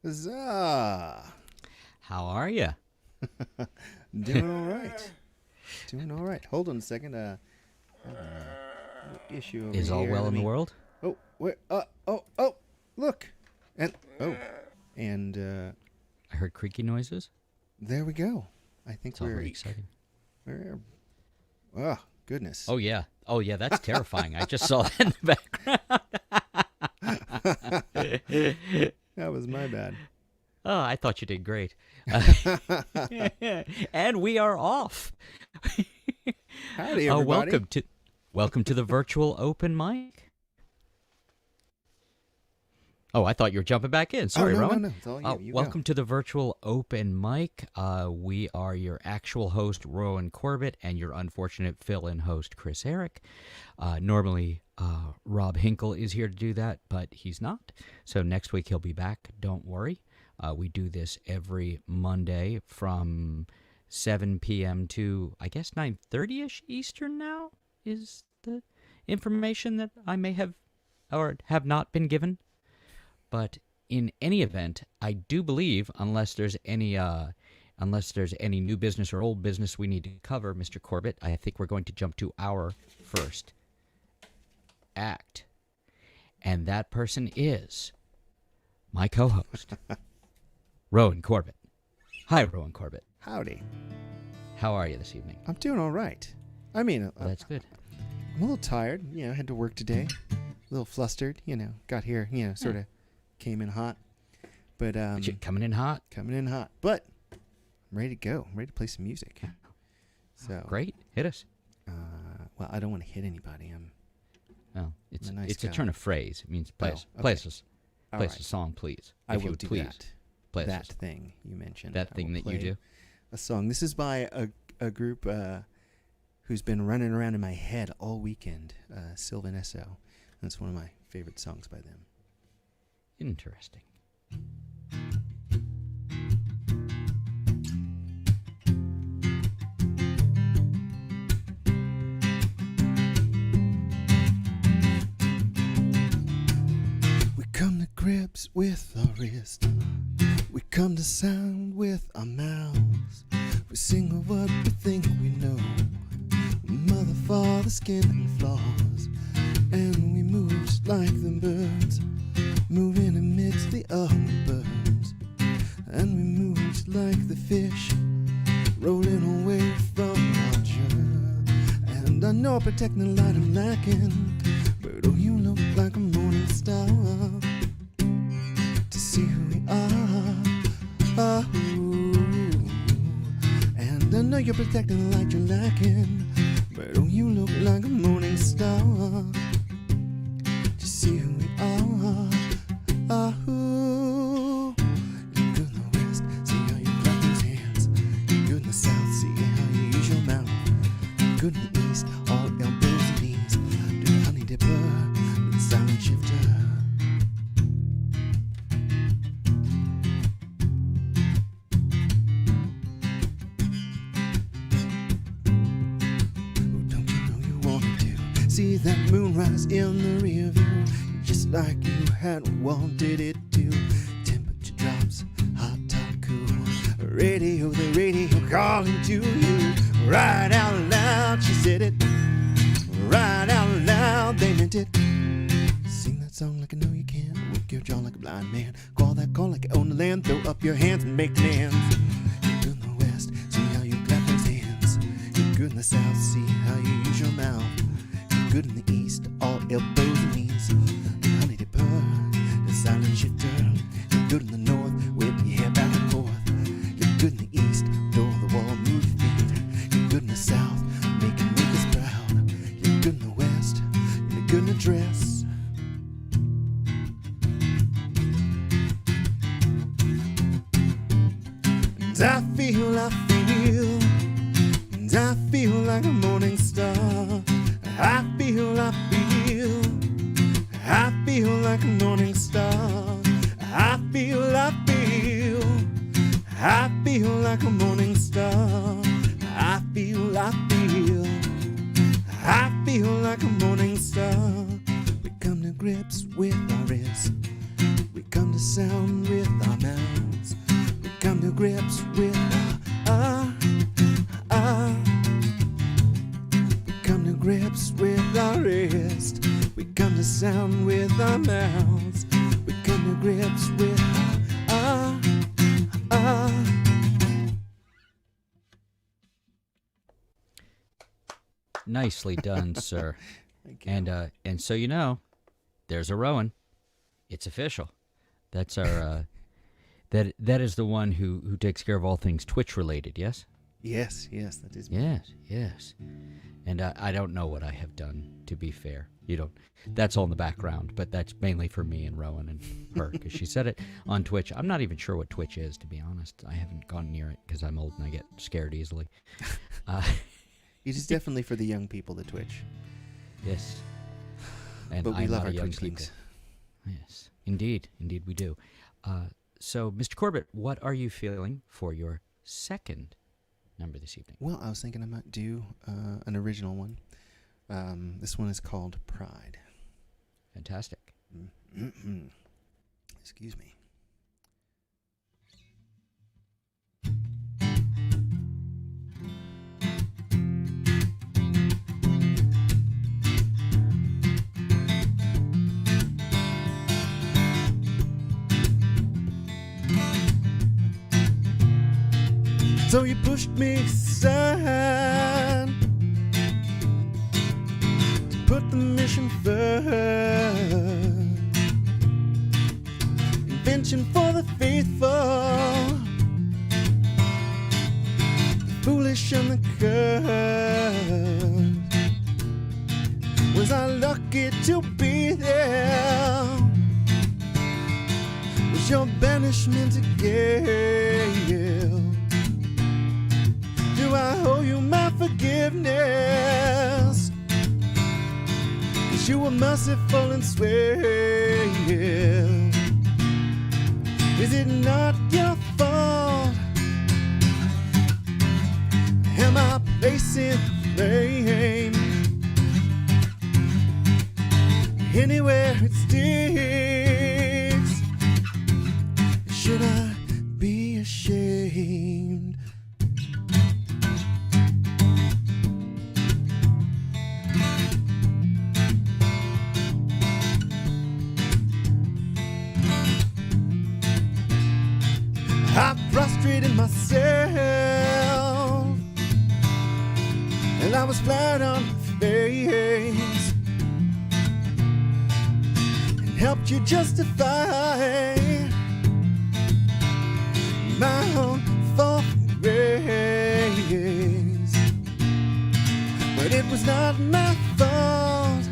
Huzzah! How are you? Doing all right. Doing all right. Hold on a second. Issue over Is all here. well in the world? Oh, where? Look. And I heard creaky noises. there we go. I think It's all very exciting. We're. Oh goodness. Oh yeah, that's terrifying. I just saw that in the background. That was my bad. Oh, I thought you did great. And we are off. Howdy, everybody. Welcome to the virtual open mic. Oh, I thought you were jumping back in. Sorry, no, Rowan. No, it's all you. Welcome to the virtual open mic. We are your actual host, Rowan Corbett, and your unfortunate fill-in host, Chris Eric. Normally, Rob Hinkle is here to do that, but he's not. So next week he'll be back. Don't worry. We do this every Monday from 7 p.m. to, I guess, 9:30-ish Eastern now is the information that I may have or have not been given. But in any event, I do believe, unless there's any new business or old business we need to cover, Mr. Corbett, I think we're going to jump to our first act. And that person is my co-host, Rowan Corbett. Hi, Rowan Corbett. Howdy. How are you this evening? I'm doing all right. I mean, Well, that's good. I'm a little tired. Had to work today. A little flustered. Got here. Sort of came in hot. But Coming in hot. But I'm ready to go. I'm ready to play some music. So Great. Hit us. Well, I don't want to hit anybody. Well, I'm a nice it's a guy. turn of phrase. It means play Oh, us. okay. Play us All a right. song, please. I If you will would do please. that. Play us That a- thing you mentioned. That I thing will that you play do. A song. This is by a group who's been running around in my head all weekend. Sylvan Esso. That's one of my favorite songs by them. Interesting. We come to grips with our wrist. We come to sound with our mouths. We sing of what we think we know. Mother, father, skin and flaws. And we move just like the birds, moving amidst the upland birds. And we move just like the fish, rolling away protecting the light I'm lacking. But oh, you look like a morning star to see who we are. Oh, and I know you're protecting the light you're lacking. But oh, you look like a morning star to see who we are. Oh, you're good in the west, see how you clap those hands. You're good in the south, see how you use your mouth. You're good in the east, all elbows and knees. Do the honey dipper, do the silent shifter. Oh, don't you know you wanted to see that moonrise in the rear view? Just like you had wanted it to. Temperature drops, hot, top, cool. Radio, the radio calling to you. Right out loud, she said it. Right out loud, they meant it. Sing that song like I know you can. Work your jaw like a blind man. Call that call like you own the land. Throw up your hands and make demands. You're good in the west, see how you clap those hands. You're good in the south, see how you use your mouth. You're good in the east, all elbows and knees. Honey dipper, the silent shifter. You're good in the north, whip your hair back and forth. You're good in the east, door the wall, move your feet. You're good in the south, make us proud. You're good in the west, you're good in the dress. And I feel like a morning star. I feel like a morning star. I feel like a morning star. I feel like a morning star. We come to grips with our wrist. We come to sound with our mouths. We come to grips with we come to grips with our wrist. We come to sound with our mouths. We come to grips with Nicely done, sir. Thank you. And so you know, there's a Rowan. It's official. That's our that is the one who takes care of all things Twitch related. Yes. Yes, that is me. Yes. And I don't know what I have done, to be fair. You don't. That's all in the background, but that's mainly for me and Rowan and her, because she said it on Twitch. I'm not even sure what Twitch is, to be honest. I haven't gone near it because I'm old and I get scared easily. It is definitely for the young people, the Twitch. Yes. And But we I'm love not our a young Twitchlings. people. Yes, indeed we do. So, Mr. Corbett, what are you feeling for your second number this evening? Well, I was thinking I might do an original one. This one is called Pride. Fantastic. Excuse me. So you pushed me aside to put the mission first. Invention for the faithful, the foolish and the cursed. Was I lucky to be there? Was your banishment a gale? Do I owe you my forgiveness? 'Cause you were merciful and sweet. Is it not your fault? Am I placing blame anywhere it sticks? Should I be ashamed? I prostrated myself, and I was flat on my face and helped you justify my own fault ways. But it was not my fault,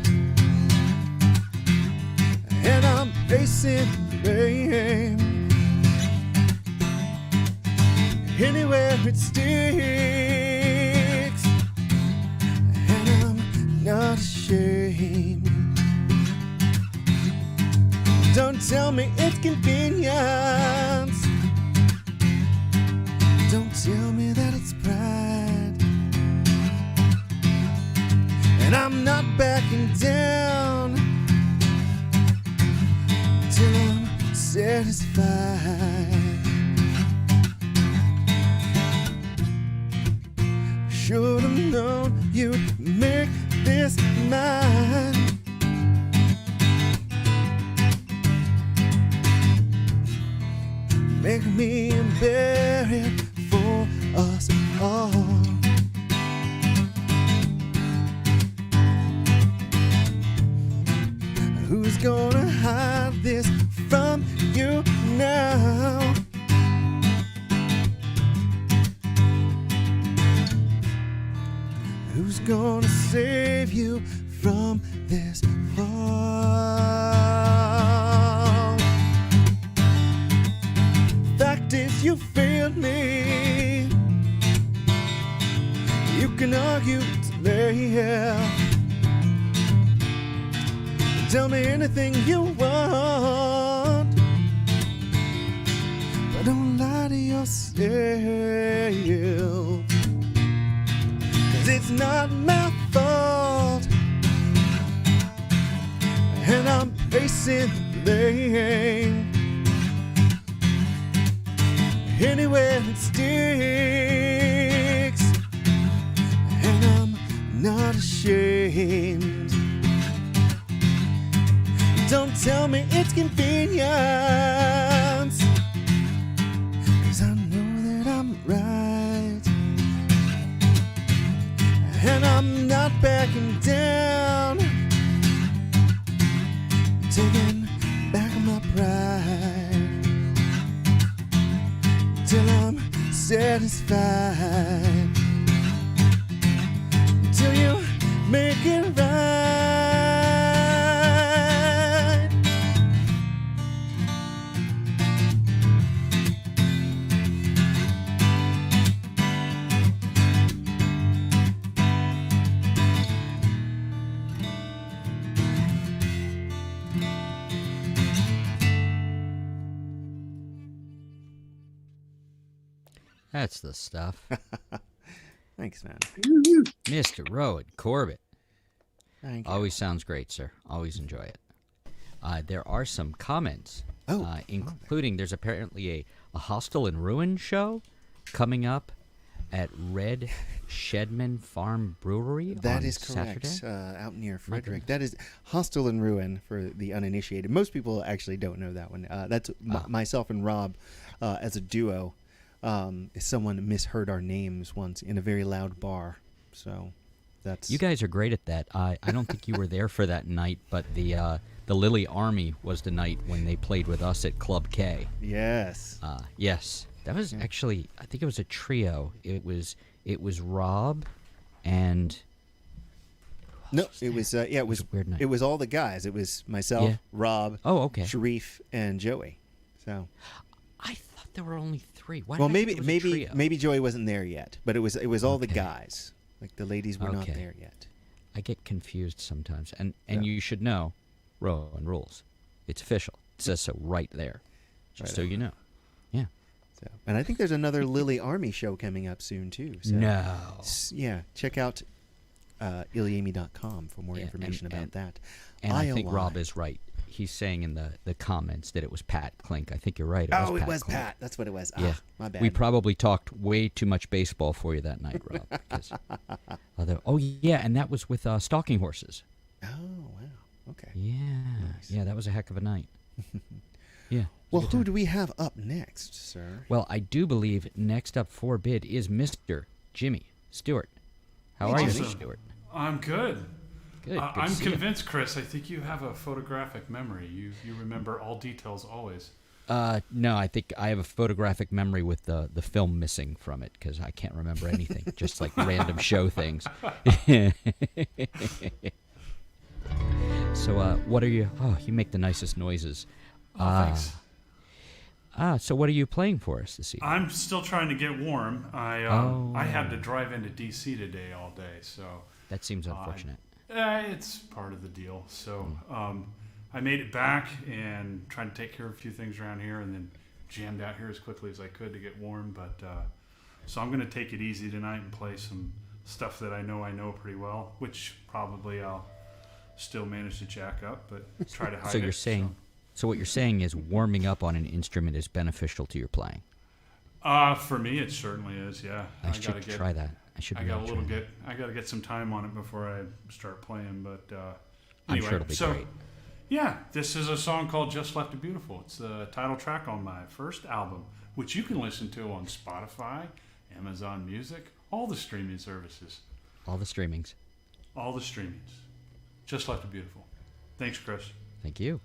and I'm facing blame. Anywhere it sticks, and I'm not ashamed. Don't tell me it's convenience. Don't tell me that it's pride. And I'm not backing down till I'm satisfied. Should have known you'd make this mine. Make me bear it for us all. Who's gonna hide this from you now? Who's gonna save you from this fall? Fact is, you failed me. You can argue later. Tell me anything you want, but don't lie to yourself. It's not my fault, and I'm facing blame. Anywhere it sticks, and I'm not ashamed. Don't tell me it's convenience, 'cause I know that I'm right. And I'm not backing down, taking back my pride till I'm satisfied, till you make it right. That's the stuff. Thanks, man. Mr. Rowan Corbett. Thank you. Always sounds great, sir. Always enjoy it. There are some comments, including there's apparently a Hostel and Ruin show coming up at Red Shedman Farm Brewery That on is correct. Saturday. Out near Frederick. That is Hostel and Ruin for the uninitiated. Most people actually don't know that one. That's myself and Rob as a duo. Someone misheard our names once in a very loud bar. So that's... You guys are great at that. I don't think you were there for that night, but the Lily Army was the night when they played with us at Club K. Yes. Yes. That was actually, I think it was a trio. It was Rob and... No, it was it was a weird night. It was all the guys. It was myself, Rob, Sharif, and Joey. So I thought there were only three. Why well, did I think it was a trio? maybe Joey wasn't there yet, but it was all the guys. Like the ladies were not there yet. I get confused sometimes, and you should know, Rowan rules. It's official. It says so right there, just so you know. Yeah. So, and I think there's another Lily Army show coming up soon too. So, no. Yeah, check out iliami.com for more information about that. And I think Rob is right. He's saying in the comments that it was Pat Klink. I think you're right. It was Pat. That's what it was. Yeah. My bad. We probably talked way too much baseball for you that night, Rob. Because, and that was with Stalking Horses. Oh, wow. Okay. Yeah. Nice. Yeah, that was a heck of a night. Yeah. Well, who do we have up next, sir? Well, I do believe next up for bid is Mr. Jimmy Stewart. How are you, Stewart? I'm good. Good. I'm convinced, Chris. I think you have a photographic memory. You remember all details always. No, I think I have a photographic memory with the film missing from it because I can't remember anything. Just like random show things. So, what are you? Oh, you make the nicest noises. Thanks. So what are you playing for us this evening? I'm still trying to get warm. I had to drive into D.C. today all day, so That seems unfortunate. it's part of the deal. So I made it back and tried to take care of a few things around here, and then jammed out here as quickly as I could to get warm. But so I'm going to take it easy tonight and play some stuff that I know pretty well, which probably I'll still manage to jack up, but try to hide So it. you're saying, so what you're saying is warming up on an instrument is beneficial to your playing. For me, it certainly is. Yeah, I should try that. I gotta get some time on it before I start playing. But I'm anyway, sure it'll be great. Yeah, this is a song called "Just Left It Beautiful." It's the title track on my first album, which you can listen to on Spotify, Amazon Music, all the streaming services. All the streamings. All the streamings. Just Left It Beautiful. Thanks, Chris. Thank you.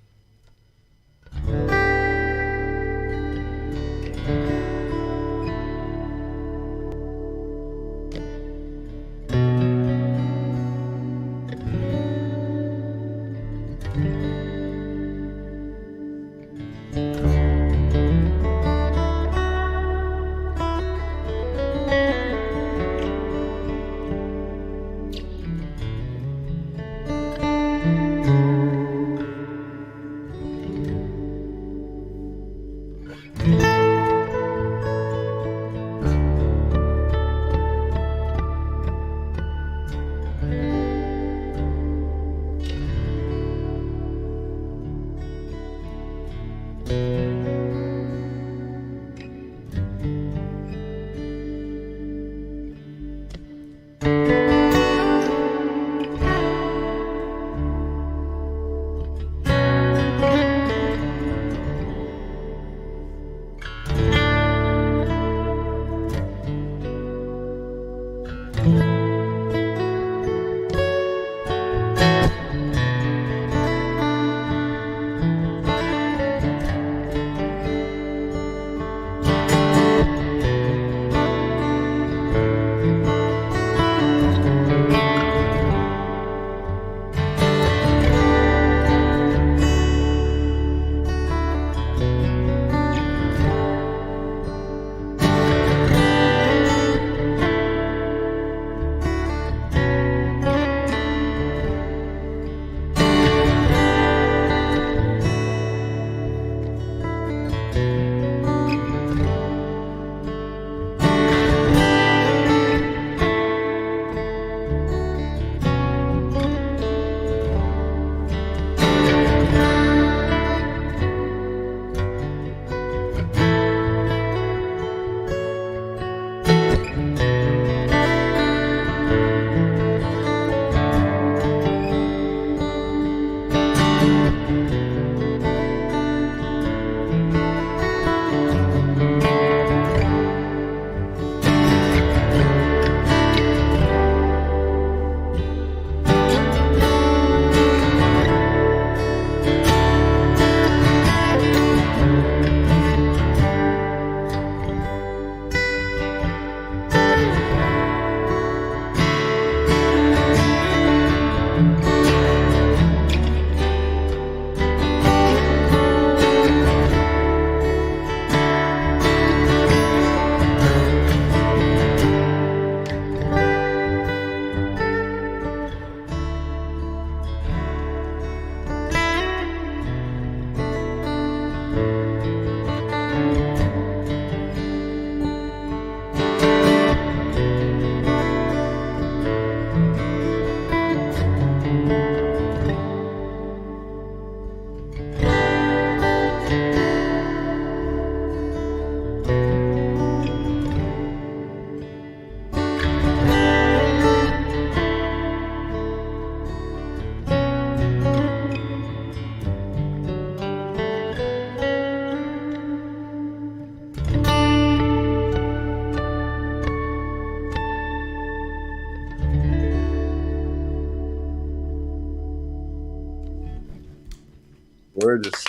gorgeous.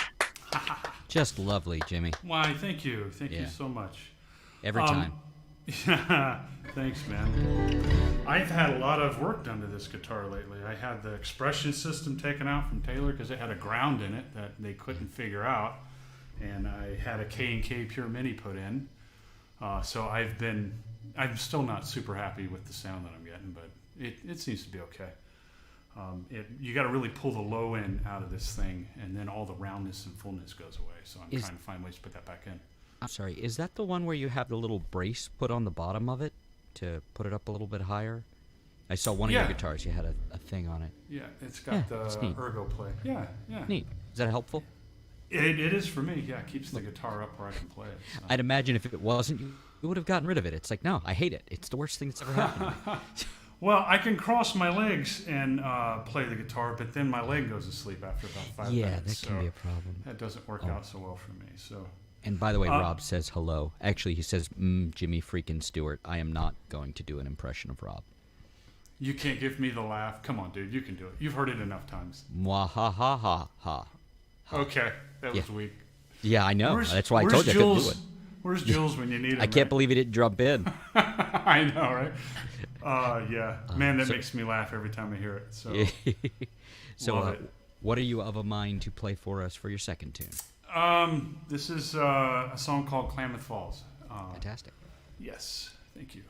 Just lovely, Jimmy. Why, thank you. Thank you Yeah. so much. Every time. Yeah, thanks, man. I've had a lot of work done to this guitar lately. I had the expression system taken out from Taylor because it had a ground in it that they couldn't figure out, and I had a K&K Pure Mini put in. So I'm still not super happy with the sound that I'm getting, but it seems to be okay. You got to really pull the low end out of this thing, and then all the roundness and fullness goes away. So I'm trying to find ways to put that back in. I'm sorry, is that the one where you have the little brace put on the bottom of it to put it up a little bit higher? I saw one of your guitars, you had a thing on it. Yeah, it's got it's the neat. ergo play. Yeah. Neat. Is that helpful? It is for me. Yeah, it keeps the guitar up where I can play it. So. I'd imagine if it wasn't, you would have gotten rid of it. It's like, no, I hate it. It's the worst thing that's ever happened to me. Well, I can cross my legs and play the guitar, but then my leg goes to sleep after about 5 minutes. Yeah, that can be a problem. That doesn't work out so well for me. So. And by the way, Rob says hello. Actually, he says, Jimmy freaking Stewart. I am not going to do an impression of Rob. You can't give me the laugh. Come on, dude. You can do it. You've heard it enough times. Mwah ha ha ha ha. Okay, that was weak. Yeah, I know. That's why I told you I couldn't do it. Where's Jules when you need him? I can't believe he didn't jump in. I know, right? Yeah. Man, that makes me laugh every time I hear it. So, so what are you of a mind to play for us for your second tune? This is a song called Klamath Falls. Fantastic. Yes, thank you.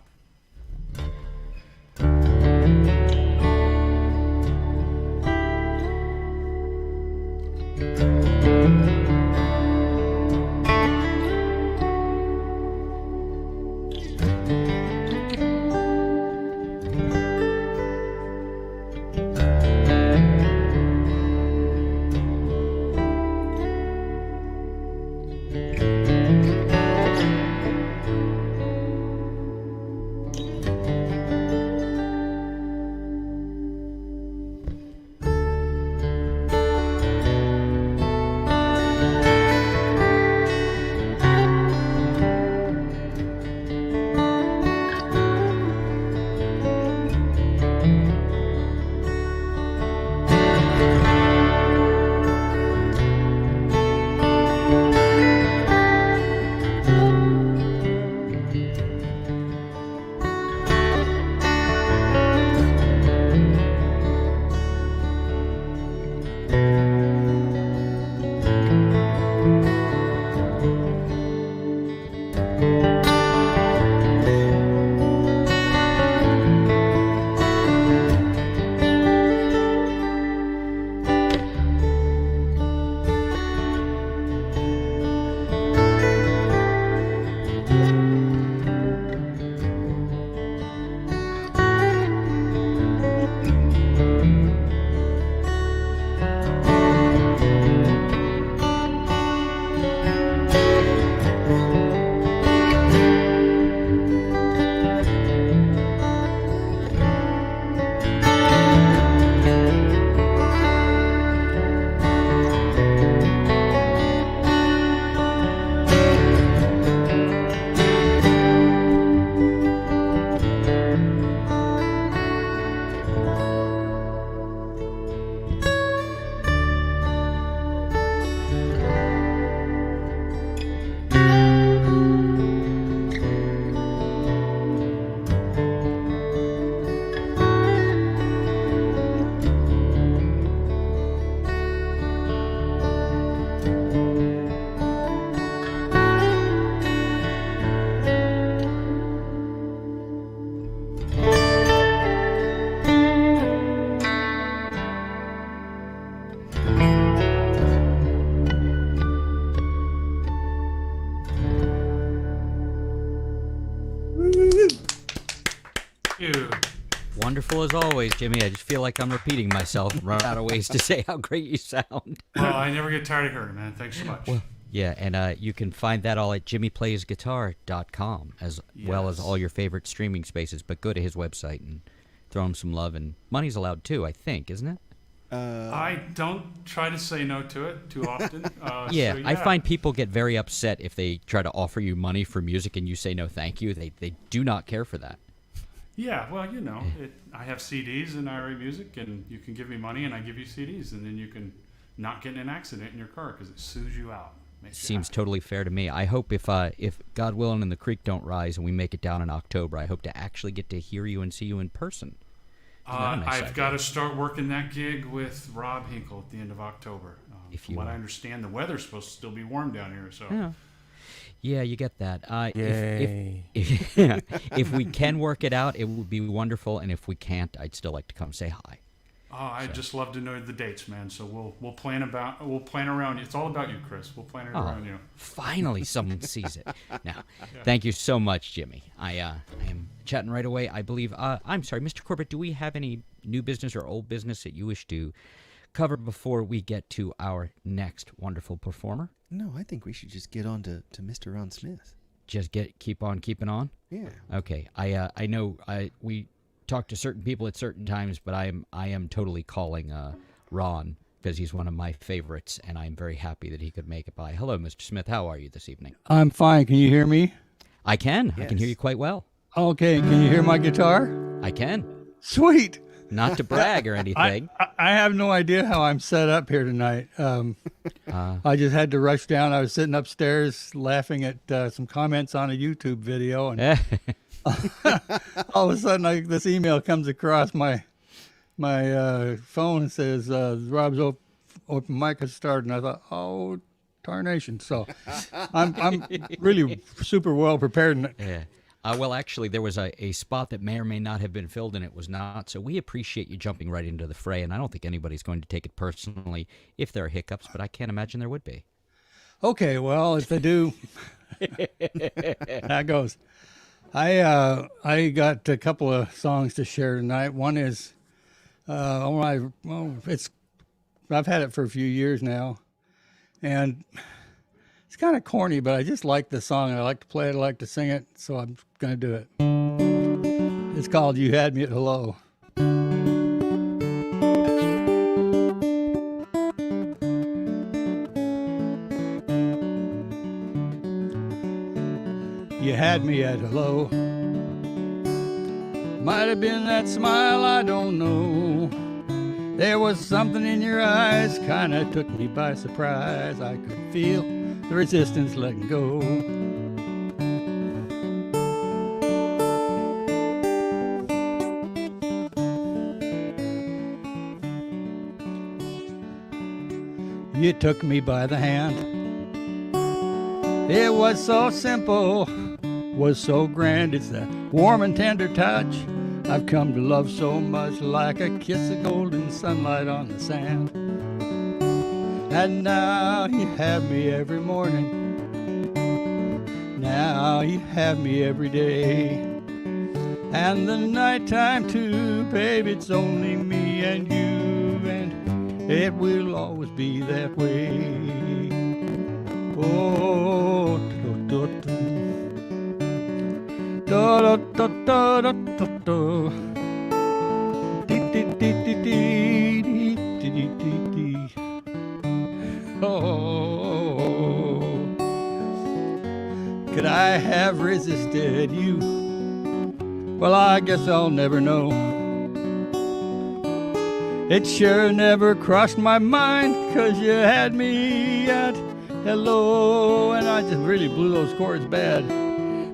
Wonderful as always, Jimmy. I just feel like I'm repeating myself and run out of ways to say how great you sound. Well, I never get tired of hearing it, man. Thanks so much. Well, yeah, and you can find that all at jimmyplaysguitar.com, as well as all your favorite streaming spaces. But go to his website and throw him some love. And money's allowed too, I think, isn't it? I don't try to say no to it too often. Yeah, so, I find people get very upset if they try to offer you money for music and you say no thank you. They do not care for that. Yeah, well, you know, I have CDs in IRA Music, and you can give me money, and I give you CDs, and then you can not getting an accident in your car because it sues you out. Seems totally fair to me. I hope if God willing and the creek don't rise and we make it down in October, I hope to actually get to hear you and see you in person. I've got to start working that gig with Rob Hinkle at the end of October. From what I understand, the weather's supposed to still be warm down here. So yeah, you get that. Yay. If we can work it out, it would be wonderful. And if we can't, I'd still like to come say hi. I'd just love to know the dates, man. So we'll plan around you. It's all about you, Chris. We'll plan it around you. Finally, someone sees it. Now, thank you so much, Jimmy. I am chatting right away. I believe. I'm sorry, Mr. Corbett. Do we have any new business or old business that you wish to cover before we get to our next wonderful performer? No, I think we should just get on to Mr. Ron Smith. Just keep on keeping on. Yeah. Okay. I know we talk to certain people at certain times, but I am totally calling Ron because he's one of my favorites, and I'm very happy that he could make it by. Hello, Mr. Smith. How are you this evening? I'm fine. Can you hear me? I can. Yes. I can hear you quite well. Okay. Can you hear my guitar? I can. Sweet. Not to brag or anything. I have no idea how I'm set up here tonight. I just had to rush down. I was sitting upstairs laughing at some comments on a YouTube video, and all of a sudden this email comes across my phone and says Rob's open mic has started, and I thought, oh, tarnation. So I'm really super well prepared. Yeah. Well, actually, there was a spot that may or may not have been filled, and it was not. So we appreciate you jumping right into the fray, and I don't think anybody's going to take it personally if there are hiccups, but I can't imagine there would be. Okay, if they do, that goes. I got a couple of songs to share tonight. One is, I've had it for a few years now, and it's kind of corny, but I just like the song. I like to play it. I like to sing it, so I'm going to do it. It's called "You Had Me at Hello." You had me at hello. Might have been that smile, I don't know. There was something in your eyes, kinda took me by surprise. I could feel the resistance letting go. You took me by the hand. It was so simple, was so grand. It's that warm and tender touch I've come to love so much, like a kiss of golden sunlight on the sand. And now you have me every morning. Now you have me every day. And the nighttime too, babe, it's only me and you, and it will always be that way. Oh, do, do, do. Do, do, do, do, do, do. Dee, dee, dee, dee, dee, dee, dee, dee, dee. Oh, could I have resisted you? Well, I guess I'll never know. It sure never crossed my mind, 'cause you had me at hello, and I just really blew those chords bad.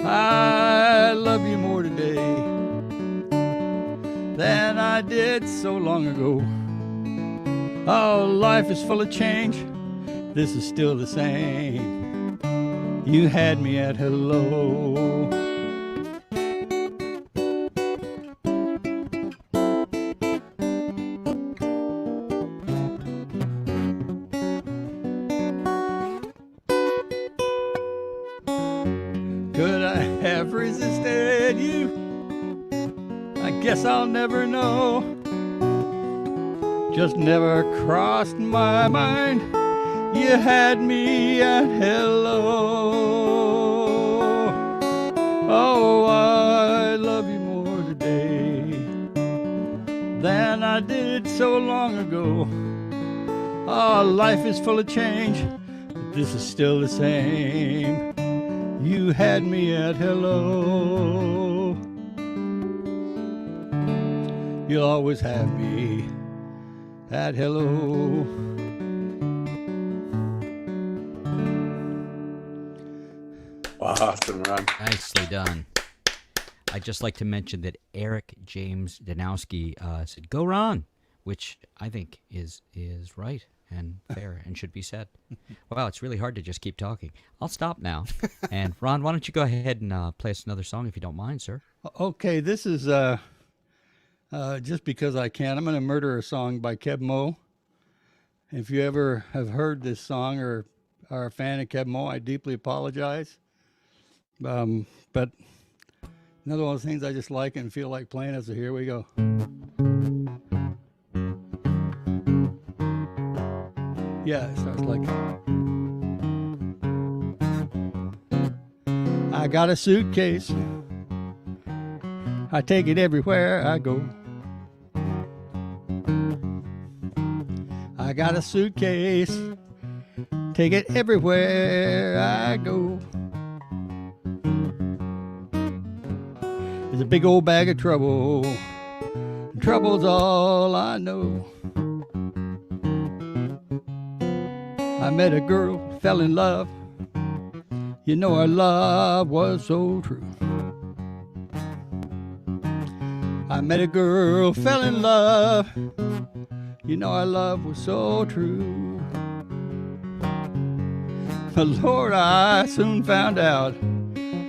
I love you more today than I did so long ago. Oh, life is full of change. This is still the same. You had me at hello. Could I have resisted you? I guess I'll never know. Just never crossed my mind. You had me at hello. Oh, I love you more today than I did so long ago. Oh, life is full of change, but this is still the same. You had me at hello. You'll always have me at hello. Awesome, Ron. Nicely done. I'd just like to mention that Eric James Danowski said, "Go Ron," which I think is right and fair and should be said. Wow, it's really hard to just keep talking. I'll stop now. And Ron, why don't you go ahead and play us another song if you don't mind, sir? Okay, this is just because I can. I'm going to murder a song by Keb Mo. If you ever have heard this song or are a fan of Keb Mo, I deeply apologize. But another one of those things I just like and feel like playing, so here we go. Yeah, it starts like, I got a suitcase, I take it everywhere I go. I got a suitcase, take it everywhere I go. There's a big old bag of trouble, trouble's all I know. I met a girl, fell in love, you know our love was so true. I met a girl, fell in love, you know our love was so true. But Lord, I soon found out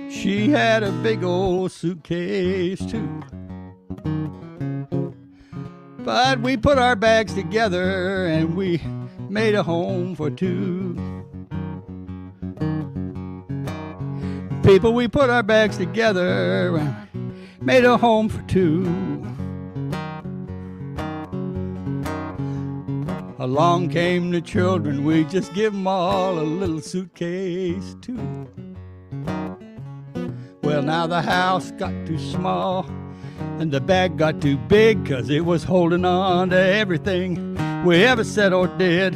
she had a big old suitcase too. But we put our bags together and we made a home for two. People, we put our bags together and made a home for two. Along came the children, we just give them all a little suitcase too. Well, now the house got too small and the bag got too big, 'cause it was holding on to everything we ever said or did.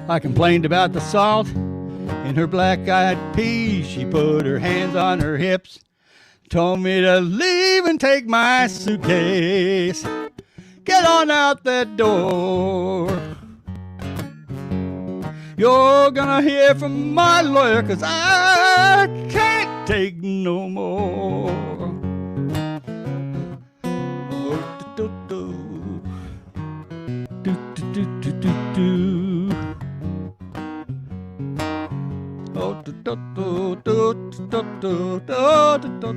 I complained about the salt in her black-eyed peas. She put her hands on her hips, told me to leave and take my suitcase. Get on out that door. You're gonna hear from my lawyer, 'cause I can't take no more. Oh, do, do, do, do, do, do, do, do. Oh, do, do, do, do, do, do, do, do,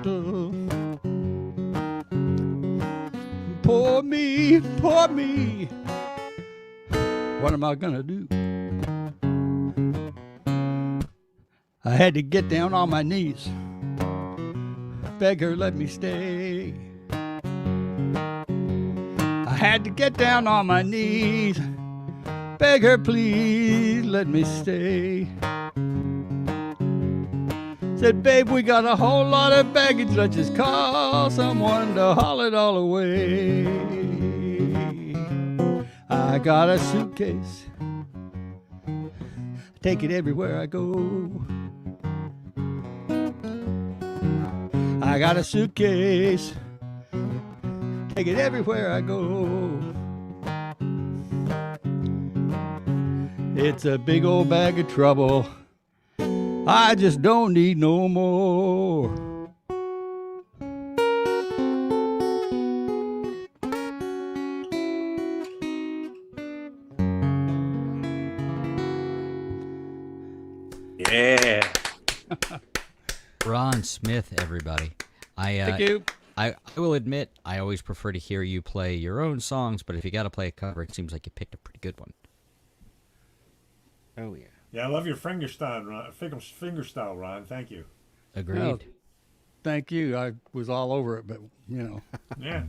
do. Poor me, poor me. What am I gonna do? I had to get down on my knees, beg her let me stay. I had to get down on my knees, beg her please let me stay. Said, babe, we got a whole lot of baggage, let's just call someone to haul it all away. I got a suitcase, take it everywhere I go. I got a suitcase, take it everywhere I go. It's a big old bag of trouble, I just don't need no more. Yeah. Ron Smith, everybody. Thank you. I will admit, I always prefer to hear you play your own songs, but if you got to play a cover, it seems like you picked a pretty good one. Oh, yeah. Yeah, I love your fingerstyle, Ron. Fingerstyle, Ron. Thank you. Agreed. Well, thank you. I was all over it, but you know. Yeah.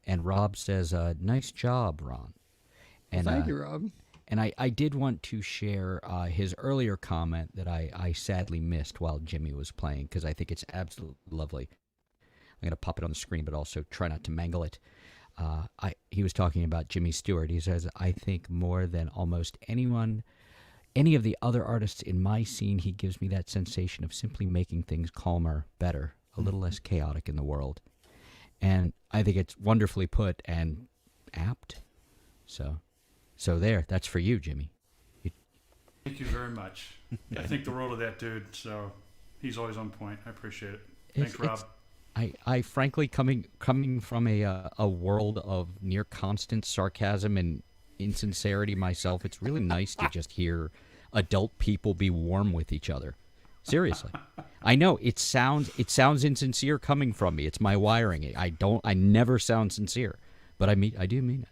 And Rob says, nice job, Ron. And Thank you, Rob. And I did want to share his earlier comment that I sadly missed while Jimmy was playing, because I think it's absolutely lovely. I'm going to pop it on the screen, but also try not to mangle it. He was talking about Jimmy Stewart. He says, I think more than almost anyone, any of the other artists in my scene, he gives me that sensation of simply making things calmer, better, a little less chaotic in the world. And I think it's wonderfully put and apt. So there, that's for you, Jimmy. Thank you very much. I think the world of that dude, so he's always on point. I appreciate it. Thanks, Rob. I frankly, coming from a world of near constant sarcasm and insincerity myself, it's really nice to just hear adult people be warm with each other. Seriously. I know it sounds insincere coming from me. It's my wiring. I never sound sincere, but I do mean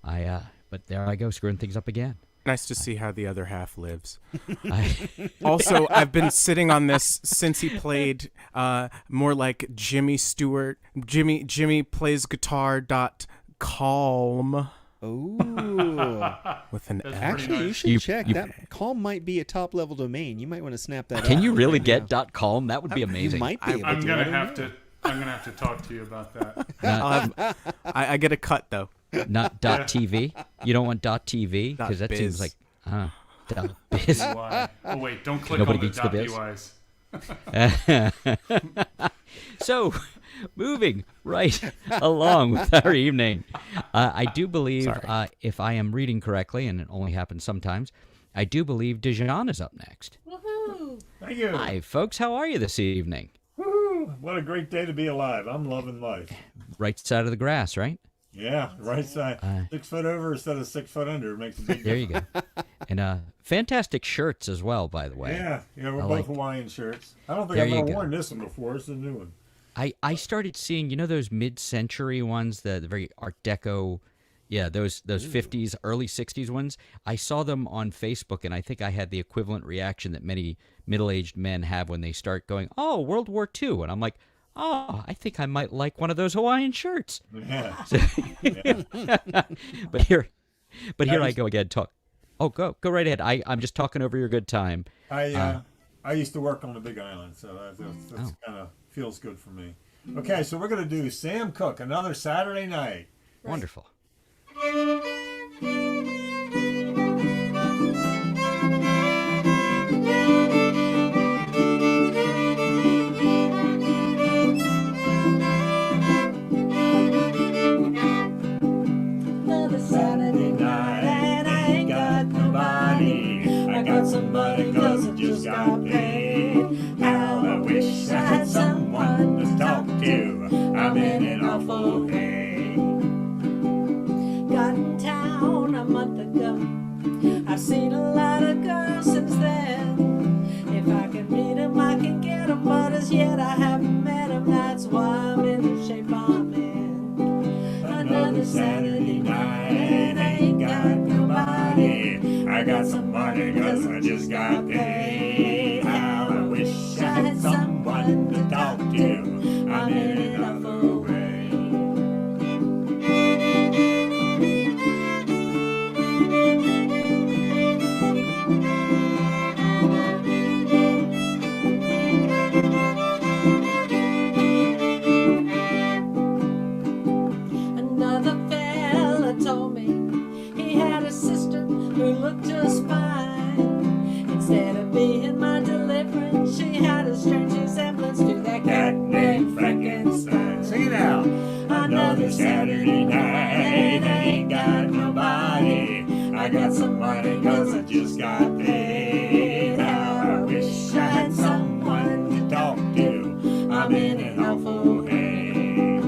it. But there I go, screwing things up again. Nice to see how the other half lives. Also, I've been sitting on this since he played more like Jimmy Stewart. Jimmy plays guitar. Calm. Oh. With an That's X. Actually, nice. you should check. That Calm might be a top level domain. You might want to snap that up. Can you really right get now. .com? That would be amazing. You might be able I'm to. gonna I don't have know. to. I'm gonna have to talk to you about that. I get a cut though. Not .tv. You don't want .tv because that .biz. seems like .biz. Why? Oh wait, don't click Nobody on the beats the biz. .bys. So, moving right along with our evening, I do believe, if I am reading correctly, and it only happens sometimes, I do believe Dijon is up next. Thank you. Hi, folks. How are you this evening? Woo! What a great day to be alive. I'm loving life. Right side of the grass, right? Yeah, right side. 6 foot over instead of 6 foot under makes a big There difference. you go. And fantastic shirts as well, by the way. Yeah, we're I both like- Hawaiian shirts. I don't think There I've you ever go. worn this one before. It's a new one. I started seeing, those mid-century ones, the very Art Deco, those 50s, early 60s ones. I saw them on Facebook, and I think I had the equivalent reaction that many middle-aged men have when they start going, oh, World War II. And I'm like, oh, I think I might like one of those Hawaiian shirts. Yeah. But here I go again. Talk. Oh, go right ahead. I'm just talking over your good time. I used to work on the Big Island, so that's kind of feels good for me. Okay, so we're going to do Sam Cooke, Another Saturday Night. Wonderful. Another Saturday night and I ain't got nobody. I got somebody cause I just got paid. How I wish I had someone to talk to. I'm in an awful haze. Got in town a month ago. I've seen a lot of girls since then. If I can meet 'em, I can get 'em, but as yet I haven't met 'em. That's why I'm in the shape I'm in. Another Saturday night and I ain't got nobody. I got some money cause I just got paid. How I wish I had someone to talk to. I'm in an awful way. Another fella told me he had a sister who looked just fine. Instead of being my deliverance, she had a strange resemblance to that cat named Frankenstein. Sing it out. Another Saturday night, I ain't got nobody. I got some money cause I just got paid. How I wish I had someone to talk to. I'm in an awful haze.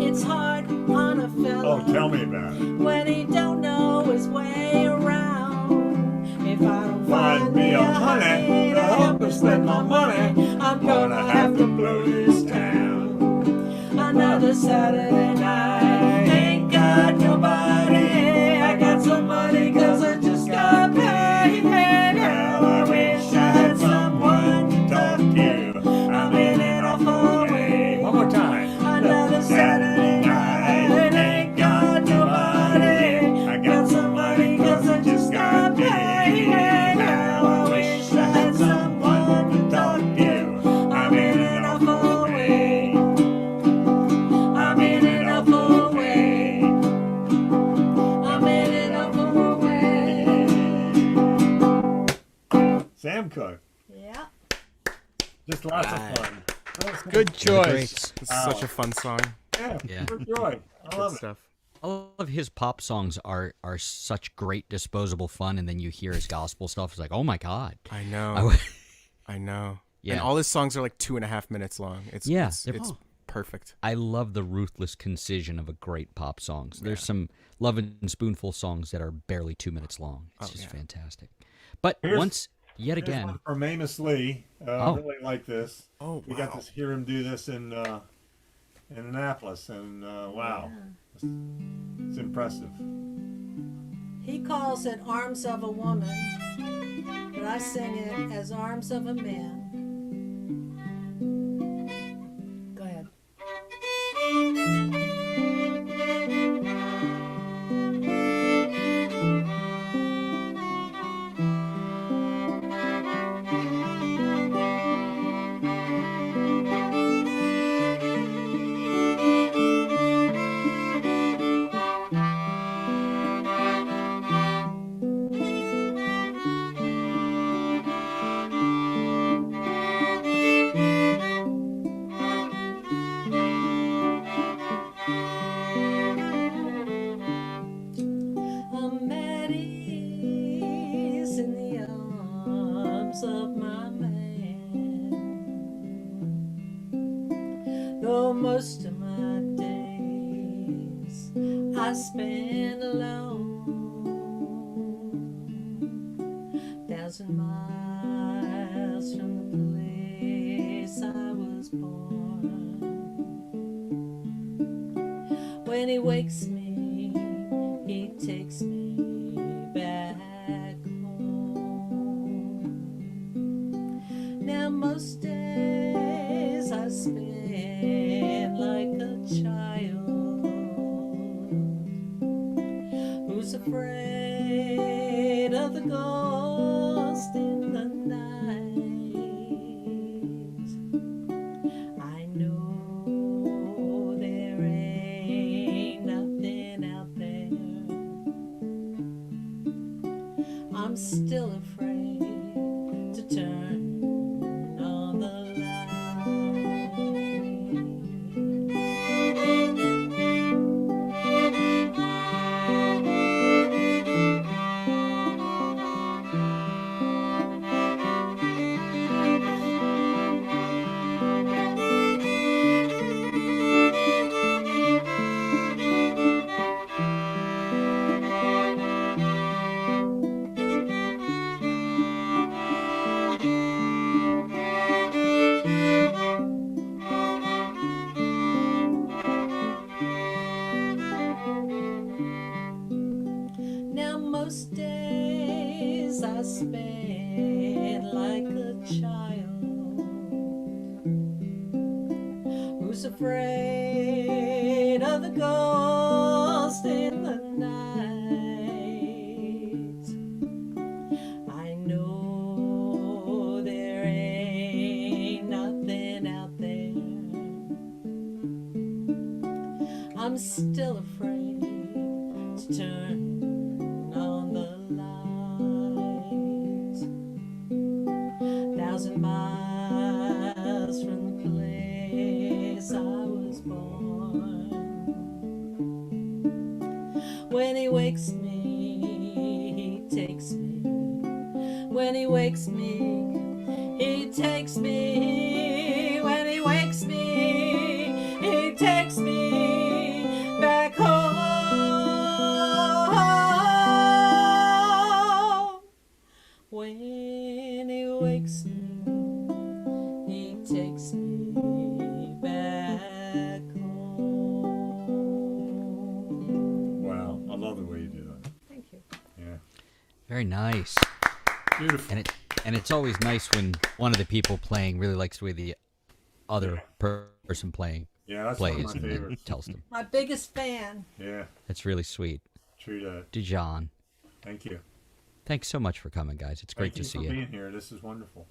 It's hard on a fella Oh, tell me about it. when he don't know his way around. If I don't Find me a honey to help me spend my money, I'm gonna have to blow this town. Another Saturday night, ain't got nobody. I got some money cause I just got paid. How I wish I had someone to talk to. I'm in an awful way. One more time. Another Saturday night, ain't got nobody. I got some money cause I just got paid. How I wish I had someone to talk to. I'm in an awful way. I'm in an awful way. I'm in an awful way. Sam Cooke. Yeah. Just lots of fun. Good choice. This is such a fun song. Yeah, Yeah. for joy. I Good love it. stuff. of his pop songs are such great disposable fun, and then you hear his gospel stuff. It's like, oh my god! I know. I know. Yeah. And all his songs are like 2.5 minutes long. It's perfect. I love the ruthless concision of a great pop songs. There's some Love and Spoonful songs that are barely 2 minutes long. It's just fantastic. But yet again, one from Amos Lee. I really like this. Oh, we got to hear him do this in Annapolis, and wow, it's impressive. He calls it Arms of a Woman, but I sing it as Arms of a Man. Go ahead. I'm at ease in the arms of my man. Though most of my days I spend alone, 1,000 miles from the place I was born. When he wakes me, he takes me back home. Now most days I spend like a child who's afraid of the ghost in the night. I know there ain't nothing out there. I'm still afraid to turn on the Now most days I spend like a child who's afraid of the ghost in the night. I know there ain't nothing out there. I'm still afraid to turn on the light. 1,000 miles from the place I was born. When he wakes me, he takes me. When he wakes me, he takes me. When he wakes me, he takes me back home. When he wakes me, he takes me back home. Wow, I love the way you do that. Thank you. Yeah, very nice. beautiful. And it's always nice when one of the people playing really likes the way the other person playing Yeah, that's one of plays my and then favorites. tells them. My biggest fan. Yeah, That's really sweet. true that. Dijon, Thank you. thanks so much for coming, guys. It's great Thank to see you for you. being here. This is wonderful.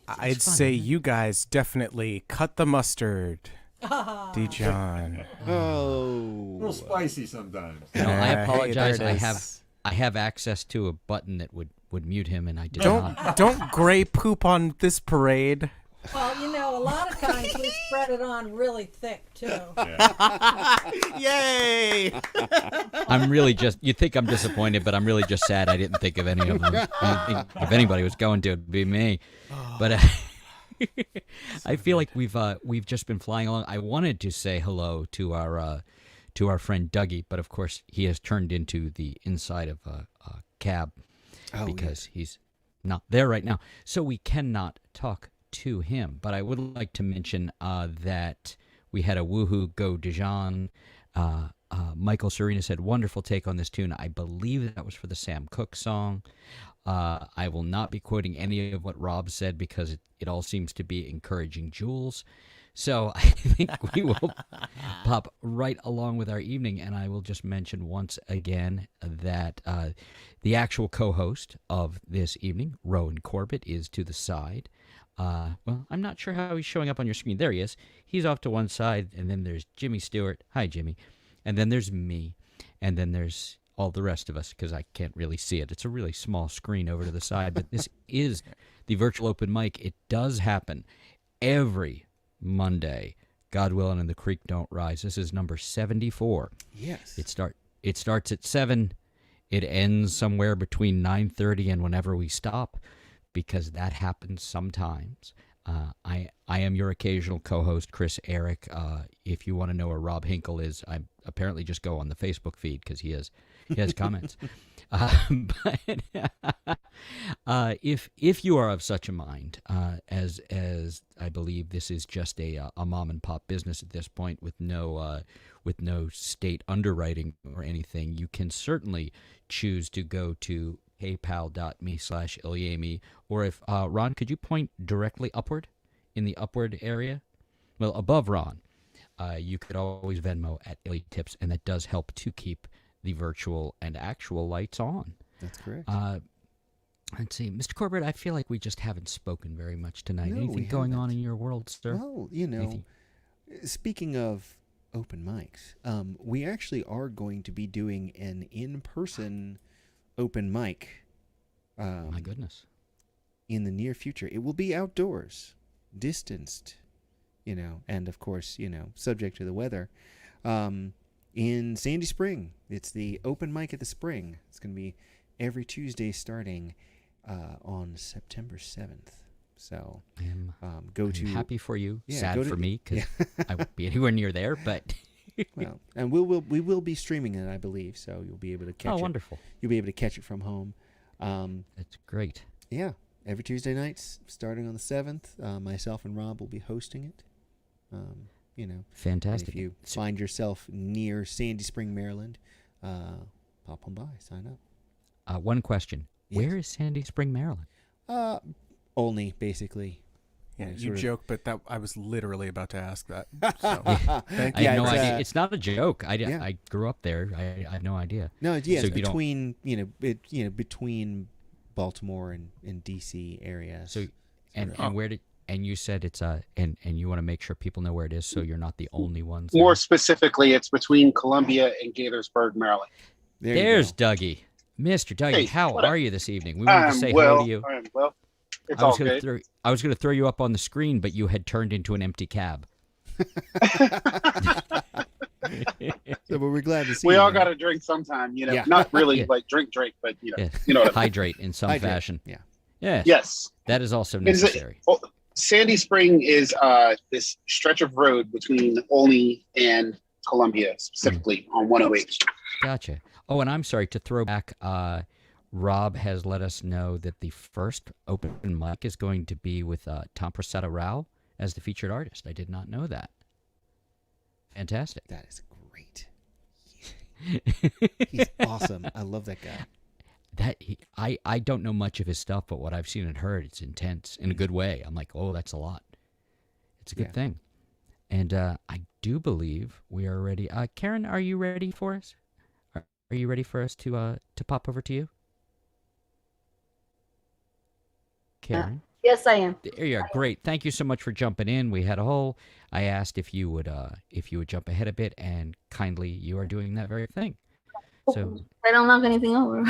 I'd fun, say isn't it? you guys definitely cut the mustard. Dijon. A little spicy sometimes. No, I Hey, apologize. there it I is. have access to a button that would mute him, and I did not. Don't gray poop on this parade. Well, you know, a lot of times we spread it on really thick too. Yay! I'm really just, you think I'm disappointed, but I'm really just sad I didn't think of any of them. If anybody was going to, it'd be me. But I feel like we've just been flying along. I wanted to say hello to our friend Dougie, but of course he has turned into the inside of a cab because he's not there right now. So we cannot talk to him. But I would like to mention that we had a woohoo go Dijon. Michael Serena said, wonderful take on this tune. I believe that was for the Sam Cooke song. I will not be quoting any of what Rob said because it all seems to be encouraging Jules. So I think we will pop right along with our evening, and I will just mention once again that the actual co-host of this evening, Rowan Corbett, is to the side. Well, I'm not sure how he's showing up on your screen. There he is. He's off to one side, and then there's Jimmy Stewart. Hi, Jimmy. And then there's me, and then there's all the rest of us because I can't really see it. It's a really small screen over to the side, but this is the virtual open mic. It does happen every Monday, God willing, and the creek don't rise. This is number 74. Yes. It starts at 7. It ends somewhere between 9:30 and whenever we stop, because that happens sometimes. I am your occasional co-host, Chris Eric. If you want to know where Rob Hinkle is, I apparently just go on the Facebook feed because he has comments. But if you are of such a mind, as I believe this is just a mom and pop business at this point with no state underwriting or anything, you can certainly choose to go to paypal.me/Ilyami, or if Ron, could you point directly upward in the upward area? Well, above Ron, you could always Venmo at Illy Tips, and that does help to keep the virtual and actual lights on. That's correct. Let's see, Mr. Corbett, I feel like we just haven't spoken very much tonight. No, Anything we going on haven't. in your world, sir? Well, you know, speaking of open mics, we actually are going to be doing an in-person open mic. My goodness. In the near future. It will be outdoors, distanced, and of course, subject to the weather. In Sandy Spring. It's the open mic at the Spring. It's going to be every Tuesday starting on September 7th. So I'm happy for you. Yeah, sad for me because I won't be anywhere near there. But well, and we will be streaming it, I believe. So you'll be able to catch it. Oh, wonderful! You'll be able to catch it from home. That's great. Yeah, every Tuesday nights starting on the 7th. Myself and Rob will be hosting it. Fantastic. If you find yourself near Sandy Spring, Maryland, pop on by, sign up. One question: Yes. Where is Sandy Spring, Maryland? Only basically. Yeah, you joke, but that I was literally about to ask that. So, I have no idea. It's not a joke. I grew up there. I have no idea. No, yes, so between between Baltimore and DC area. So, and where did? And you said it's and you want to make sure people know where it is, so you're not the only ones. More specifically, it's between Columbia and Gaithersburg, Maryland. There's Dougie, Mr. Dougie. Hey, how are you this evening? We wanted to say hello to you. I'm well. It's all good. I was going to throw you up on the screen, but you had turned into an empty cab. So, but we're glad to see we you. all got to drink sometime, Yeah. Not really like drink, but you know what I mean. Hydrate in some fashion. Yeah. Yes. That is also necessary. Sandy Spring is this stretch of road between Olney and Columbia, specifically on 108. Gotcha. Oh, and I'm sorry to throw back. Rob has let us know that the first open mic is going to be with Tom Prasada Rao as the featured artist. I did not know that. Fantastic. That is great. He's awesome. I love that guy. I don't know much of his stuff, but what I've seen and heard, it's intense in a good way. I'm like, oh, that's a lot. It's a good thing. And I do believe we are ready. Karen, are you ready for us? Are you ready for us to pop over to you? Karen? Yes, I am. There you are. Great. Thank you so much for jumping in. We had I asked if you would jump ahead a bit, and kindly you are doing that very thing. So I don't knock anything over.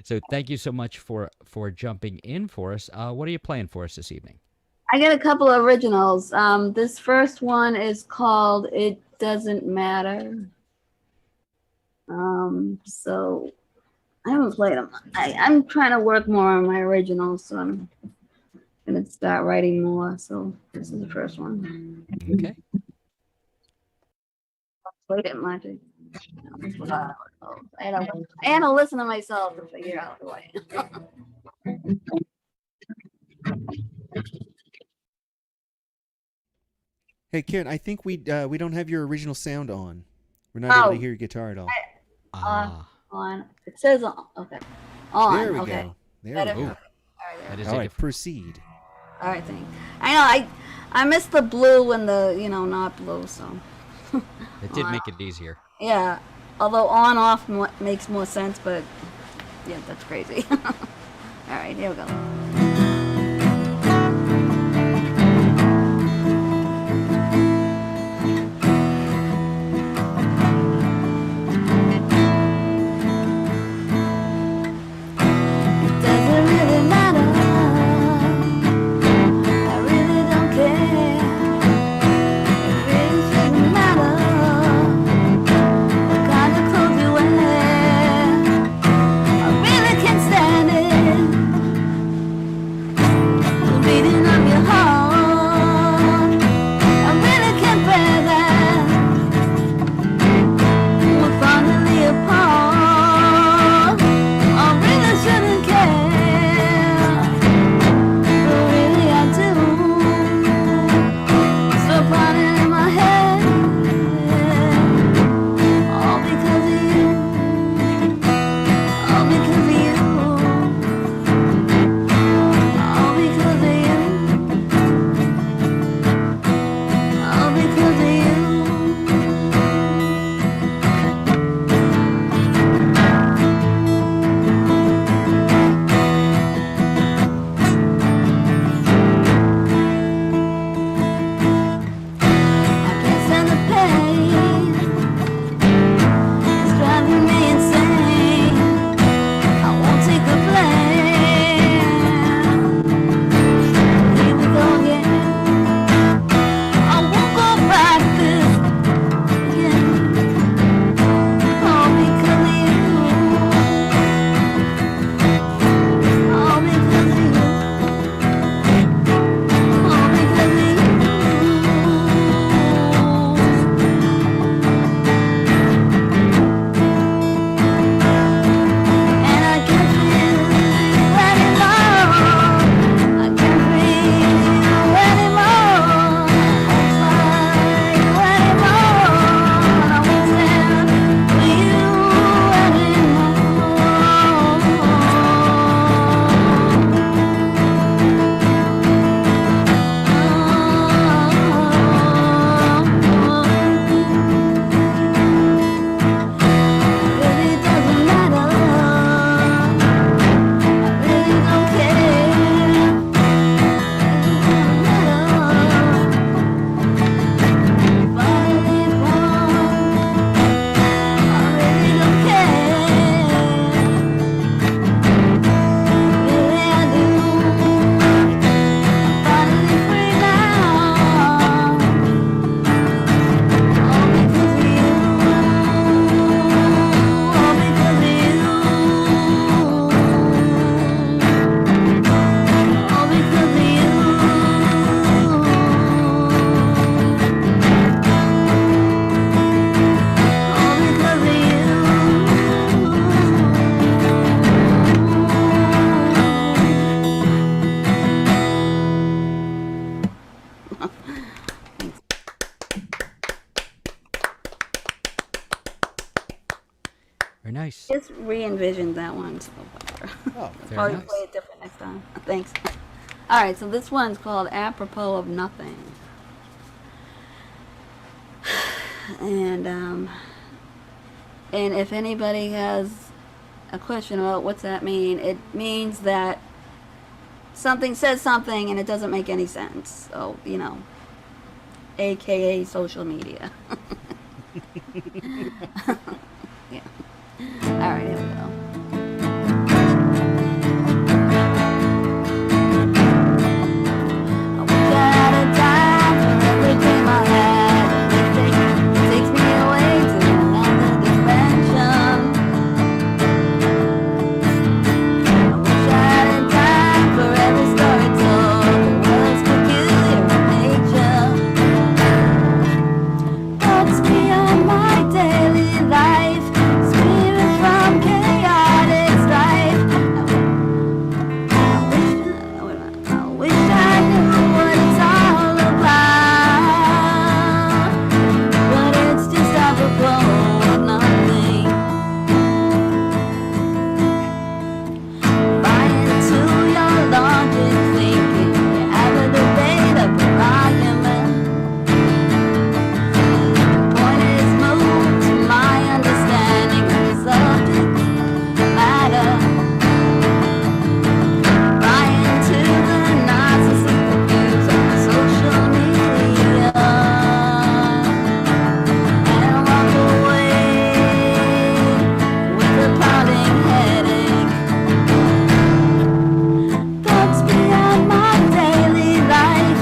so thank you so much for jumping in for us. What are you playing for us this evening? I got a couple of originals. This first one is called "It Doesn't Matter." So I haven't played them. I'm trying to work more on my originals, so I'm gonna start writing more. So this is the first one. Okay. Played it much. I had to listen to myself to figure out who I am. Hey, Karen, I think we don't have your original sound on. We're not able to hear your guitar at all. On. It says on. Okay. On. There we okay. go. There Better. we go. That is All a right, different. proceed. All right, thanks. I know I missed the blue and the not blue, so It did make it easier. yeah. Although on off makes more sense, but yeah, that's crazy. All right, here we go. Very nice. Just re-envisioned that one, so whatever. Oh, Very Probably nice. play it different next time. Thanks. All right, so this one's called "Apropos of Nothing," and if anybody has a question about what's that mean, it means that something says something and it doesn't make any sense. So AKA social media. All right, here we go. I wish I had a time for every dream I had. It takes me away to another dimension. I wish I had a time for every story told. The world's peculiar in nature. Thoughts beyond my daily life, screaming from chaotic strife. I wish I knew what it's all about, but it's just apropos of nothing. Buy into your logic thinking, you have a debate of your argument. Point is moved to my understanding of the subject matter. Buy into the narcissistic views of social media and walk away with a pounding headache. Thoughts beyond my daily life,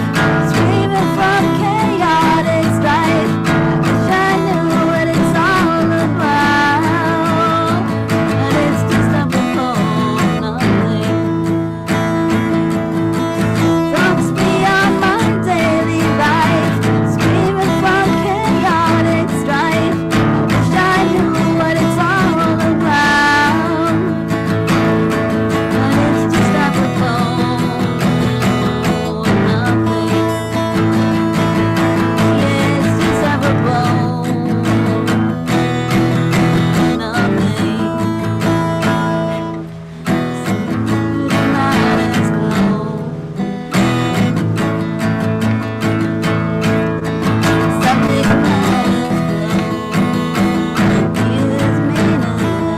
screaming from chaotic strife. I wish I knew what it's all about, but it's just apropos of nothing. Thoughts beyond my daily life, screaming from chaotic strife. I wish I knew what it's all about, but it's just apropos of nothing. Yeah, it's just apropos of nothing. Something matters close. Subject matters close. You is meaningless.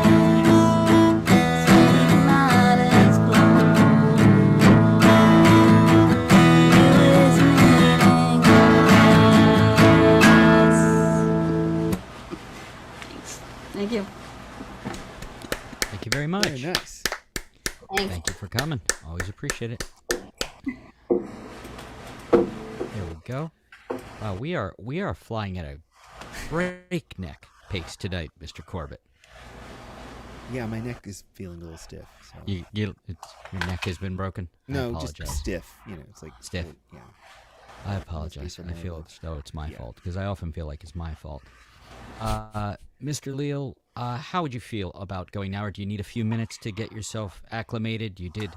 Subject matters close. You is meaningless. Thank you. Thank you very much. Very nice. Thanks. Thank you for coming. Always appreciate it. There we go. Wow, we are flying at a breakneck pace tonight, Mr. Corbett. Yeah, my neck is feeling a little stiff. So. Your neck has been broken. I No, apologize. just stiff. You know, it's like Stiff. Yeah. I apologize. from I my feel lunch. as though it's my Yeah. fault because I often feel like it's my fault. Mr. Leal, how would you feel about going now, or do you need a few minutes to get yourself acclimated? You did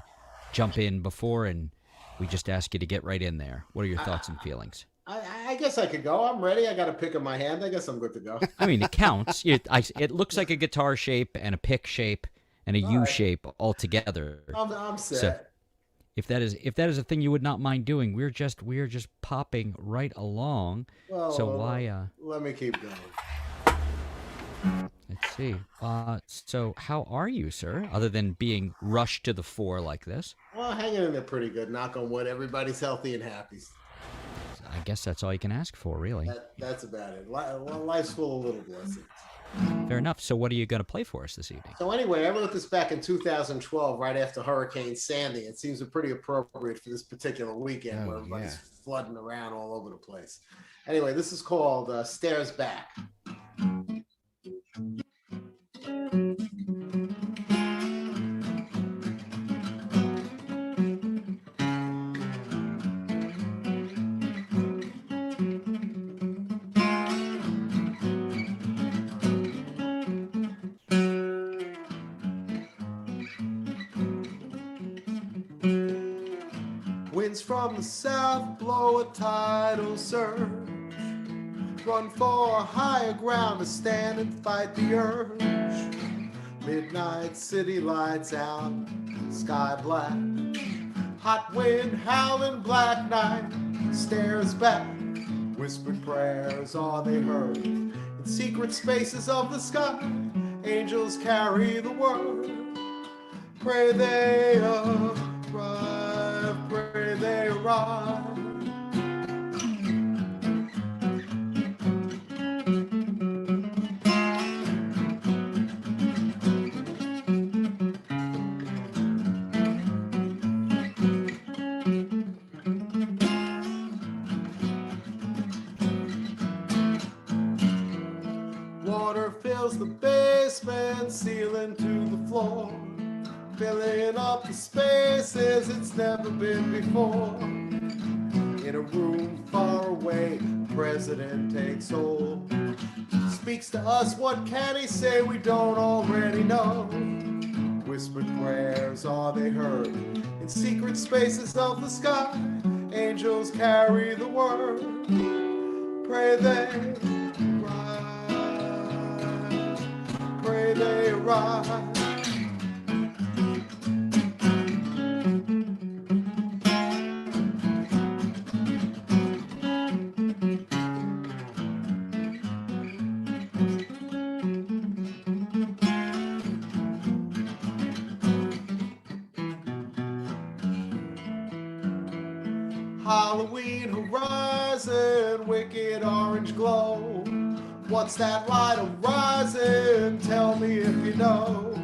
jump in before, and we just asked you to get right in there. What are your thoughts and feelings? I guess I could go. I'm ready. I got a pick in my hand. I guess I'm good to go. I mean, it counts. It looks like a guitar shape and a pick shape and a U right. shape all together. I'm set. So, if that is a thing you would not mind doing, we're just popping right along. Well, So why? Let me keep going. Let's see. So how are you, sir? Other than being rushed to the fore like this, Well, hanging in there pretty good. Knock on wood. Everybody's healthy and happy. I guess that's all you can ask for, really. That's about it. Life's full of little blessings. Fair enough. So what are you going to play for us this evening? So anyway, I wrote this back in 2012, right after Hurricane Sandy. It seems pretty appropriate for this particular weekend where everybody's flooding around all over the place. Anyway, this is called Stairs Back. Winds from the south blow a tidal surge. Run for higher ground to stand and fight the urge. Midnight city lights out, sky black. Hot wind howling, black night stares back. Whispered prayers are they heard. In secret spaces of the sky, angels carry the word. Pray they arrive, pray they arrive. ceiling to the floor, filling up the spaces it's never been before. In a room far away, the president takes hold, speaks to us, what can he say we don't already know? Whispered prayers are they heard in secret spaces of the sky. Angels carry the word, pray they rise, pray they rise. Halloween horizon, wicked orange glow. What's that light horizon? Tell me if you know.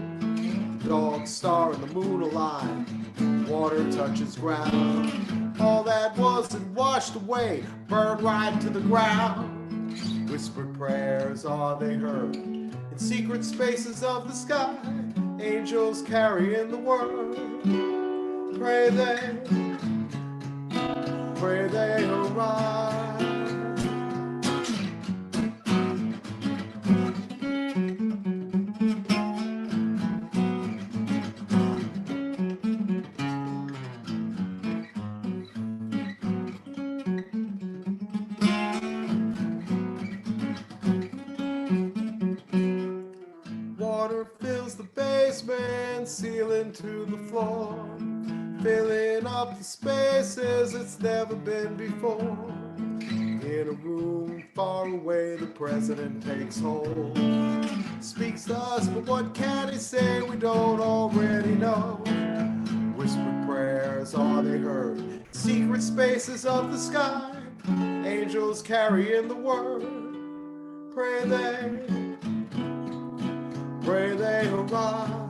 Dog star in the moon align, water touches ground. All that wasn't washed away, burned right to the ground. Whispered prayers are they heard in secret spaces of the sky. Angels carrying the word, pray they arise. Water fills the basement, ceiling to the floor, filling up the spaces it's never been before. In a room far away, the president takes hold, speaks to us, but what can he say we don't already know? Whispered prayers are they heard, secret spaces of the sky. Angels carrying the word, pray they arise.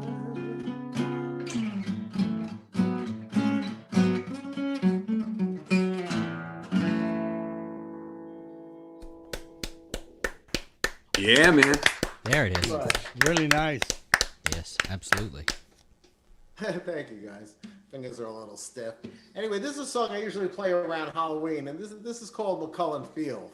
Yeah, man. There it is. Really nice. Yes, absolutely. Thank you, guys. Fingers are a little stiff. Anyway, this is a song I usually play around Halloween, and this is called McCullen Field.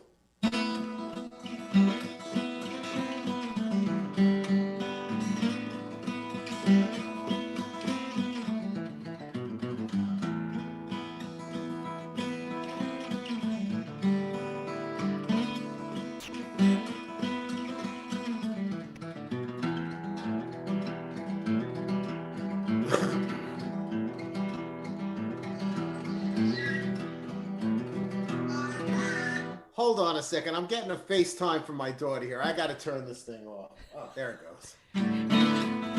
Hold on a second. I'm getting a FaceTime from my daughter here. I got to turn this thing off. Oh, there it goes.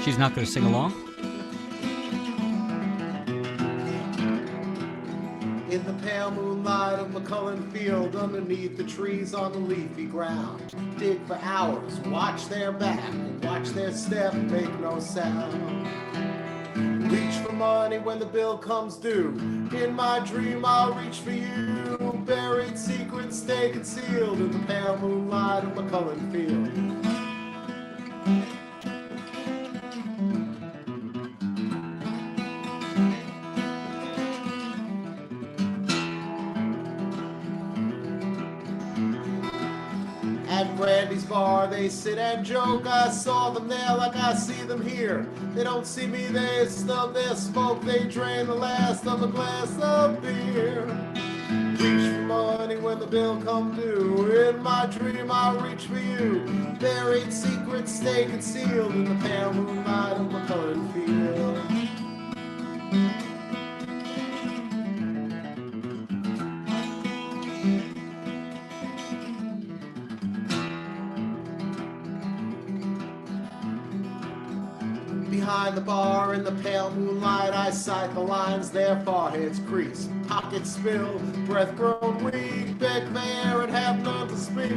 She's not going to sing along? In the pale moonlight of McCullen Field, underneath the trees on the leafy ground, dig for hours, watch their back, watch their step, make no sound. Reach for money when the bill comes due. In my dream, I'll reach for you. Buried secrets stay concealed in the pale moonlight of McCullen Field. At Brandy's bar, they sit and joke. I saw them there like I see them here. They don't see me, they snub their smoke. They drain the last of a glass of beer. Reach for money when the bill come due. In my dream, I'll reach for you. Buried secrets stay concealed in the pale moonlight of McCullen Field. Behind the bar in the pale moonlight, I sight the lines, their foreheads crease, pockets spill, breath grown weak, beg for air and have none to speak.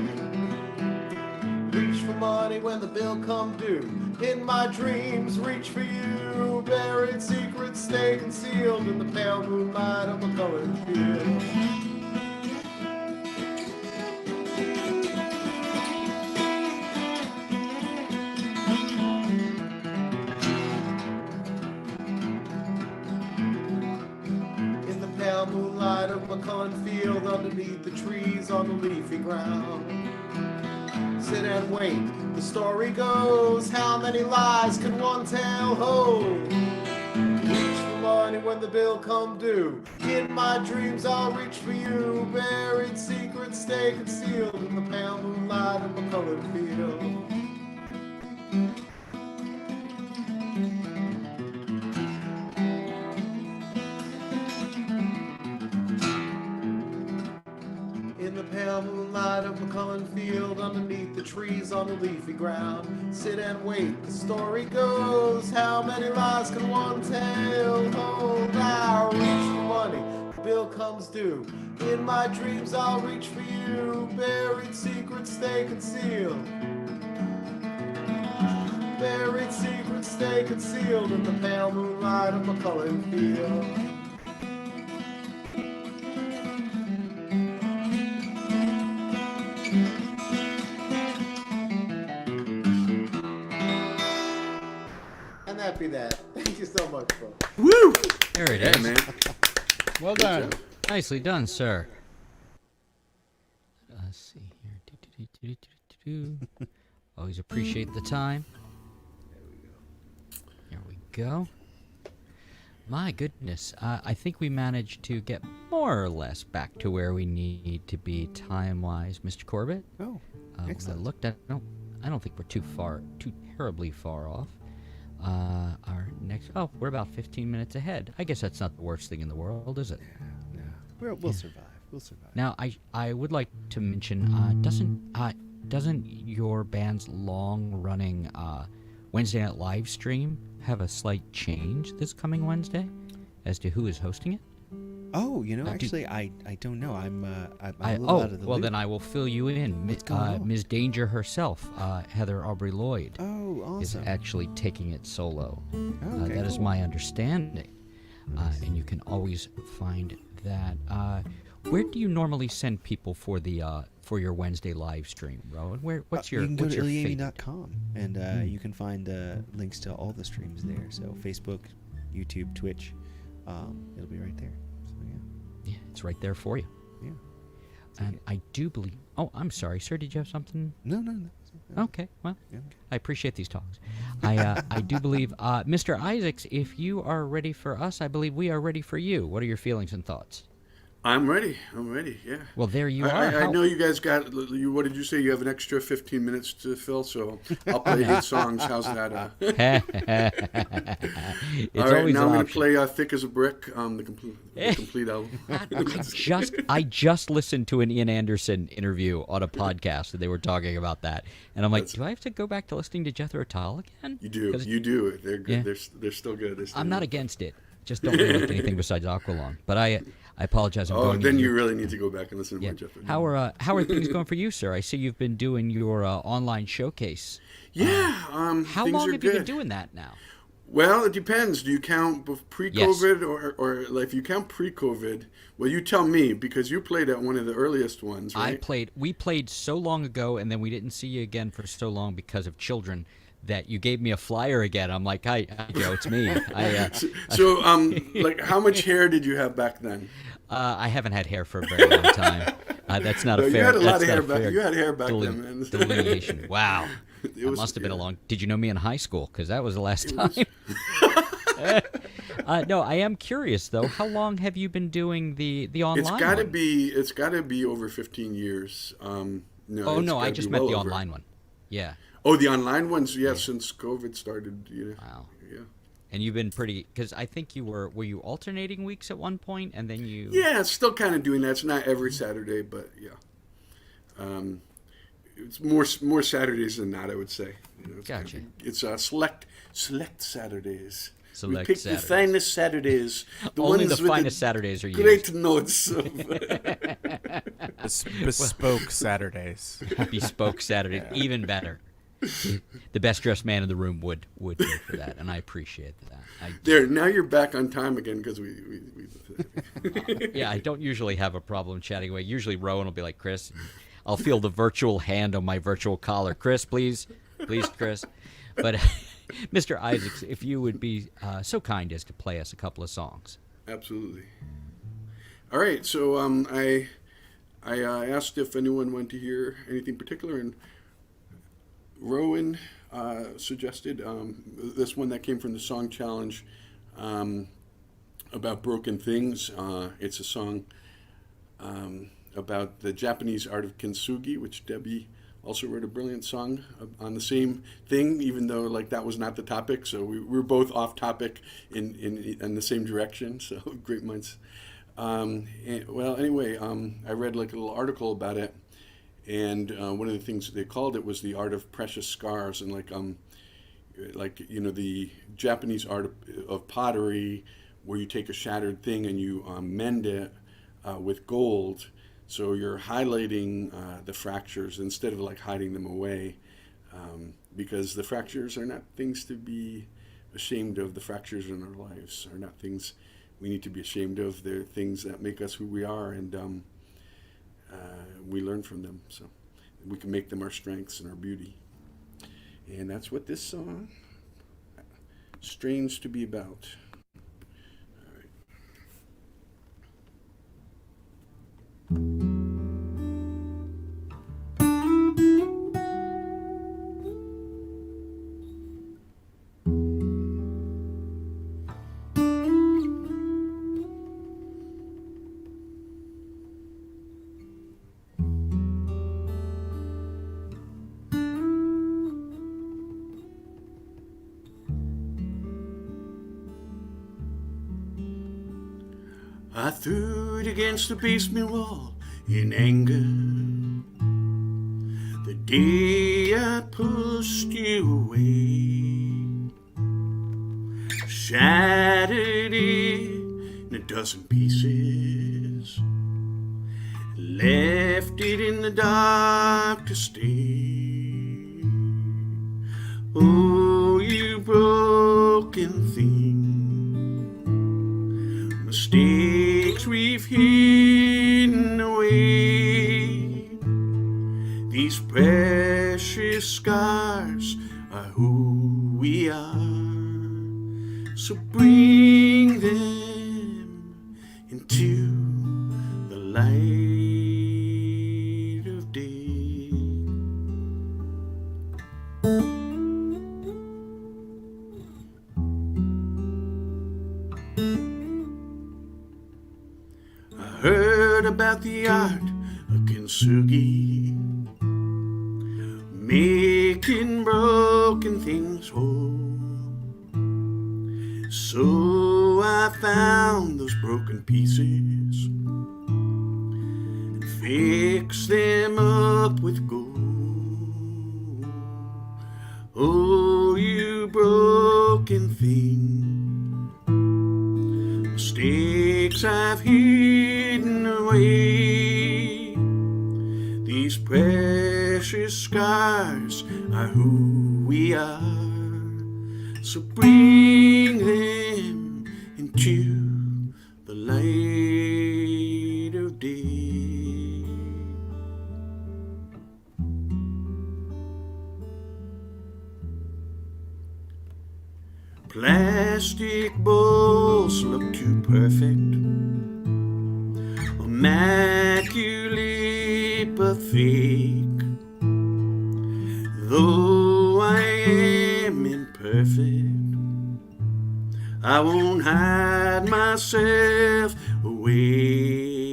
Reach for money when the bill come due. In my dreams, reach for you. Buried secrets stay concealed in the pale moonlight of McCullen Field. pale moonlight of McCullen Field, underneath the trees on the leafy ground. Sit and wait, the story goes, how many lies can one tale hold? Reach for money when the bill come due. In my dreams I'll reach for you. Buried secrets stay concealed in the pale moonlight of McCullen Field. In the pale moonlight of McCullen Field, underneath the trees on the leafy ground, sit and wait, the story goes, how many lies can one tale hold? I'll reach for money, the bill comes due. In my dreams I'll reach for you, buried secrets stay concealed. Buried secrets stay concealed in the pale moonlight of McCullen Field. And that be that. Thank you so much, folks. Woo! There it Yeah, is. man. Well done. Nicely done, sir. Let's see here. Always appreciate the time. There we go. My goodness. I think we managed to get more or less back to where we need to be time-wise, Mr. Corbett. Oh, When I excellent. looked at, I don't think we're too terribly far off. Our next, we're about 15 minutes ahead. I guess that's not the worst thing in the world, is it? No, we'll survive. We'll survive. Now, I would like to mention, doesn't your band's long-running Wednesday night live stream have a slight change this coming Wednesday as to who is hosting it? Oh, actually, I don't know. I'm a little out of the well, loop. then I will fill you in. What's going on? Ms. Danger herself, Heather Aubrey Lloyd, Oh, is awesome. actually taking it solo. Oh, okay, That is cool. my understanding. And you can always find that. Where do you normally send people for the for your Wednesday live stream, Rowan? What's your You can go what's to your favorite? iliami.com, and you can find links to all the streams there. So Facebook, YouTube, Twitch, it'll be right there. So Yeah, it's right there for you. yeah. And I do believe. Oh, I'm sorry, sir. Did you have something? No. Okay, well, Yeah. I appreciate these talks. I do believe, Mr. Isaacs, if you are ready for us, I believe we are ready for you. What are your feelings and thoughts? I'm ready. Yeah. Well, there you are. I How- know you guys got. What did you say? You have an extra 15 minutes to fill, so I'll play 8 songs. How's that? It's All right, always now an I'm going to option. play "Thick as a Brick," the complete album. I just listened to an Ian Anderson interview on a podcast, and they were talking about that. And I'm like, do I have to go back to listening to Jethro Tull again? You do. 'Cause You do. They're good. Yeah. They're still good. They're still I'm not good. against it. Just don't really like anything besides Aqualung. But I apologize. I'm Oh, going then into you really need to go back and listen to Yeah. more Jethro. How are things going for you, sir? I see you've been doing your online showcase. Yeah. How things long are have you been good. doing that now? Well, it depends. Do you count pre-COVID or like, if you count pre-COVID? Well, you tell me because you played at one of the earliest ones, right? We played so long ago, and then we didn't see you again for so long because of children. That you gave me a flyer again. I'm like, hi Joe, it's me. So, like, how much hair did you have back then? I haven't had hair for a very long time. That's not No, a fair. you had a lot that's of not hair a back. fair You had hair back then, man. Delineation. Wow. It That was- must have been a yeah. long. Did you know me in high school? Because that was the last time. No, I am curious though. How long have you been doing the online? It's got to be over 15 years. No. Oh it's no, I gotta just be meant well the over. online one. Yeah. Oh, the online ones, yeah, since COVID started. Yeah. Wow. Yeah. And you've been pretty, because I think were you alternating weeks at one point, and then you. Yeah, it's still kind of doing that. It's not every Saturday, but yeah. It's more Saturdays than not, I would say. It's Gotcha. It's select Saturdays. Select we pick Saturdays. the finest Saturdays. Only ones the with finest Saturdays are used. great notes. Bespoke Saturdays. Bespoke Saturday, even better. The best dressed man in the room would go for that, and I appreciate that. There, now you're back on time again because we Yeah, I don't usually have a problem chatting away. Usually Rowan will be like, Chris, I'll feel the virtual hand on my virtual collar. Chris, please, Chris. But Mr. Isaacs, if you would be so kind as to play us a couple of songs. Absolutely. All right, so I asked if anyone wanted to hear anything particular, and Rowan suggested this one that came from the Song Challenge about broken things. It's a song about the Japanese art of kintsugi, which Debbie also wrote a brilliant song on the same thing, even though like that was not the topic. So we were both off topic in the same direction. So great minds. Anyway, I read like a little article about it, and one of the things that they called it was the art of precious scars, and like you know, the Japanese art of pottery, where you take a shattered thing and you mend it with gold. So you're highlighting the fractures instead of like hiding them away, because the fractures are not things to be ashamed of. The fractures in our lives are not things we need to be ashamed of. They're things that make us who we are, and we learn from them. So we can make them our strengths and our beauty. And that's what this song, Strange to Be About. I threw it against the basement wall in anger the day I pushed you away. Shattered it in a dozen pieces, left it in the dark to stay. Oh, you broken thing, mistakes we've hidden away. These precious scars are who we are. So bring them into the light of day. I heard about the art of kintsugi, making broken things whole. So I found those broken pieces and fixed them up with gold. Oh, you broken thing, mistakes I've hidden away. These precious scars are who we are. So bring them into the light of day. Plastic bowls look too perfect, immaculate but fake. Though I am imperfect, I won't hide myself away.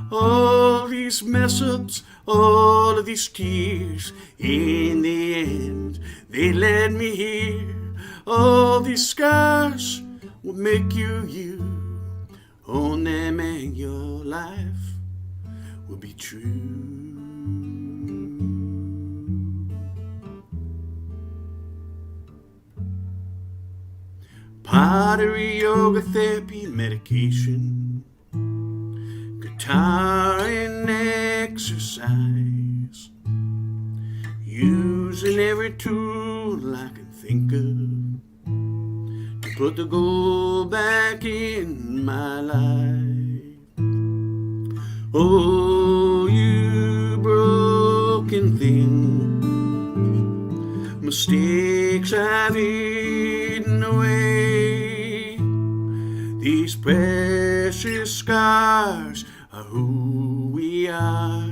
All these mess-ups, all of these tears, in the end, they led me here. All these scars will make you you. Own them and your life will be true. Pottery, yoga, therapy, medication, guitar and exercise, using every tool I can think of to put the gold back in my life. Oh, you broken thing, mistakes I've hidden away. These precious scars are who we are.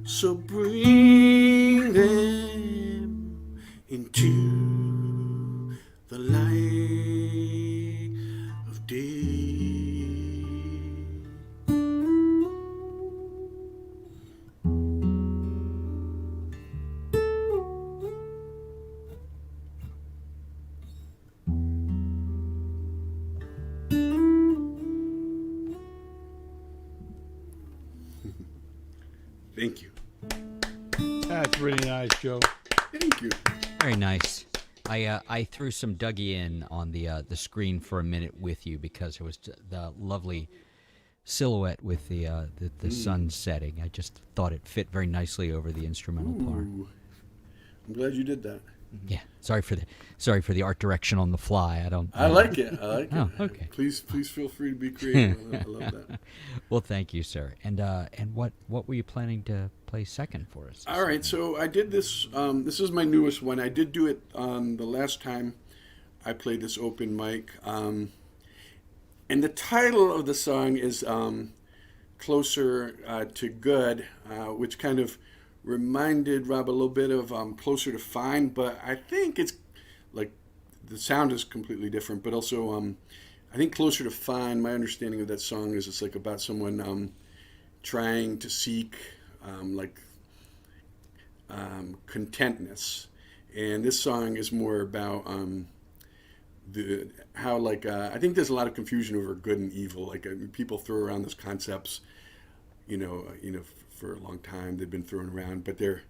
So bring them into the light of day. Thank you. That's really nice, Joe. Thank you. Very nice. I threw some Dougie in on the screen for a minute with you because it was the lovely silhouette with the sun setting. I just thought it fit very nicely over the instrumental part. I'm glad you did that. Yeah. Sorry for the art direction on the fly. I like it. I like Oh, it. okay. Please feel free to be creative. I love that. Well, thank you, sir. And what were you planning to play second for us? All right, so I did this. This is my newest one. I did do it the last time I played this open mic. And the title of the song is Closer to Good, which kind of reminded Rob a little bit of Closer to Fine, but I think it's like the sound is completely different, but also I think Closer to Fine, my understanding of that song is it's like about someone trying to seek contentness, and this song is more about I think there's a lot of confusion over good and evil. Like people throw around those concepts, for a long time. They've been thrown around, but they're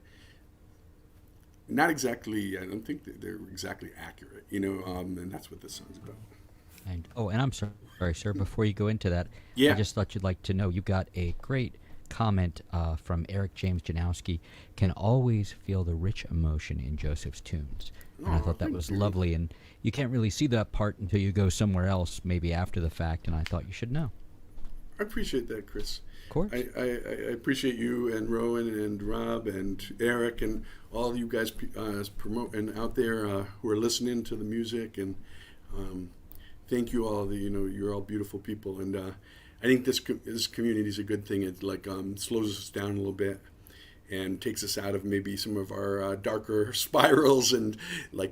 not exactly. I don't think they're exactly accurate. And that's what this song's about. And I'm sorry, sir. Before you go into that, Yeah. I just thought you'd like to know you got a great comment from Eric James Janowski. Can always feel the rich emotion in Joseph's tunes, and I thought that thank was you. lovely. And you can't really see that part until you go somewhere else, maybe after the fact. And I thought you should know. I appreciate that, Chris. Of course. I appreciate you and Rowan and Rob and Eric and all you guys promote and out there who are listening to the music, and thank you all. You're all beautiful people, and I think this community is a good thing. It slows us down a little bit and takes us out of maybe some of our darker spirals and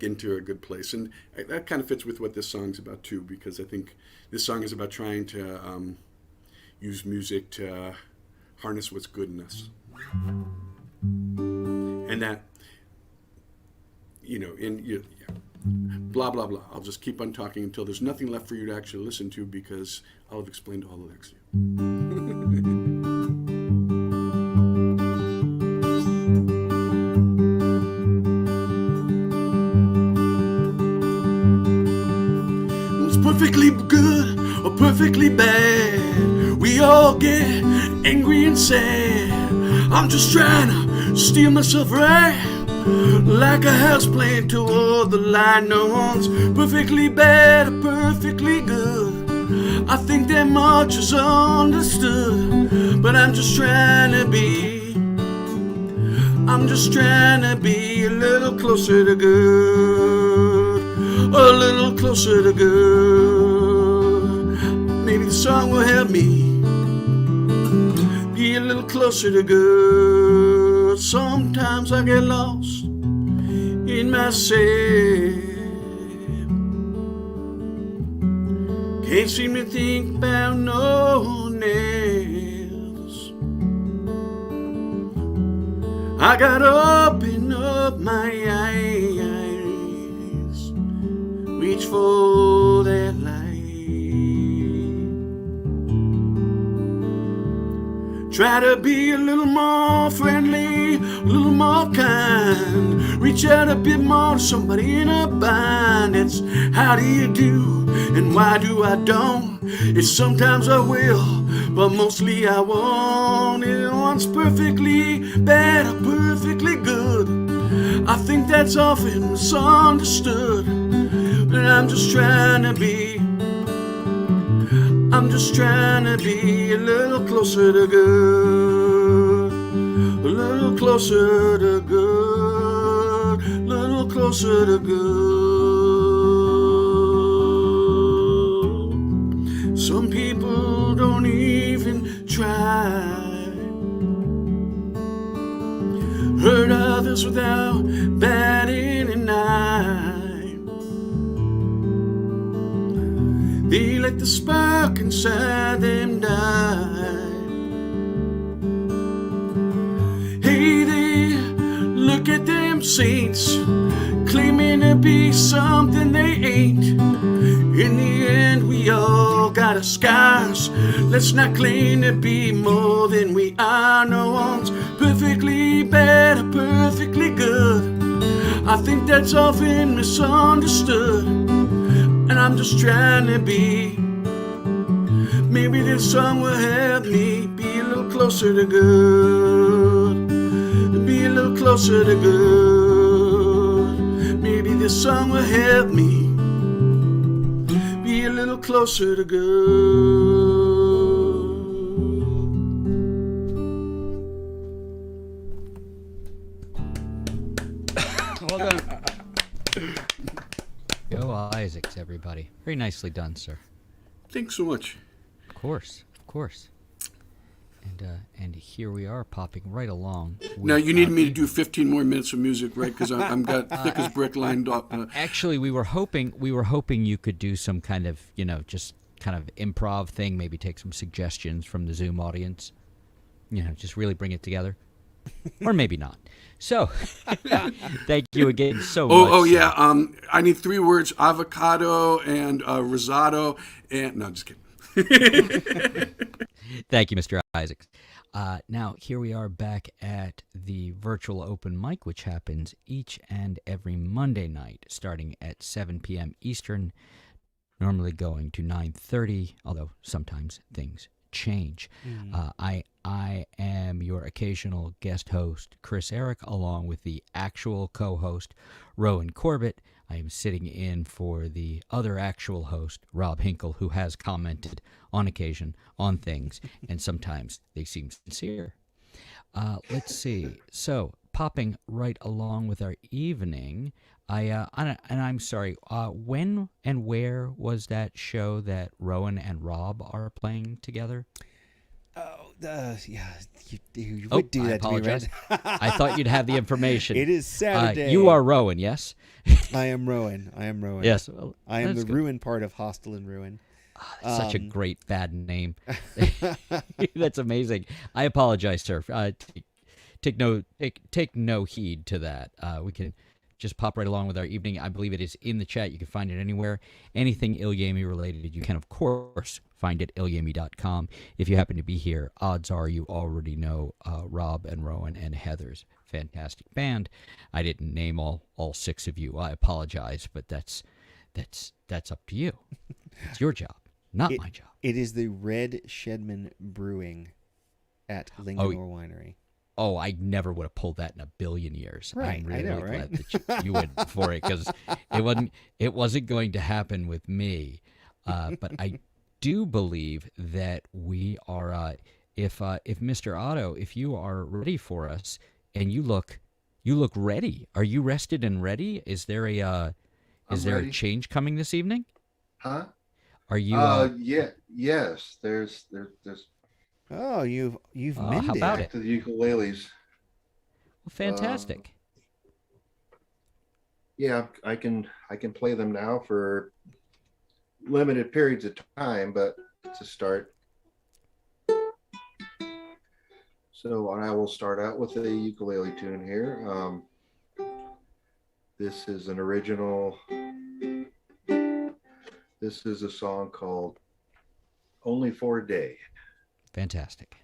into a good place. And that kind of fits with what this song's about too, because I think this song is about trying to use music to harness what's good in us. And that, blah, blah, blah. I'll just keep on talking until there's nothing left for you to actually listen to, because I'll have explained all the lyrics to you. It's perfectly good or perfectly bad. We all get angry and sad. I'm just trying to steal myself right, like a houseplant toward the light. No one's perfectly bad or perfectly good. I think that much is understood, but I'm just trying to be a little closer to good, a little closer to good. Maybe the song will help me be a little closer to good. Sometimes I get lost in myself, can't seem to think about no one else. I gotta open up my eyes, reach for that light. Try to be a little more friendly, a little more kind. Reach out a bit more to somebody in a bind. It's how do you do and why do I don't. It's sometimes I will, but mostly I won't. It one's perfectly bad or perfectly good. I think that's often misunderstood. But I'm just trying to be a little closer to good, a little closer to good, a little closer to good. years without batting an eye. They let the spark inside them die. Hey there, look at them saints, claiming to be something they ain't. In the end, we all got our scars. Let's not claim to be more than we are. No one's perfectly bad or perfectly good. I think that's often misunderstood, and I'm just trying to be. Maybe this song will help me be a little closer to good. Be a little closer to good. Maybe this song will help me be a little closer to good. Well done. Go Isaacs, everybody. Very nicely done, sir. Thanks so much. Of course, of course. And here we are, popping right along. Now you need me to do 15 more minutes of music, right? Because I'm got thick as brick lined up. Actually, we were hoping you could do some kind of, just kind of improv thing. Maybe take some suggestions from the Zoom audience. Just really bring it together, or maybe not. So, thank you again so much. Oh yeah. I need 3 words: avocado and risotto. And no, just kidding. Thank you, Mr. Isaacs. Now, here we are back at the virtual open mic, which happens each and every Monday night, starting at 7 p.m. Eastern, normally going to 9:30, although sometimes things change. I am your occasional guest host, Chris Eric, along with the actual co-host, Rowan Corbett. I am sitting in for the other actual host, Rob Hinkle, who has commented on occasion on things, and sometimes they seem sincere. Let's see. So, popping right along with our evening, I'm sorry, when and where was that show that Rowan and Rob are playing together? Yeah, you would do I that apologize. to me, right? I thought you'd have the information. It is Saturday. You are Rowan, yes? I am Rowan. Yes. Well, I am the good. ruin part of Hostel and Ruin. Such a great bad name. That's amazing. I apologize, sir. Take no heed to that. We can just pop right along with our evening. I believe it is in the chat. You can find it anywhere. Anything Ilyami related, you can, of course, find it at ilyami.com. If you happen to be here, odds are you already know Rob and Rowan and Heather's fantastic band. I didn't name all 6 of you. I apologize, but that's up to you. It's your job, not my job. It is the Red Shedman Brewing at Linganore Winery. Oh, I never would have pulled that in a billion years. Right, I'm really, I know, really right? glad that you went for it, because it wasn't going to happen with me. But I do believe that we are. If Mr. Otto, if you are ready for us, and you look ready. Are you rested and ready? Is there a ready. change coming this evening? Huh? Are you? Yes. There's. Oh, you've mended. How about Back it? to the ukuleles. Well, fantastic. Yeah, I can play them now for limited periods of time, but it's a start. So I will start out with a ukulele tune here. This is an original. This is a song called "Only for a Day." Fantastic.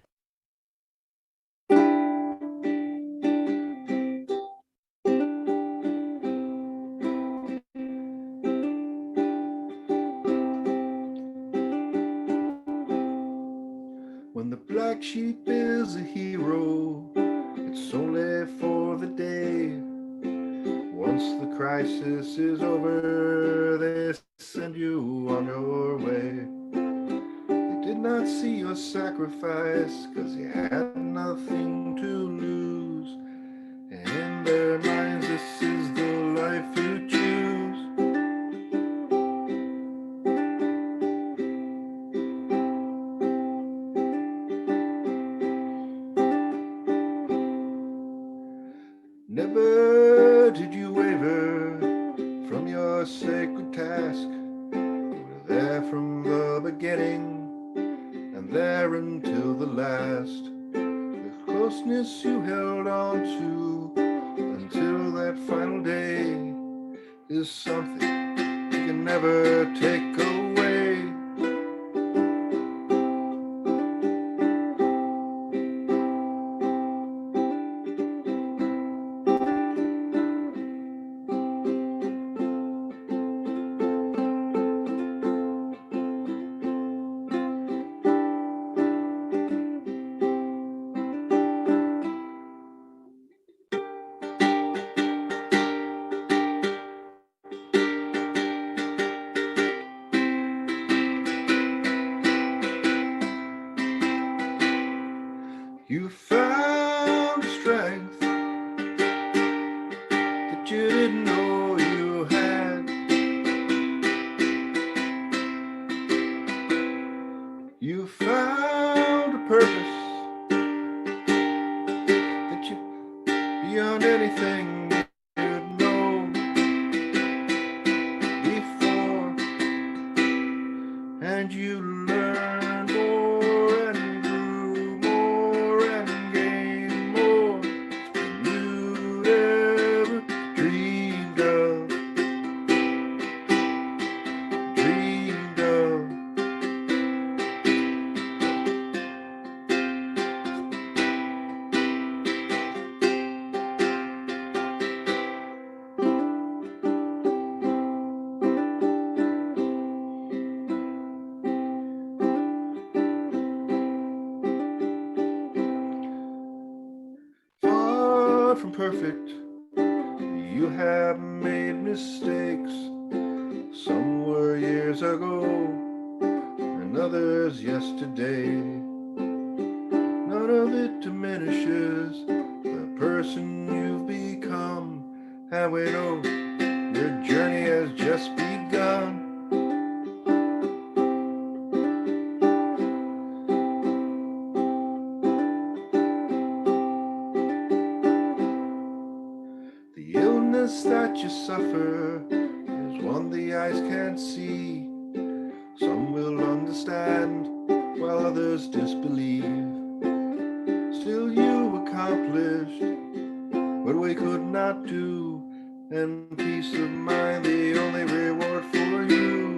When the black sheep is a hero, it's only for the day. Once the crisis is over, they send you on your way. They did not see your sacrifice, 'cause you had nothing to lose. And in their minds, this is the life you choose. Never a sacred task. You were there from the beginning and there until the last. The closeness you held on to until that final day is something you can never take away. You found a strength that you didn't know you had. You found a purpose that you beyond anything you'd know before, and you learned more and grew more and gained more than you'd ever dreamed of. Dreamed of. Far from perfect, you have made mistakes. Some were years ago, and others yesterday. None of it diminishes the person you've become, and we know your journey has just begun. The illness that you suffer is one the eyes can't see. Some will understand while others disbelieve. Still you accomplished what we could not do, and peace of mind the only reward for you.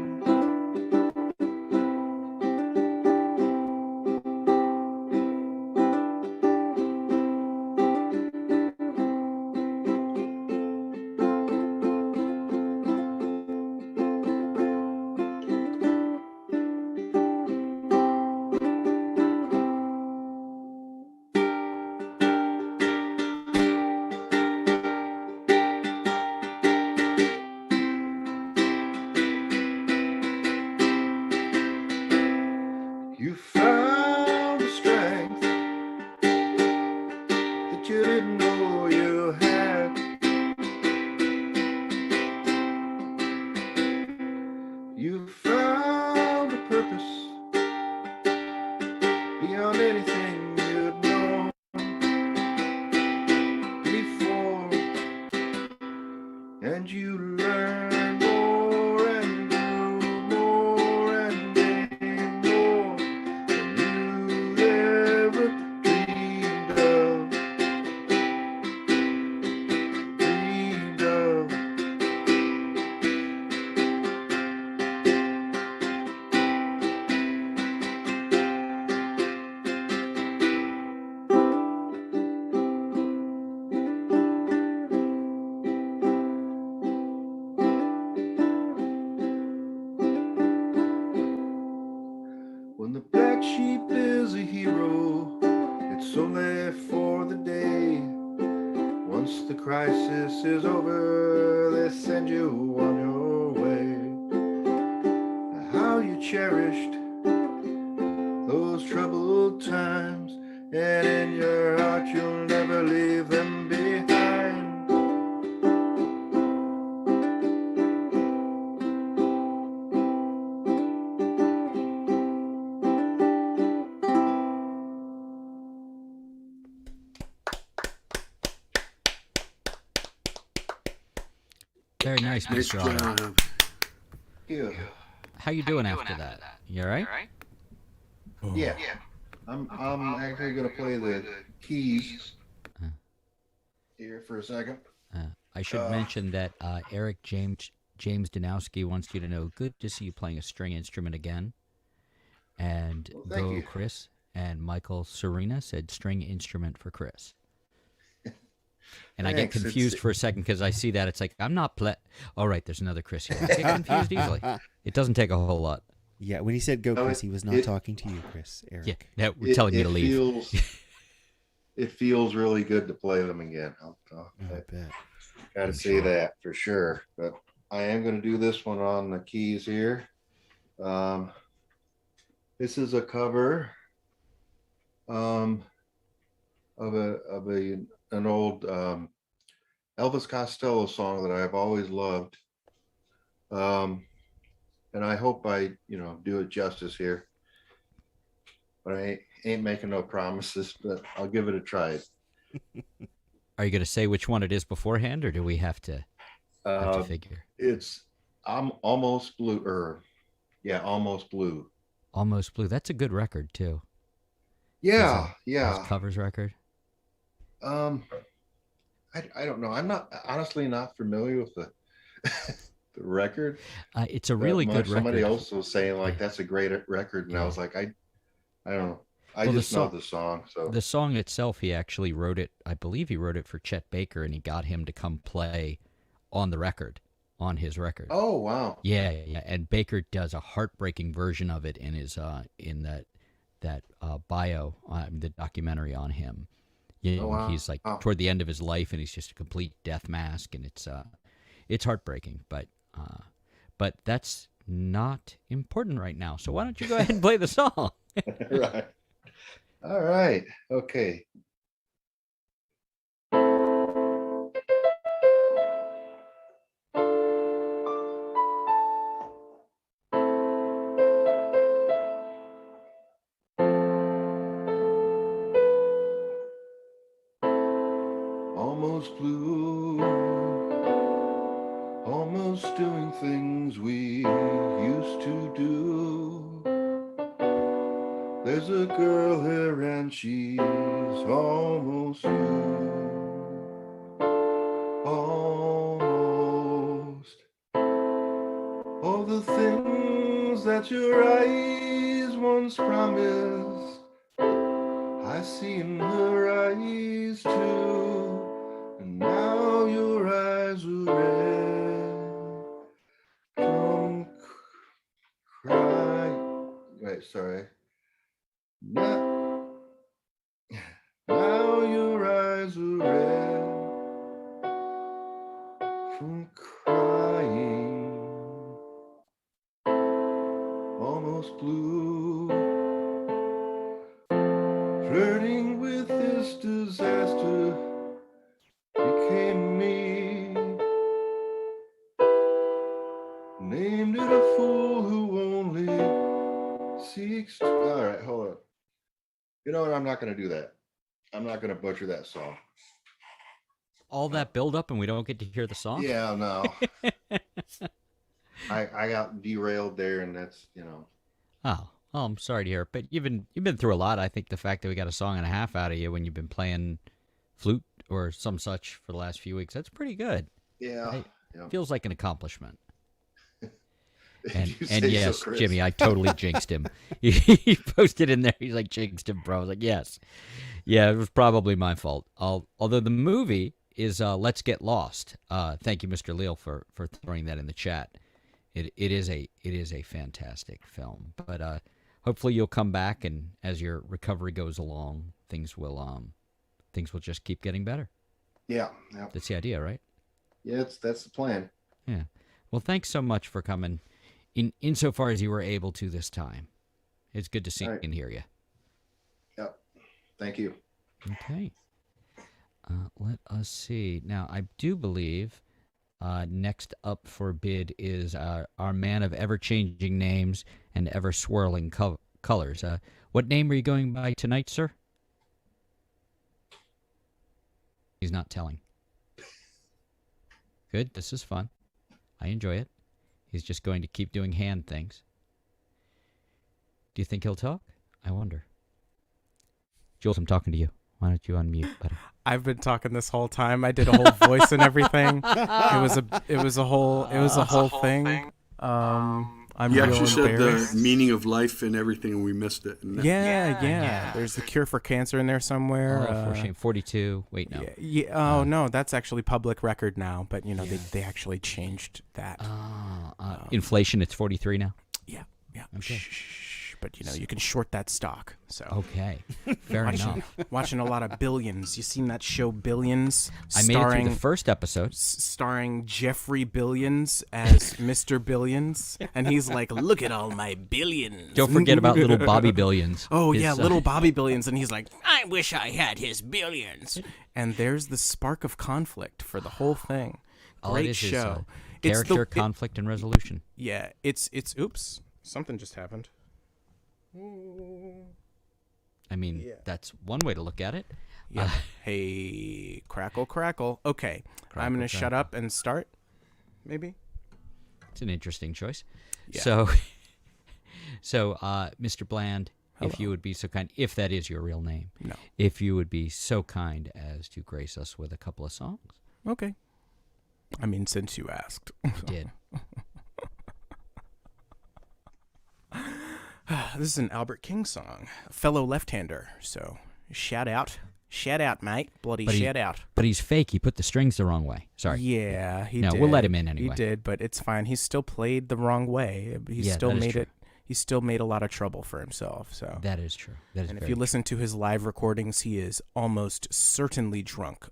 You found the strength that you didn't know you had. You found a purpose beyond anything you'd known before, and you learned more and grew more and gained more than you ever dreamed of. Dreamed of. When the black sheep is a hero, it's only for the day. Once the crisis is over, they send you on your way. How you cherished those troubled times, and in your heart you'll never leave them behind. Very nice, Nice Mr. Otto. job. Yeah. How you doing after that? You all right? Yeah. I'm actually gonna play the keys here for a second. I should mention that Eric James Danowski wants you to know, good to see you playing a string instrument again. And Well, thank you. Chris and Michael Serena said string instrument for Chris. And I get Thanks. confused for a second because I see that. It's like, I'm not All right, there's another Chris here. I get confused easily. It doesn't take a whole lot. Yeah, when he said go, Chris, he was not talking to you, Chris. Eric. Yeah, we're telling you to leave. It feels really good to play them again. I bet. Got to say that for sure. But I am going to do this one on the keys here. This is a cover of an old Elvis Costello song that I've always loved. And I hope I, do it justice here. But I ain't making no promises, but I'll give it a try. Are you going to say which one it is beforehand, or do we have to figure? I'm Almost Blue, Almost Blue. Almost Blue. That's a good record too. Yeah. Covers record. I don't know. I'm honestly not familiar with the the record. It's a really good record. Somebody else was saying like that's a great record, and I was like, I don't know. I just know the song. So the song itself, he actually wrote it. I believe he wrote it for Chet Baker, and he got him to come play on the record, on his record. Oh wow! Yeah. And Baker does a heartbreaking version of it in his in that bio, the documentary on him. Yeah, wow. He's like toward the end of his life, and he's just a complete death mask, and it's heartbreaking. But that's not important right now. So why don't you go ahead and play the song? Right. All right. Okay. Almost blue, almost doing things we used to do. There's a girl here and she's almost you. Almost. All the things that your eyes once promised, I see in her eyes too. And now your eyes are red. Don't cry. Wait, sorry. Now your eyes are red from crying. Almost blue, flirting with this disaster became me. Named it a fool who only seeks to... All right, hold on. You know what? I'm not going to do that. I'm not going to butcher that song. All that build up and we don't get to hear the song? Yeah, no. I got derailed there, and that's, Oh, I'm sorry to hear it. But you've been through a lot. I think the fact that we got a song and a half out of you when you've been playing flute or some such for the last few weeks, that's pretty good. Yeah. Feels like an accomplishment. And You say yes, so, Chris. Jimmy, I totally jinxed him. He posted in there, he's like, jinxed him, bro. I was like, yes. Yeah, it was probably my fault. Although the movie is Let's Get Lost. Thank you, Mr. Leal, for throwing that in the chat. It is a fantastic film. But hopefully you'll come back, and as your recovery goes along, things will just keep getting better. Yeah. That's the idea, right? Yeah, that's the plan. Yeah. Well, thanks so much for coming. Insofar as you were able to this time. It's good to see and hear you. Yep. Thank you. Okay. Let us see. Now, I do believe next up for bid is our man of ever-changing names and ever-swirling colors. What name are you going by tonight, sir? He's not telling. Good. This is fun. I enjoy it. He's just going to keep doing hand things. Do you think he'll talk? I wonder. Jules, I'm talking to you. Why don't you unmute, buddy? I've been talking this whole time. I did a whole voice and everything. It was a whole thing. I'm You real actually said embarrassed. the meaning of life and everything, and we missed it. And Yeah. There's the cure for cancer in there somewhere. Oh, for shame. 42. Wait, no. Yeah. Oh no, that's actually public record now. But they actually changed that. Inflation, it's 43 now? Yeah. Okay. Shh. But you can short that stock. So Okay. Fair enough. Watching a lot of Billions. You seen that show Billions? I made it through the first episode. Starring Jeffrey Billions as Mr. Billions, and he's like, "Look at all my billions." Don't forget about little Bobby Billions. Oh yeah, little Bobby Billions, and he's like, "I wish I had his billions." And there's the spark of conflict for the whole thing. All it Great is show. Character, conflict, and resolution. Yeah, it's oops, something just happened. I mean, that's one way to look at it. Yeah. Hey, crackle. Okay, I'm going to shut up and start, maybe? It's an interesting choice. Yeah. So, Mr. Bland, Hello. if you would be so kind, if that is your real name, No. if you would be so kind as to grace us with a couple of songs. Okay. I mean, since you asked. You did. This is an Albert King song, a fellow left-hander. So, shout out, mate, shout out. But he's fake. He put the strings the wrong way. Sorry. Yeah, he no, did. we'll let him in anyway. He did, but it's fine. He still played the wrong way. He still that is made true. it. He still made a lot of trouble for himself. So That is true. That is and if very you listen to his live recordings, he is almost certainly drunk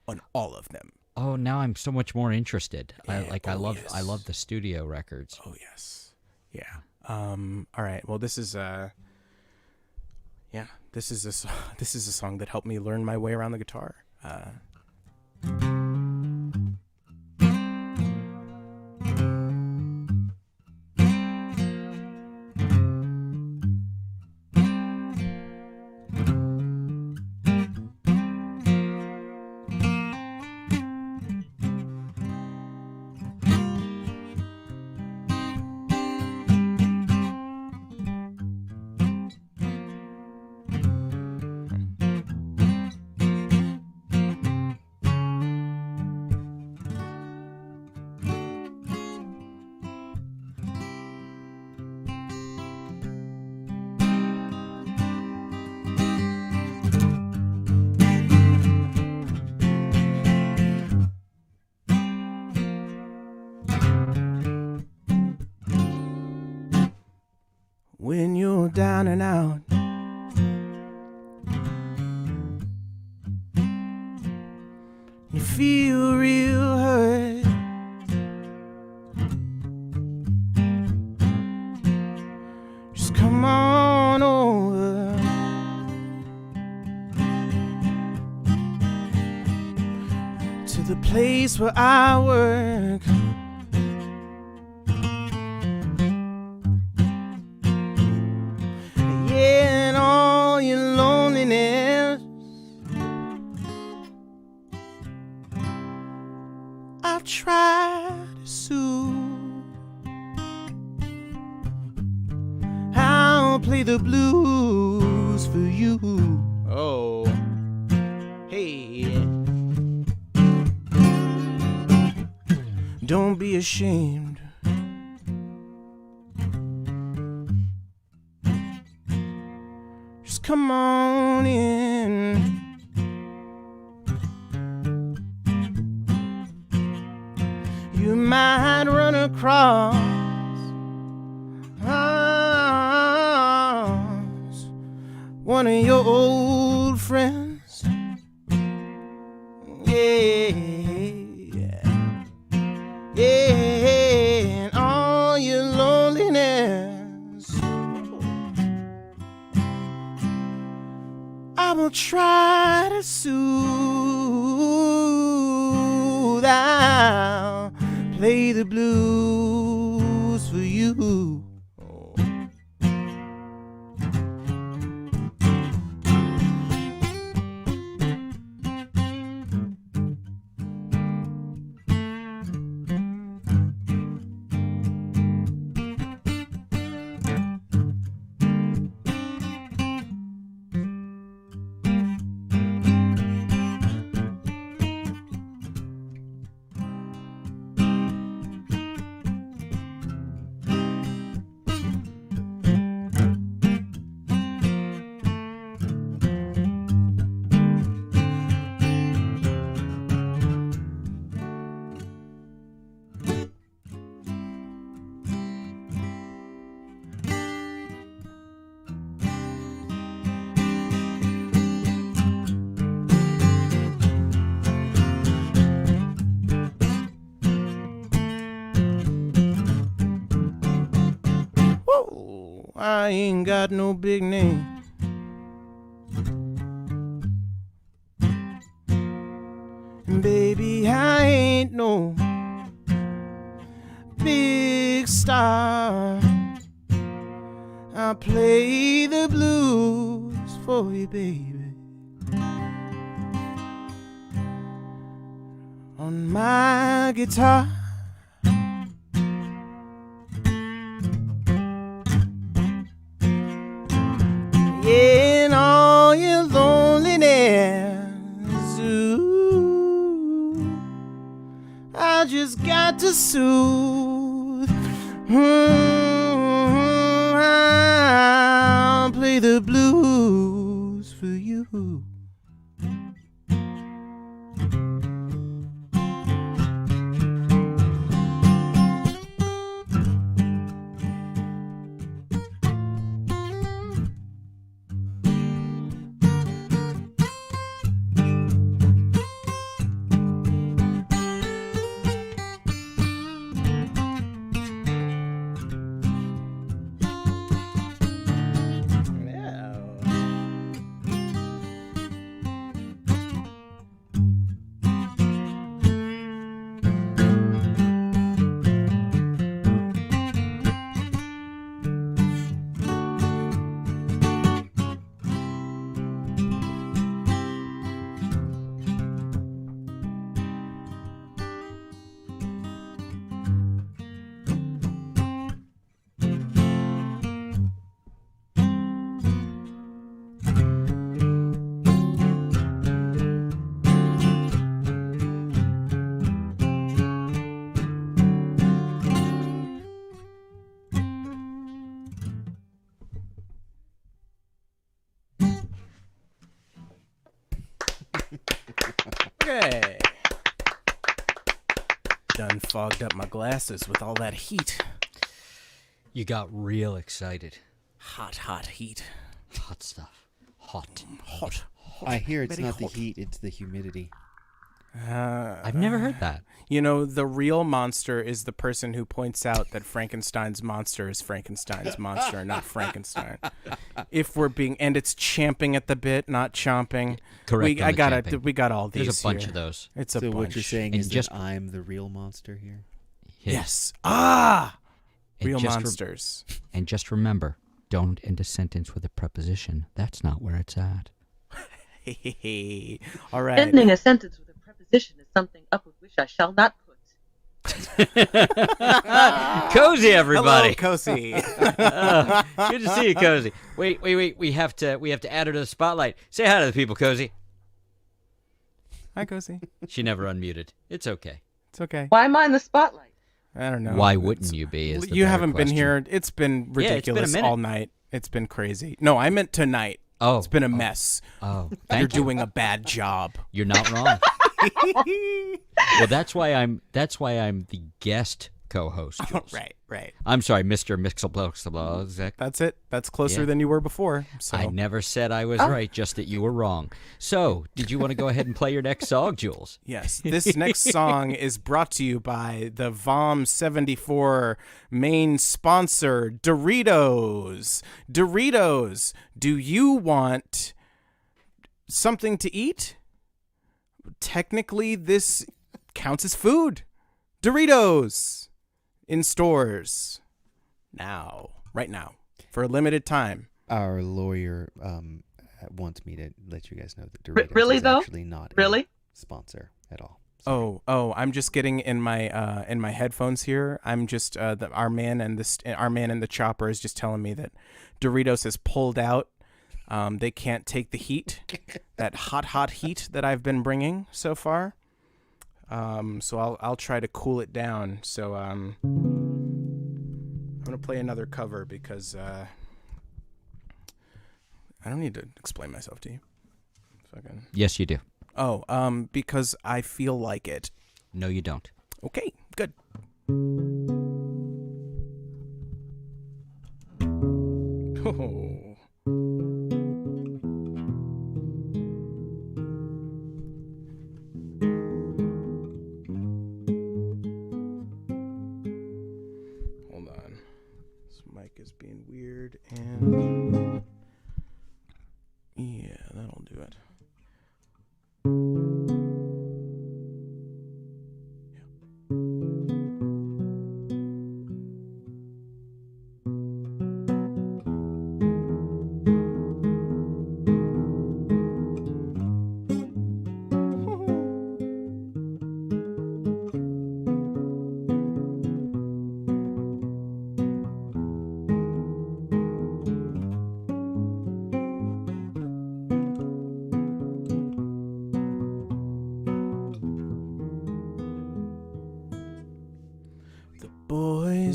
on all of them. Oh, now I'm so much more interested. Yeah, I love the studio records. Oh yes, yeah. All right. Well, this is a song that helped me learn my way around the guitar. When you're down and out, you feel real hurt. Just come on over. To the place where I work. Yeah, and all your loneliness I'll try to soothe. I'll play the blues for you. Oh, hey. Don't be ashamed. Just come on in. You might run across one of your old friends. Yeah, and all your loneliness I will try to soothe. I'll play the blues for you. I ain't got no big name. Baby, I ain't no big star. I'll play the blues for you, baby, on my guitar. Yeah, and all your loneliness, ooh, I just got to soothe. I'll play the blues for you. Okay. Done fogged up my glasses with all that heat. You got real excited. Hot, hot heat. Hot stuff. Hot. Hot. I hear it's Very not the hot. heat, it's the humidity. I've never heard that. You know, the real monster is the person who points out that Frankenstein's monster is Frankenstein's monster and not Frankenstein. If we're being, and it's champing at the bit, not chomping. Correct. We got all these. There's a bunch here. of those. It's a So bunch. what you're saying And is just- that I'm the real monster here? Yes. Ah. And Real just monsters. And just remember, don't end a sentence with a preposition. That's not where it's at. All right. Ending a sentence with a preposition is something up with which I shall not put. Cozy, everybody. Hello, Cozy. Good to see you, Cozy. Wait. We have to add her to the spotlight. Say hi to the people, Cozy. Hi, Cozy. She never unmuted. It's okay. It's okay. Why am I in the spotlight? I don't know. Why wouldn't you be? Is the You better haven't question. been here. It's been Yeah, it's been a ridiculous minute. all night. It's been crazy. No, I meant tonight. Oh, It's been a mess. Oh, You're thank you. doing a bad job. You're not wrong. Well, that's why I'm the guest co-host. Jules. Right. I'm sorry, Mr. Mixel. That's it. That's closer Yeah. than you were before. So I never said I was right, just that you were wrong. So, did you want to go ahead and play your next song, Jules? yes, this next song is brought to you by the VOM 74 main sponsor, Doritos. Doritos, do you want something to eat? Technically, this counts as food. Doritos in stores now, right now, for a limited time. Our lawyer wants me to let you guys know that Doritos really, is though? actually not Really? a sponsor at all. Oh! I'm just getting in my headphones here. I'm just our man in the chopper is just telling me that Doritos has pulled out. They can't take the heat, that hot heat that I've been bringing so far. So I'll try to cool it down. So I'm gonna play another cover because I don't need to explain myself to you. Fucking. Yes, you do. Oh, because I feel like it. No, you don't. Okay, good. Oh. Hold on. This mic is being weird and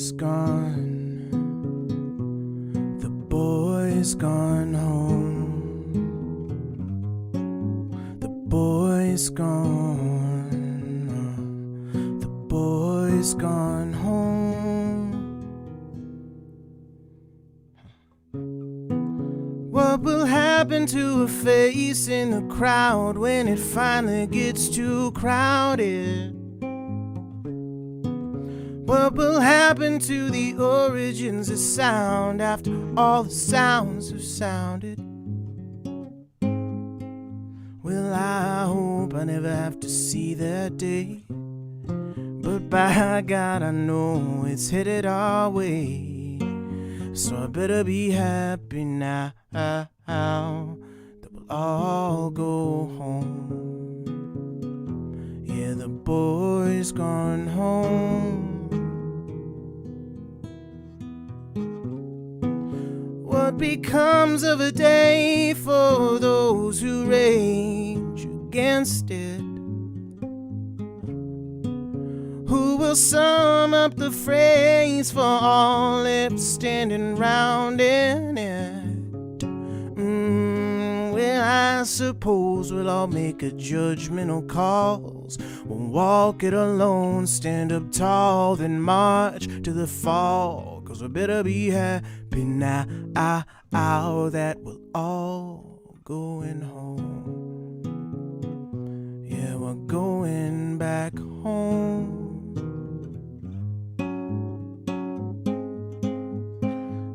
boy's gone. The boy's gone home. The boy's gone. The boy's gone home. What will happen to a face in the crowd when it finally gets too crowded? What will happen to the origins of sound after all the sounds have sounded? Well, I hope I never have to see that day, but by God, I know it's headed our way. So I better be happy now that we'll all go home. Yeah, the boy's gone home. What becomes of a day for those who rage against it? Who will sum up the phrase for all left standing round in it? Well, I suppose we'll all make a judgmental calls. We'll walk it alone, stand up tall, then march to the fall. 'Cause we better be happy now that we're all going home. Yeah, we're going back home.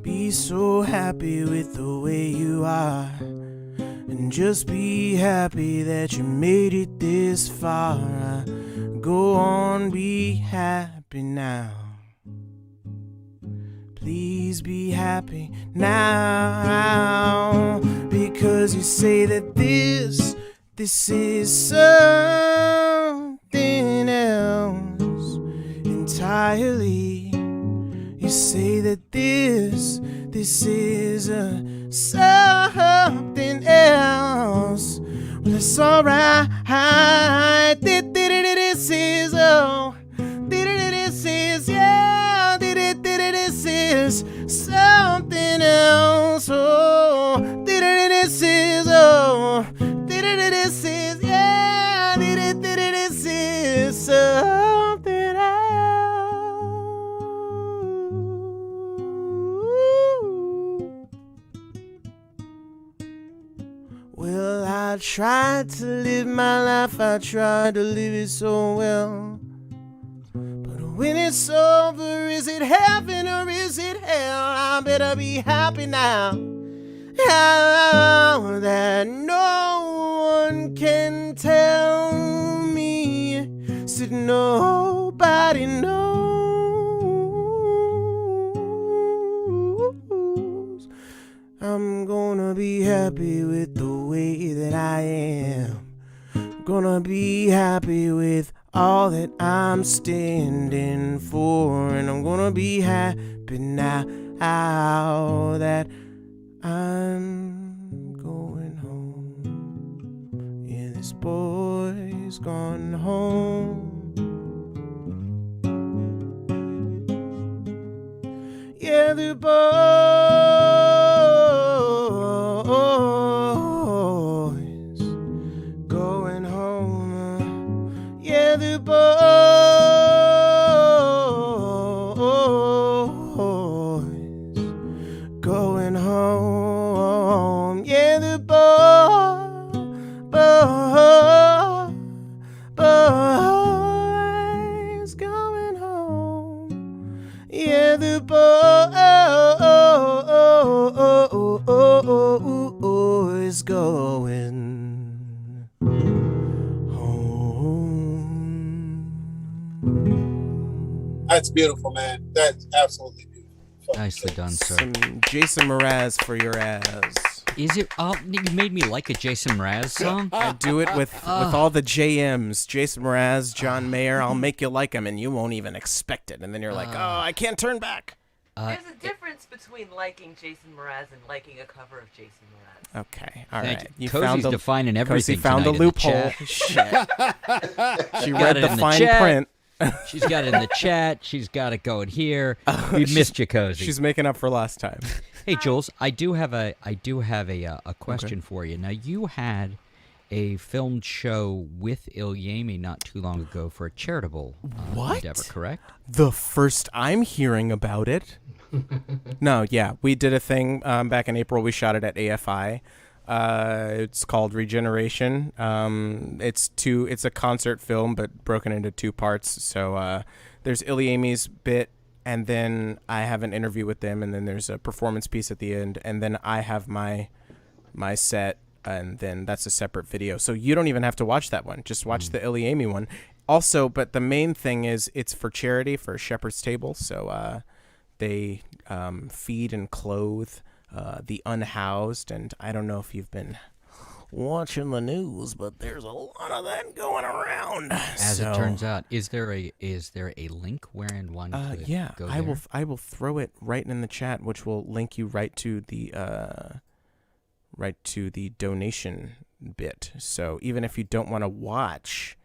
Be so happy with the way you are, and just be happy that you made it this far. Go on, be happy now. Please be happy now, because you say that this is something else entirely. You say that this is something else. Well, it's alright. This is yeah. This is something else. Oh, this is yeah. This is something else. Well, I tried to live my life, I tried to live it so well. But when it's over, is it heaven or is it hell? I better be happy now. Now that no one can tell me, said nobody knows. I'm gonna be happy with the way that I am. Gonna be happy with all that I'm standing for. And I'm gonna be happy now that I'm going home. Yeah, this boy's gone home. Yeah, the boy's going home. Yeah, the boy's going home. Yeah, the boy's going home. Yeah, the boy's going home. That's beautiful, man. That's absolutely beautiful. Nicely done, sir. Some Jason Mraz for your ass. Is it? Oh, you made me like a Jason Mraz song. I do it with all the JMs. Jason Mraz, John Mayer. I'll make you like him, and you won't even expect it. And then you're like, oh, I can't turn back. There's a difference between liking Jason Mraz and liking a cover of Jason Mraz. Okay, all Thank right. you. Cozy's defining everything Cozy found the tonight in the loophole. chat. Shit. She Got read it the in the fine chat. print. She's got it in the chat. She's got it going here. We missed you, Cozy. She's making up for last time. Hey, Jules, I do have a question for you. Now, you had a filmed show with Ilyemi not too long ago for a charitable endeavor, correct? The first I'm hearing about it. No, yeah, we did a thing back in April. We shot it at AFI. It's called Regeneration. It's a concert film, but broken into 2 parts. So there's Ilyemi's bit, and then I have an interview with them, and then there's a performance piece at the end, and then I have my set, and then that's a separate video. So you don't even have to watch that one. Just watch the Ilyemi one. Also, but the main thing is it's for charity, for Shepherd's Table. So they feed and clothe the unhoused, and I don't know if you've been watching the news, but there's a lot of that going around. As it turns out, is there a link wherein one could go there? I will throw it right in the chat, which will link you right to the donation bit. So even if you don't want to watch,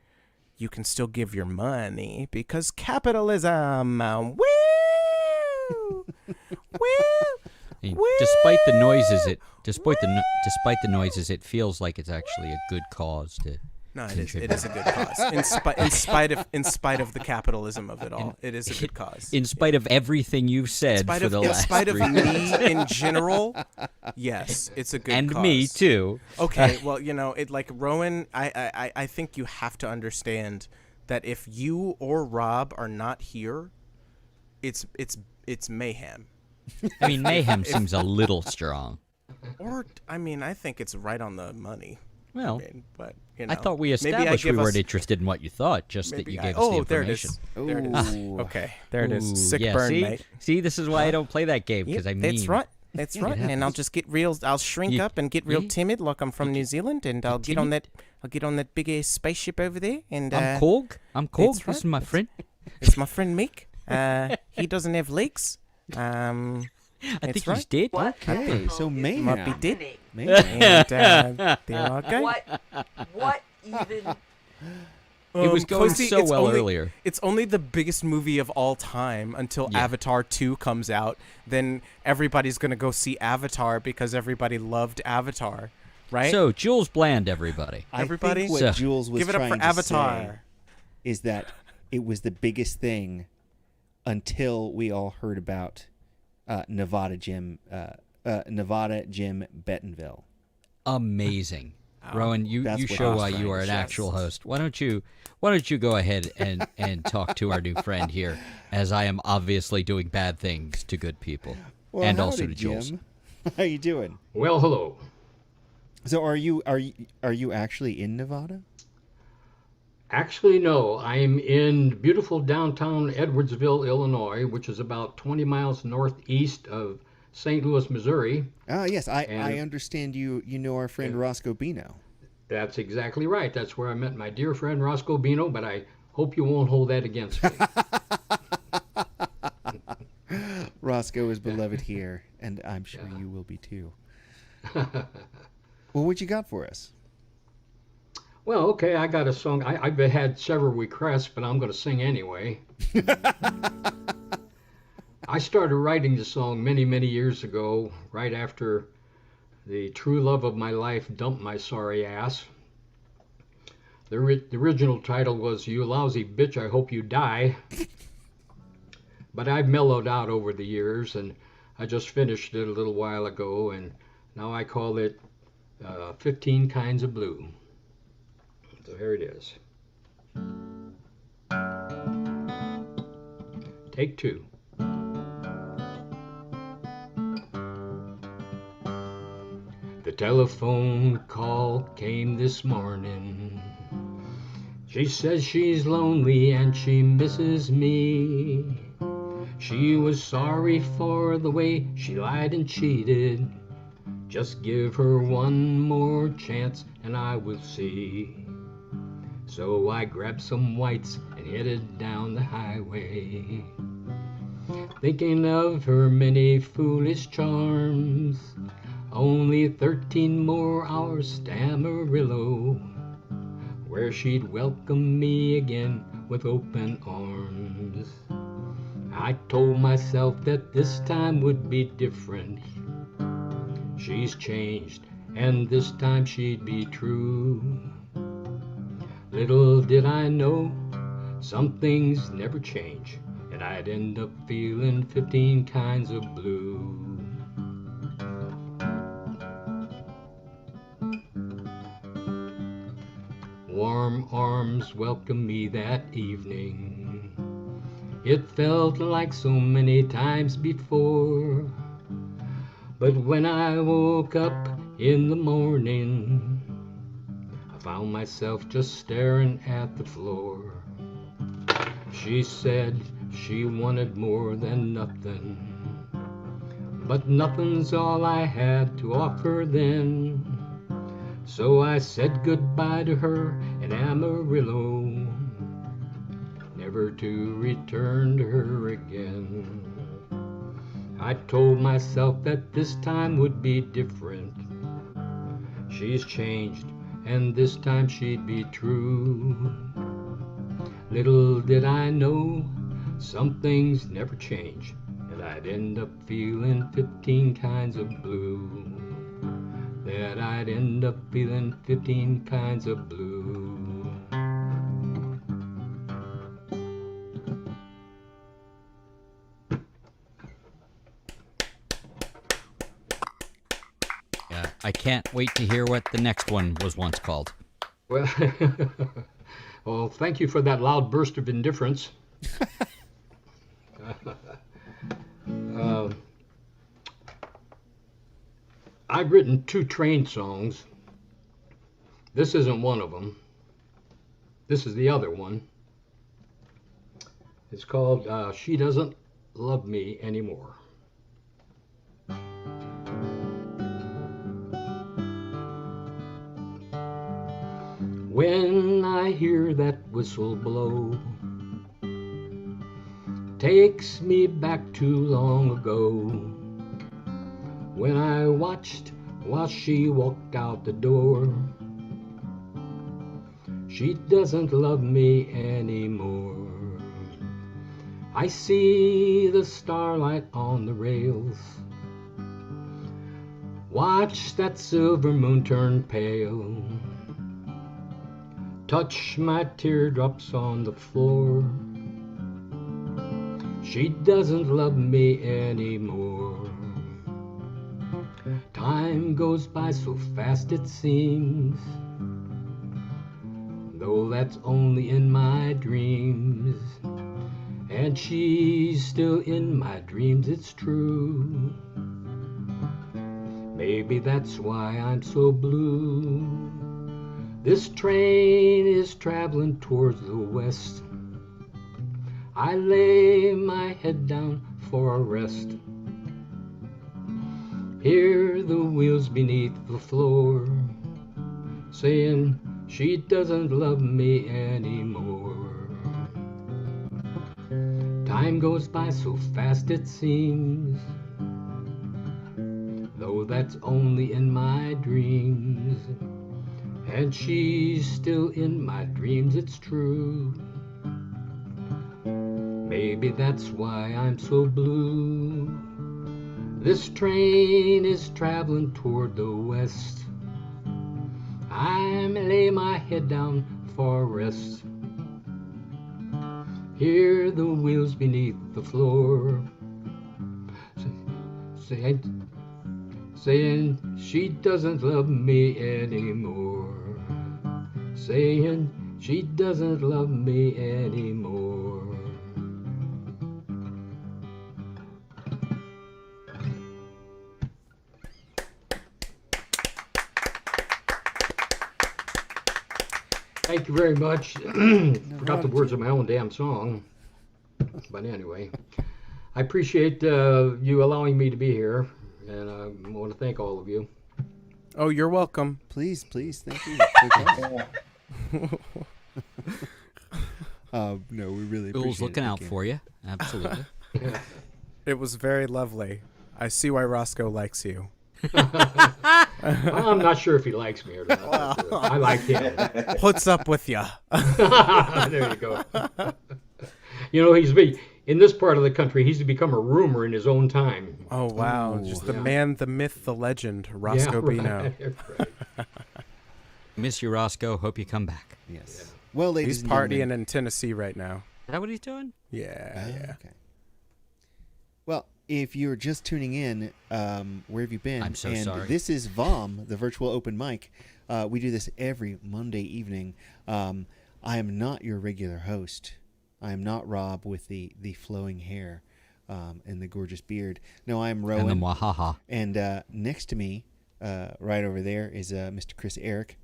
you can still give your money because capitalism. Woo! Woo! Despite the noises, it feels like it's actually a good cause to. No, it is a good cause. In spite of the capitalism of it all, it is a good cause. In spite of everything you've said for the last 3 of me in general, yes, it's a good cause. And me too. Okay, well, like Rowan, I think you have to understand that if you or Rob are not here, it's mayhem. I mean, mayhem seems a little strong. Or, I think it's right on the money. Well, but I thought we established we weren't interested in what you thought, just that you gave us the information. There it is. Okay, there it is. Sick burn, see? mate. See, this is why I don't play that game, because I mean... That's right. That's right. And I'll just get real. I'll shrink up and get real timid, like I'm from New Zealand, and I'll get on that. I'll get on that big ass spaceship over there, and I'm Korg. This is my friend. It's my friend Mick. He doesn't have legs. I think he's dead. Okay, so mayhem. Might be dead. Mayhem. And there I go. What even? It was going so well earlier. It's only the biggest movie of all time until Avatar 2 comes out. Then everybody's going to go see Avatar because everybody loved Avatar, right? So, Jules Bland, everybody. Everybody? I think what Jules was give it up trying for to Avatar. say is that it was the biggest thing until we all heard about Nevada Jim Bentonville. Amazing. Rowan, you show why you are an actual host. Why don't you go ahead and talk to our new friend here, as I am obviously doing bad things to good people, and also to Jules. How you doing? Well, hello. So are you actually in Nevada? Actually, no. I'm in beautiful downtown Edwardsville, Illinois, which is about 20 miles northeast of St. Louis, Missouri. Yes, I understand you know our friend Roscoe Bino. That's exactly right. That's where I met my dear friend Roscoe Bino, but I hope you won't hold that against me. Roscoe is beloved here, and I'm sure you will be too. Well, what you got for us? Well, okay, I got a song. I've had several requests, but I'm going to sing anyway. I started writing the song many, many years ago, right after the true love of my life dumped my sorry ass. The original title was You Lousy Bitch, I Hope You Die. But I've mellowed out over the years, and I just finished it a little while ago, and now I call it 15 Kinds of Blue. So here it is. Take 2. The telephone call came this morning. She says she's lonely and she misses me. She was sorry for the way she lied and cheated. Just give her one more chance and I will see. So I grabbed some whites and headed down the highway, thinking of her many foolish charms. Only 13 more hours to Amarillo, where she'd welcome me again with open arms. I told myself that this time would be different. She's changed, and this time she'd be true. Little did I know, some things never change, and I'd end up feeling 15 kinds of blue. Warm arms welcomed me that evening. It felt like so many times before. But when I woke up in the morning, I found myself just staring at the floor. She said she wanted more than nothing, but nothing's all I had to offer then. So I said goodbye to her in Amarillo, never to return to her again. I told myself that this time would be different. She's changed, and this time she'd be true. Little did I know, some things never change, and I'd end up feeling 15 kinds of blue. That I'd end up feeling 15 kinds of blue. Yeah, I can't wait to hear what the next one was once called. Well, well, thank you for that loud burst of indifference. I've written 2 train songs. This isn't one of them. This is the other one. It's called She Doesn't Love Me Anymore. When I hear that whistle blow, takes me back too long ago, when I watched while she walked out the door. She doesn't love me anymore. I see the starlight on the rails, watch that silver moon turn pale, touch my teardrops on the floor. She doesn't love me anymore. Time goes by so fast it seems, though that's only in my dreams. And she's still in my dreams, it's true. Maybe that's why I'm so blue. This train is traveling towards the west. I lay my head down for a rest. Hear the wheels beneath the floor, saying she doesn't love me anymore. Time goes by so fast it seems, though that's only in my dreams. And she's still in my dreams, it's true. Maybe that's why I'm so blue. This train is traveling toward the west. I lay my head down for a rest. Hear the wheels beneath the floor, saying she doesn't love me anymore. Saying she doesn't love me anymore. Thank you very much. Forgot the words of my own damn song. But anyway, I appreciate you allowing me to be here, and I want to thank all of you. Oh, you're welcome. Please, thank you. No, we really appreciate Bill's looking it. out for you. Absolutely. It was very lovely. I see why Roscoe likes you. I I'm not sure if he likes me or not. I like him. Puts up with ya. There you go. You know, in this part of the country, he's become a rumor in his own time. Oh, wow. Just the man, the myth, the legend, Roscoe Bino. Right. Miss you, Roscoe. Hope you come back. Yes. Yeah. Well, ladies he's and partying gentlemen. in Tennessee right now. Is that what he's doing? Yeah, yeah. Okay. Well, if you're just tuning in, where have you been? I'm so sorry. This is VOM, the virtual open mic. We do this every Monday evening. I am not your regular host. I am not Rob with the flowing hair and the gorgeous beard. No, I am Rowan. And the mwahaha. And next to me, right over there, is Mr. Chris Eric.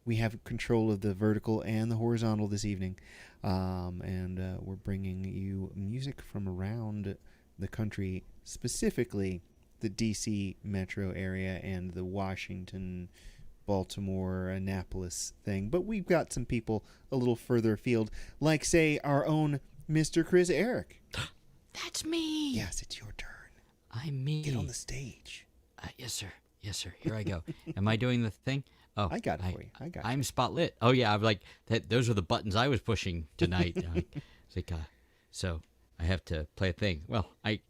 We have control of the vertical and the horizontal this evening. And we're bringing you music from around the country, specifically the D.C. metro area and the Washington, Baltimore, Annapolis thing. But we've got some people a little further afield, like, say, our own Mr. Chris Eric. That's me. Yes, it's your turn. I'm me. Get on the stage. Yes, sir. Yes, sir. Here I go. Am I doing the thing? Oh, I got it for you. I got it. I'm spotlit. Oh, yeah. I'm like, those are the buttons I was pushing tonight. It's like, so I have to play a thing. Well, I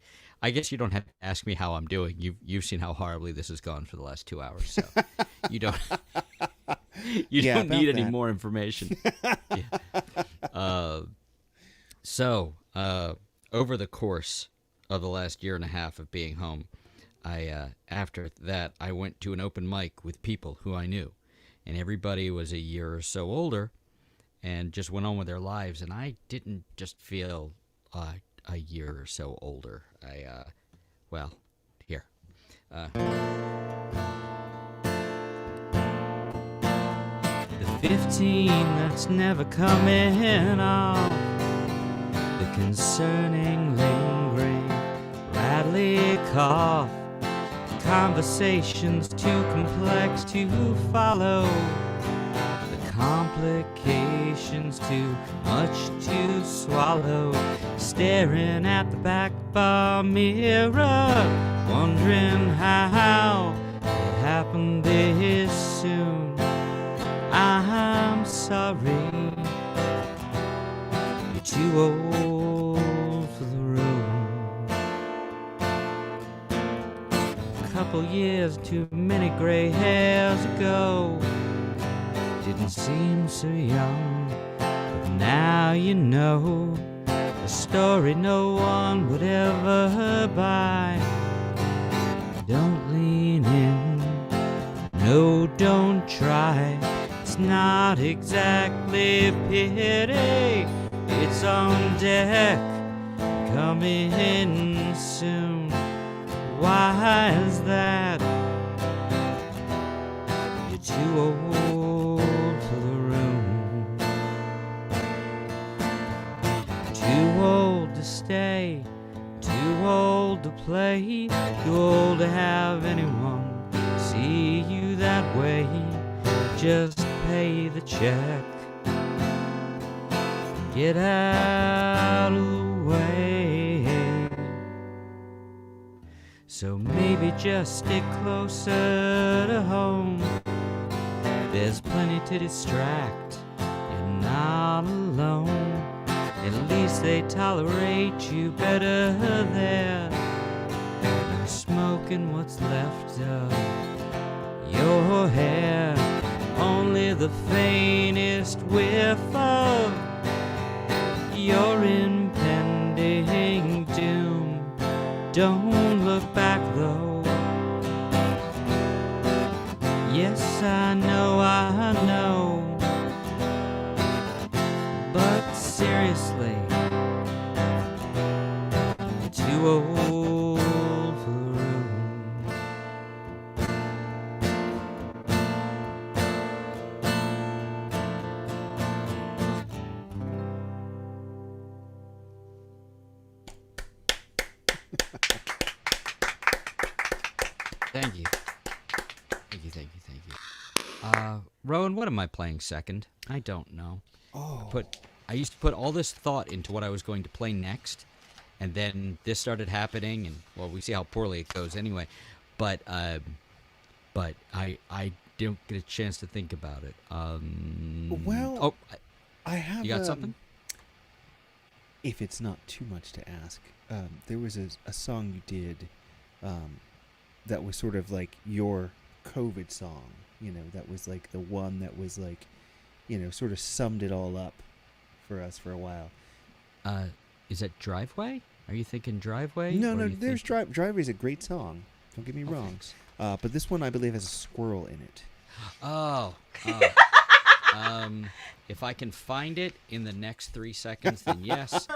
guess you don't have to ask me how I'm doing. You've seen how horribly this has gone for the last 2 hours, so you don't don't need any more information. Yeah. So over the course of the last year and a half of being home, after that I went to an open mic with people who I knew, and everybody was a year or so older, and just went on with their lives, and I didn't just feel a year or so older. Here. The 15 that's never coming off, the concerning, lingering, rattly cough, conversations too complex to follow, the complications too much to swallow, staring at the back bar mirror, wondering how it happened this soon. I'm sorry, you're too old for the room. A couple years, too many gray hairs ago, didn't seem so young, but now you know a story no one would ever buy. Don't lean in, no, don't try. It's not exactly pity, it's on deck, coming in soon. Why is that? You're too old for the room, too old to stay, too old to play, too old to have anyone see you that way. Just pay the check, get out of the way. So maybe just stick closer to home, there's plenty to distract, you're not alone. At least they tolerate you better there. You're smoking what's left of your hair, only the faintest whiff of your impending doom. Don't look back though. Yes, I know, but seriously, you're too old for the room. Thank you. Rowan, what am I playing second? I don't know. I used to put all this thought into what I was going to play next, and then this started happening, and, well, we see how poorly it goes anyway. But but I don't get a chance to think about it. Well, I have. You got something? If it's not too much to ask, there was a song you did that was sort of like your COVID song. You know, that was like the one that was like, you know, sort of summed it all up for us for a while. Is that Driveway? Are you thinking Driveway? No, there's Driveway is a great song. Don't get me wrong. Thanks. But this one I believe has a squirrel in it. Oh. If I can find it in the next 3 seconds, then yes.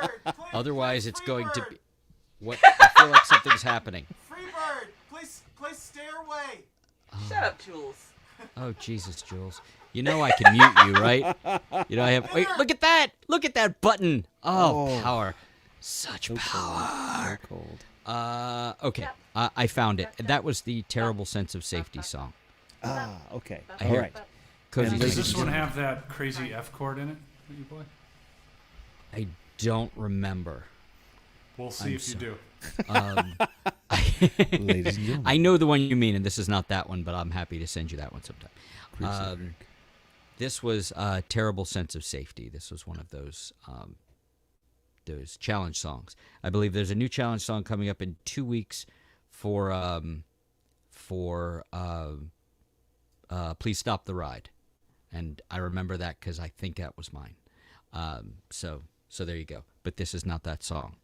Otherwise, it's going to be. What? I feel like something's happening. Freebird, play Stairway. Shut up, Jules. Oh, Jesus, Jules. You know I can mute you, right? You know I have. Wait, look at that! Look at that button! Oh. Power. Such power. So cold. Okay. I found it. That was the Terrible Sense of Safety song. Okay. All right. Does this one have that crazy F chord in it that you play? I don't remember. We'll see if you do. Ladies and gentlemen. I know the one you mean, and this is not that one, but I'm happy to send you that one sometime. This was Terrible Sense of Safety. This was one of those challenge songs. I believe there's a new challenge song coming up in 2 weeks for Please Stop the Ride. And I remember that because I think that was mine. So there you go. But this is not that song.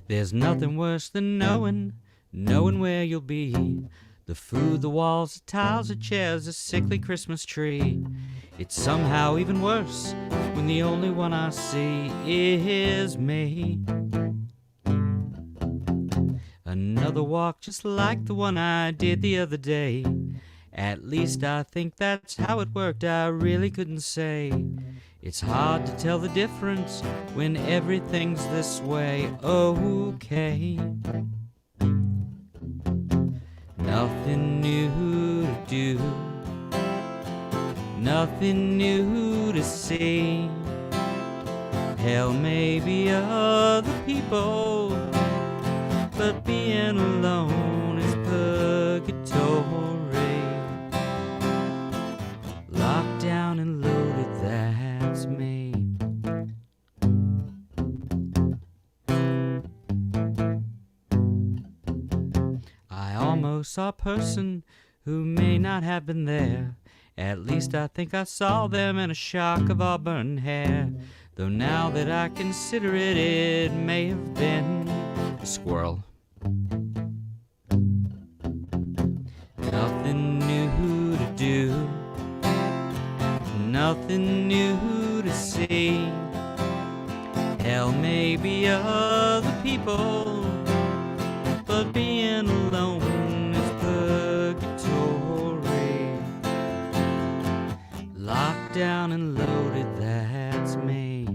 There's nothing worse than knowing where you'll be. The food, the walls, the tiles, the chairs, a sickly Christmas tree. It's somehow even worse when the only one I see is me. Another walk just like the one I did the other day. At least I think that's how it worked, I really couldn't say. It's hard to tell the difference when everything's this way. Okay. Nothing new to do, nothing new to see. Hell, maybe other people, but being alone is purgatory. Locked down and loaded, that's me. I almost saw a person who may not have been there. At least I think I saw them in a shock of auburn hair. Though now that I consider it, it may have been a squirrel. Nothing new to do, nothing new to see. Hell, maybe other people, but being alone is purgatory. Locked down and loaded, that's me.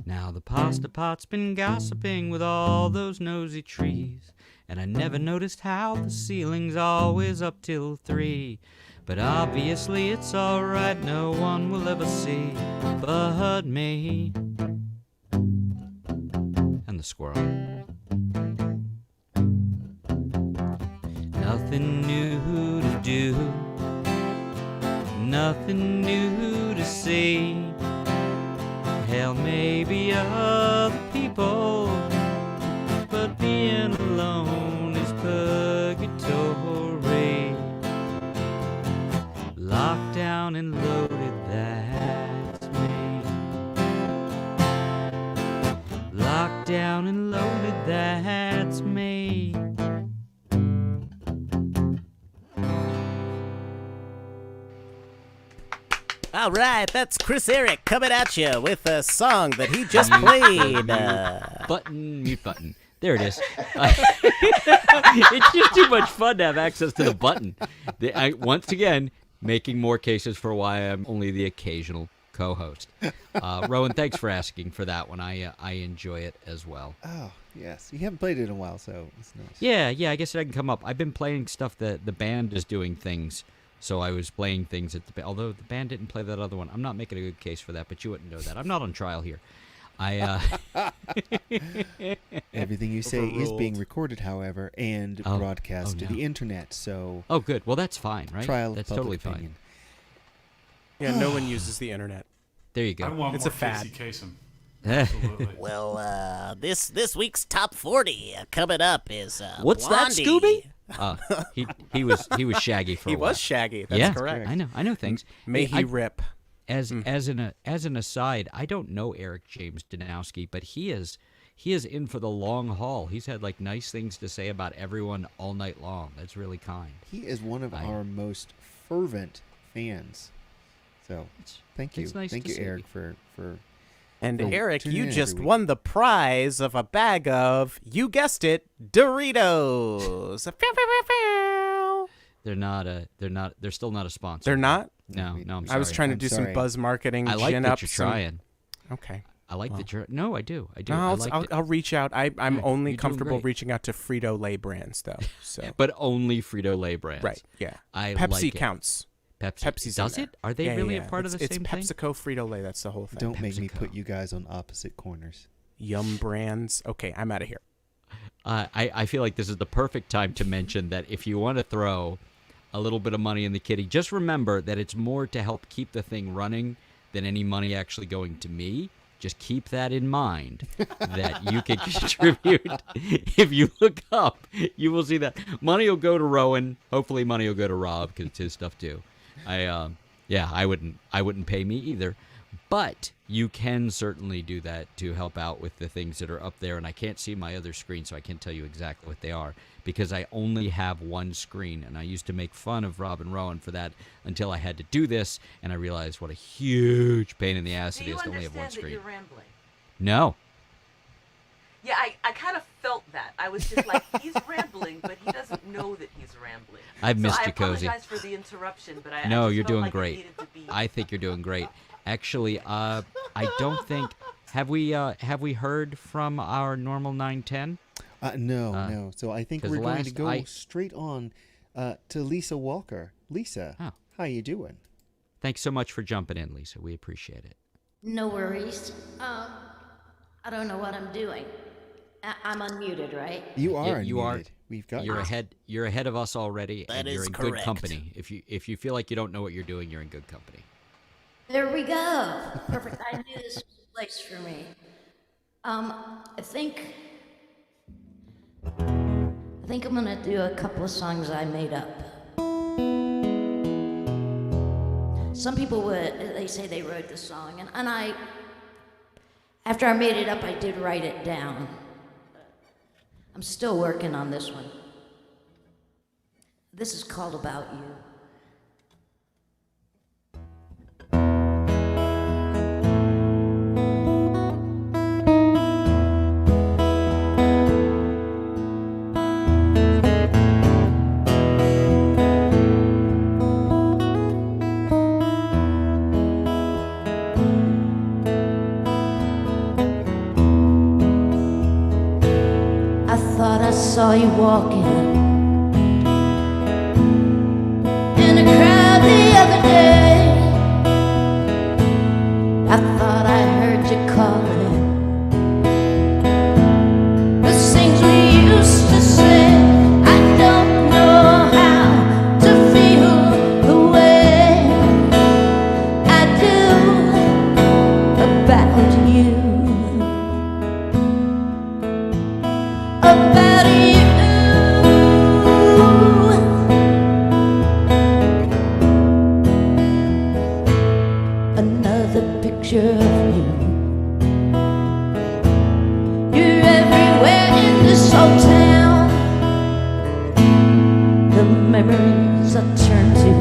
Now the pasta pot's been gossiping with all those nosy trees, and I never noticed how the ceiling's always up till 3. But obviously it's alright, no one will ever see but me and the squirrel. Nothing new to do, nothing new to see. Hell, maybe other people, but being alone is purgatory. Locked down and loaded, that's me. Locked down and loaded, that's me. All right, that's Chris Eric coming at you with a song that he just played. Mute button. There it is. It's just too much fun to have access to the button. Once again, making more cases for why I'm only the occasional co-host. Rowan, thanks for asking for that one. I enjoy it as well. Oh, yes. You haven't played it in a while, so it's nice. Yeah, I guess I can come up. I've been playing stuff that the band is doing things So I was playing things at the although the band didn't play that other one. I'm not making a good case for that, but you wouldn't know that. I'm not on trial here. Everything you say is being recorded, however, and broadcast to no. the internet. So oh, good. Well, that's fine, right? Trial that's of totally public opinion. fine. Yeah, no one uses the internet. There you go. I want It's more a fad. Casey Kasem. Absolutely. Well, this week's top 40 coming up is What's Blondie. that, Scooby? He was Shaggy for a while. He was Shaggy. That's yeah, correct. I know things. May Hey, he rip. As an aside, I don't know Eric James Danowski, but he is in for the long haul. He's had like nice things to say about everyone all night long. That's really kind. He is one of our most fervent fans. So thank you, it's nice thank to you, see. Eric, for. And for Eric, tuning you in just every week. won the prize of a bag of, you guessed it, Doritos. They're still not a sponsor. They're not? No, I'm sorry. I was trying to do some buzz marketing. I like gin that up you're some- trying. Okay. I like that you're. No, I do. No, I'll reach out. I'm Yeah, you're only doing comfortable great. reaching out to Frito-Lay brands, though. So. But only Frito-Lay brands. Right, yeah. I Pepsi like it. counts. Pepsi's Does in it? Are they Yeah, really yeah. a part of the it's same thing? PepsiCo, Frito-Lay. That's the whole thing. Don't make me put you guys on opposite corners. Yum brands. Okay, I'm out of here. I feel like this is the perfect time to mention that if you want to throw a little bit of money in the kitty, just remember that it's more to help keep the thing running than any money actually going to me. Just keep that in mind, that you can contribute. If you look up, you will see that money will go to Rowan. Hopefully money will go to Rob because it's his stuff too. I wouldn't pay me either. But you can certainly do that to help out with the things that are up there. And I can't see my other screen, so I can't tell you exactly what they are because I only have one screen. And I used to make fun of Rob and Rowan for that until I had to do this. And I realized what a huge pain in the ass it is to only have one understand that screen. you're rambling? No. Yeah, I kind of felt that. I was just like, he's rambling, but he doesn't know that he's rambling. I've missed so you, Cozy. I apologize for the interruption, but I No, just you're felt doing like it great. needed to be- I think you're doing great. Actually, I don't think have we heard from our normal 910? No. So I think 'cause we're going to last go straight on to Lisa Walker. Lisa, how you doing? Thanks so much for jumping in, Lisa. We appreciate it. No worries. I don't know what I'm doing. I'm unmuted, right? You are You unmuted. We've got You're you. ahead. You're ahead of us already, That and you're is in good correct. company. If you feel like you don't know what you're doing, you're in good company. There we go. Perfect. I knew this was the place for me. I think I'm gonna do a couple of songs I made up. Some people they say they wrote the song, and I, after I made it up, I did write it down. I'm still working on this one. This is called About You. I thought I saw you walking in a crowd the other day. I thought I heard you calling the things we used to say. I don't know how to feel the way I do about you. About you. Another picture of you. You're everywhere in this old town. The memories I turn to.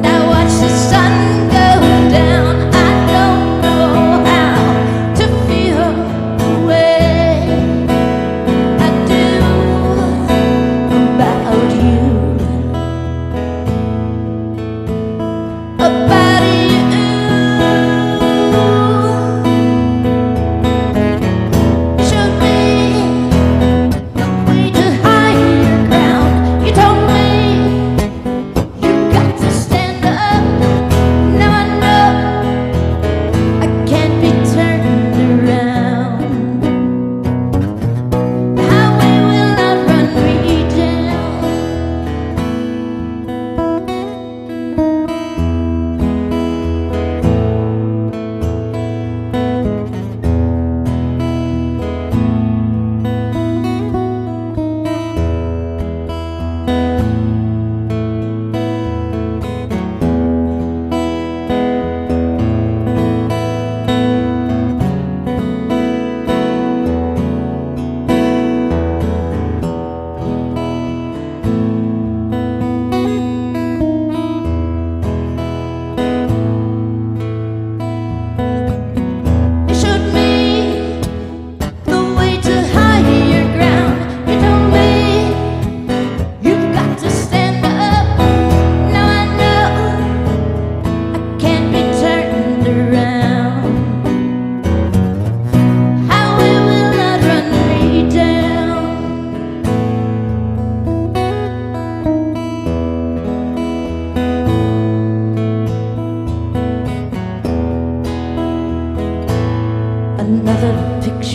Now watch the sun go down. I don't know how to feel the way I do about you. About you. Show me the way to higher ground.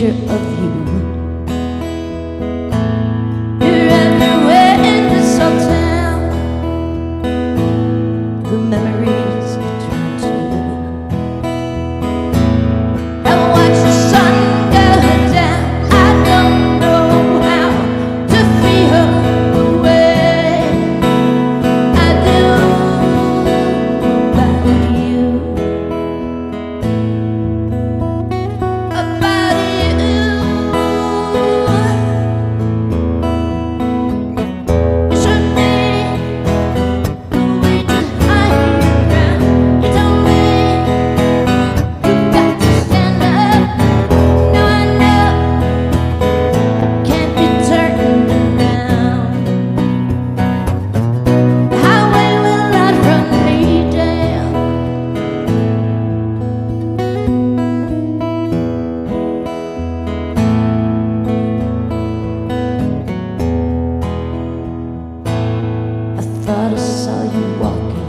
picture of you. You're everywhere in this old town. The memories turn to. And watch the sun go down. I don't know how to feel the way I do about you. About you. You showed me the way to hide your ground. You told me you've got to stand up. Now I know can't be turned around. The highway will not run me down. I thought I saw you walking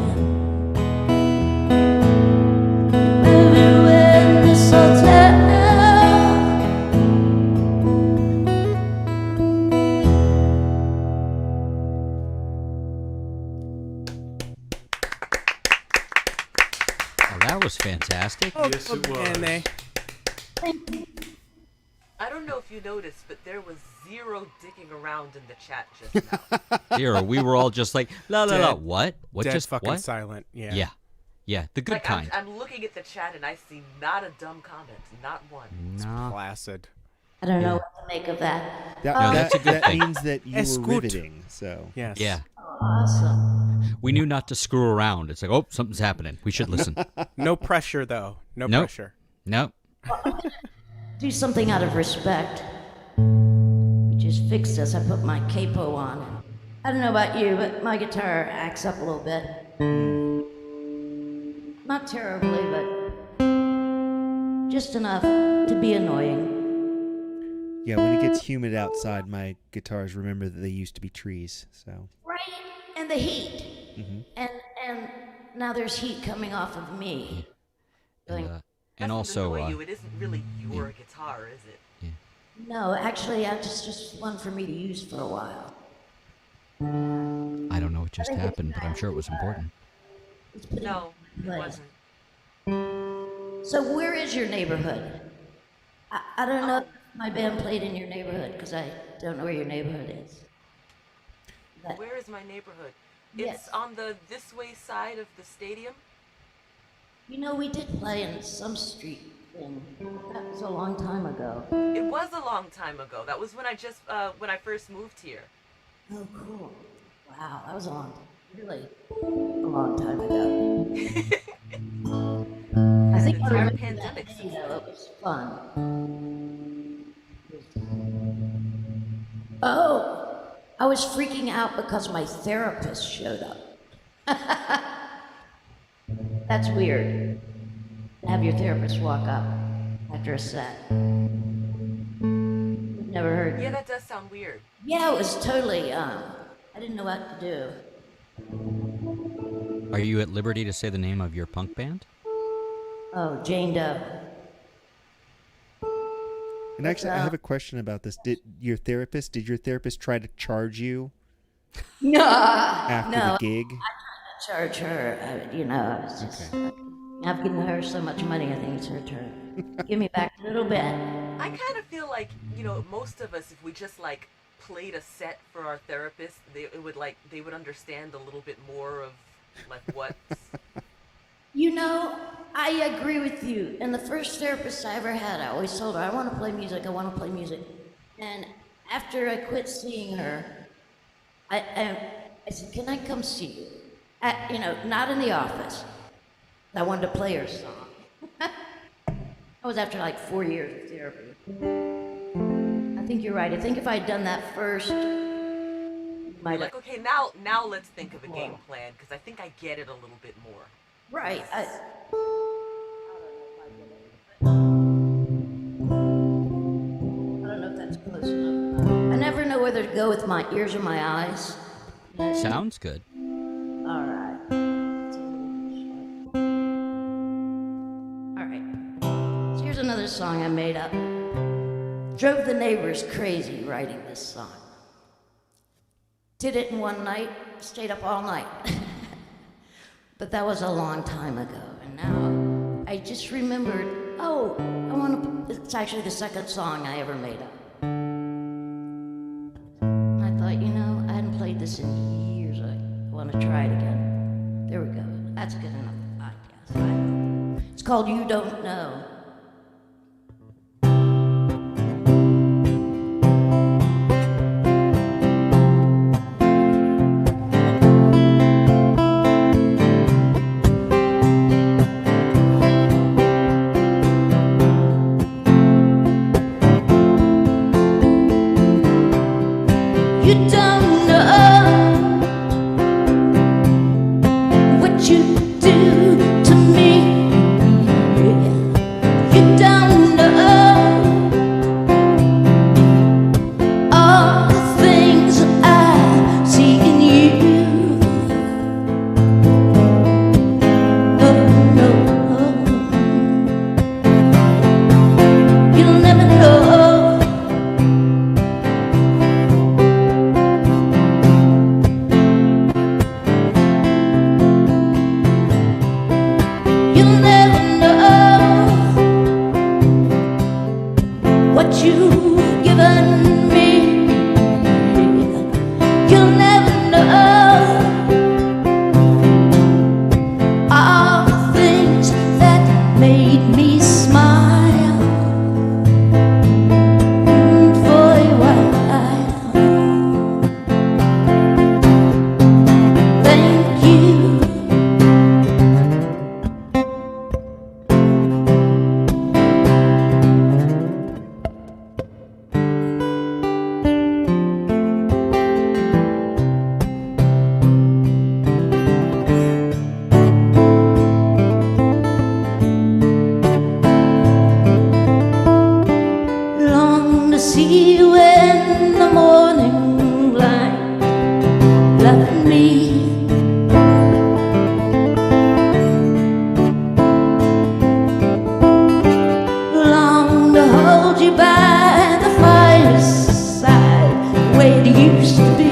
everywhere in this hotel. Oh, that was fantastic. Yes, it was. And they, I don't know if you noticed, but there was zero dicking around in the chat just now. Zero. We were all just like, la la la. Dead- What? What dead just fucking what? silent. Yeah. Yeah. Yeah. The good Like, kind. I'm looking at the chat and I see not a dumb comment, not one. No. Placid. I don't know what to make of that. That, No, that's a good that thing. means that you Es were gut. riveting. So Yes. Yeah. Awesome. We knew not to screw around. It's like, oh, something's happening. We should listen. No pressure though. No Nope. pressure. Nope. Do something out of respect. We just fixed this. I put my capo on. And I don't know about you, but my guitar acts up a little bit. Not terribly, but just enough to be annoying. yeah, when it gets humid outside, my guitars remember that they used to be trees. So Right? And the heat. And now there's heat coming off of me. Going, And Doesn't also, annoy you. It isn't really your guitar, is it? no, actually, it's just one for me to use for a while. I don't know what just happened, but I'm sure it was important. No, it Right. wasn't. So where is your neighborhood? I don't know if my band played in your neighborhood because I don't know where your neighborhood is. But Where is my neighborhood? Yes. It's on the this way side of the stadium. you know, we did play in some street thing. That was a long time ago. It was a long time ago. That was when I first moved here. Oh, cool. Wow, that was really a long time ago. I think I During remember the pandemic. that, it was fun. Oh, I was freaking out because my therapist showed up. That's weird. Have your therapist walk up after a set. Never heard. Yeah, that does sound weird. Yeah, it was totally, I didn't know what to do. Are you at liberty to say the name of your punk band? Oh, Jane Doe. And actually, I have a question about this. Did your therapist try to charge you No, after no, the gig? I charge her. I was just, I've given her so much money. I think it's her turn. Give me back a little bit. I kind of feel like, most of us, if we just like played a set for our therapist, they would understand a little bit more of like what. I agree with you. And the first therapist I ever had, I always told her, I want to play music. And after I quit seeing her, I said, can I come see you? Not in the office. I wanted to play her song. That was after like 4 years of therapy. I think you're right. I think if I'd done that first, You're like, okay, now let's think of a game plan because I think I get it a little bit more. Right. I don't know if that's close enough. I never know whether to go with my ears or my eyes. Sounds good. All right. All right. So here's another song I made up. Drove the neighbors crazy writing this song. Did it in one night, stayed up all night. But that was a long time ago, and now I just remembered, oh, it's actually the second song I ever made up. And I thought, I hadn't played this in years. I want to try it again. There we go. That's good enough, I guess. It's called You Don't Know. You don't know what you do to me. You don't know all the things I see in you. Oh, no, you'll never know. You'll never know what you've given me. You'll never know all the things that made me smile for a while. Thank you. Long to see you in the morning light, loving me. Long to hold you by the fireside, the way it used to be.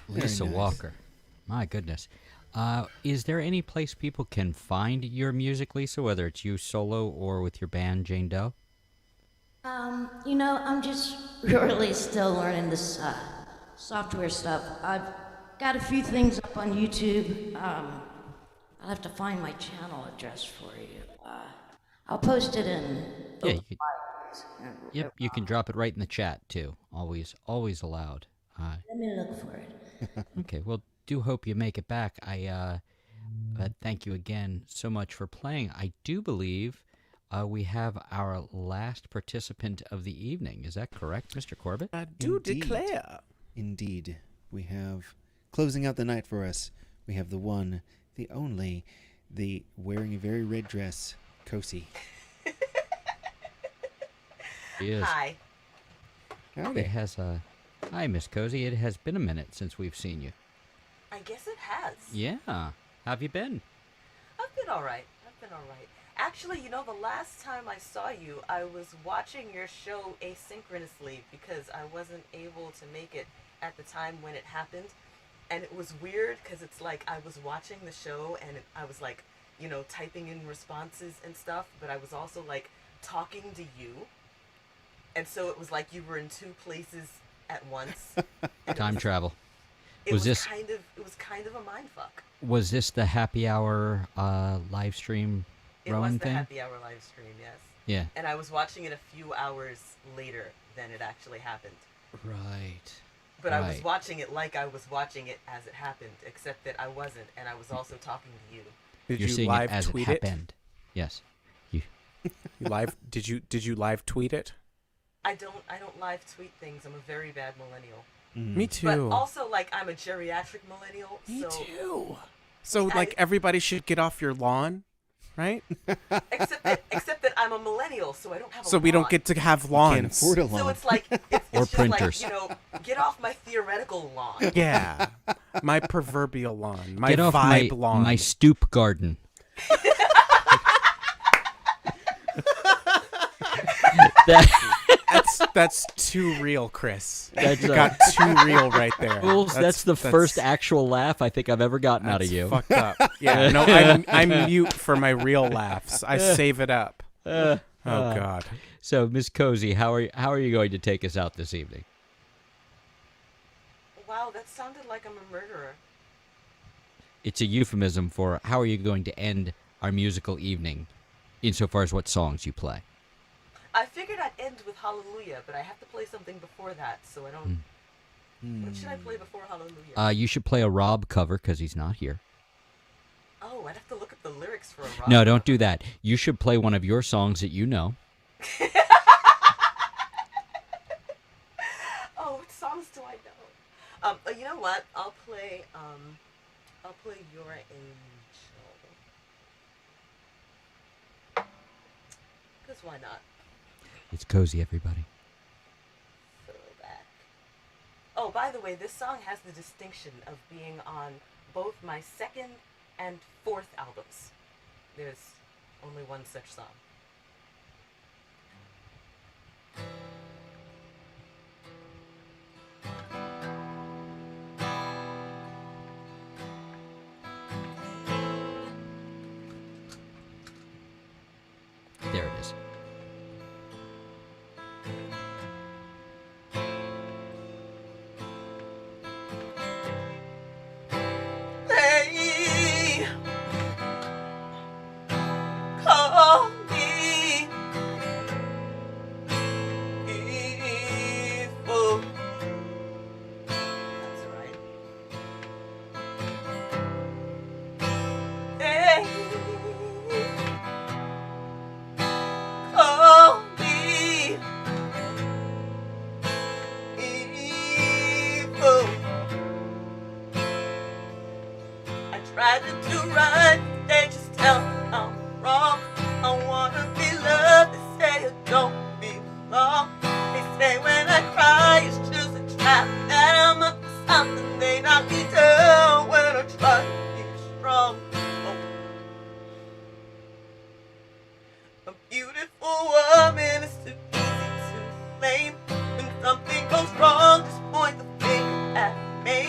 Lisa nice. Walker. My goodness. Is there any place people can find your music, Lisa, whether it's you solo or with your band, Jane Doe? I'm just really still learning this software stuff. I've got a few things up on YouTube. I'll have to find my channel address for you. I'll post it in. Yeah, yep, you can drop it right in the chat, too. Always allowed. Let me look for it. Okay, well, do hope you make it back. Thank you again so much for playing. I do believe we have our last participant of the evening. Is that correct, Mr. Corbett? I do declare. Indeed. We have, closing out the night for us, we have the one, the only, the wearing a very red dress, Kosi. She is. Hi. Howdy. It has Hi, Miss Cozy. It has been a minute since we've seen you. I guess it has. Yeah. How have you been? I've been all right. Actually, the last time I saw you, I was watching your show asynchronously because I wasn't able to make it at the time when it happened. And it was weird because it's like I was watching the show and I was like, typing in responses and stuff, but I was also like talking to you. And so it was like you were in two places at once. Time travel. It was kind of a mind fuck. Was this the happy hour live stream Rowan thing? It was the happy hour live stream, yes. Yeah. And I was watching it a few hours later than it actually happened. Right. But I was watching it like I was watching it as it happened, except that I wasn't, and I was also talking to you. Did you live tweet it? Yes. You live? Did you live tweet it? I don't live tweet things. I'm a very bad millennial. Me too. But also, I'm a geriatric millennial. Me so too. So everybody should get off your lawn, right? except that I'm a millennial, so I don't have a So lawn. we don't get to have lawns. Afford a lawn. So it's like it's Or just printers. like, get off my theoretical lawn. Yeah, my proverbial lawn, my Get off vibe my, lawn. my stoop garden. That's too real, Chris. That's, you got too real right there. Fools, that's the first actual laugh I think I've ever gotten out of you. Fucked up. Yeah, no, I'm mute for my real laughs. I save it up. Oh God. So, Miss Cozy, how are you going to take us out this evening? Wow, that sounded like I'm a murderer. It's a euphemism for how are you going to end our musical evening, insofar as what songs you play. I figured I'd end with Hallelujah, but I have to play something before that, so I don't... What should I play before Hallelujah? You should play a Rob cover, because he's not here. Oh, I'd have to look up the lyrics for a Rob No, don't do that. You should play one of your songs that you know. Oh, what songs do I know? You know what? I'll play Your Angel. Because why not? It's Cozy, everybody. Throwback. Oh, by the way, this song has the distinction of being on both my second and fourth albums. There's only one such song. There it is. They call me evil. That's right. They call me evil. I try to do right, they just tell me I'm wrong. I wanna be loved, they say I don't belong. They say when I cry it's just a trap, that I'm up to something. They knock me down when I try to be strong. Oh. A beautiful woman is too easy to blame. When something goes wrong, just point the finger at me.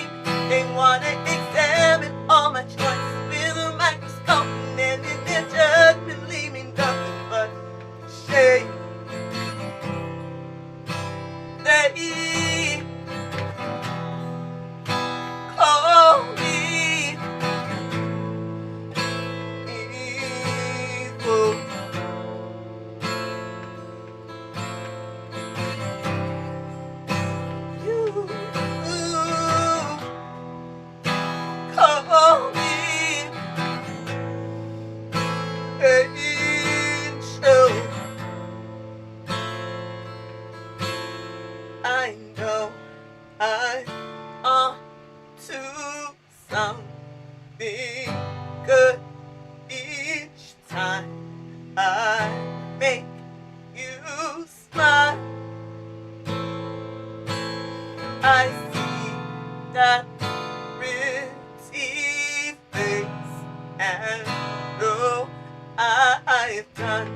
good each time I make you smile. I see that pretty face and know I've done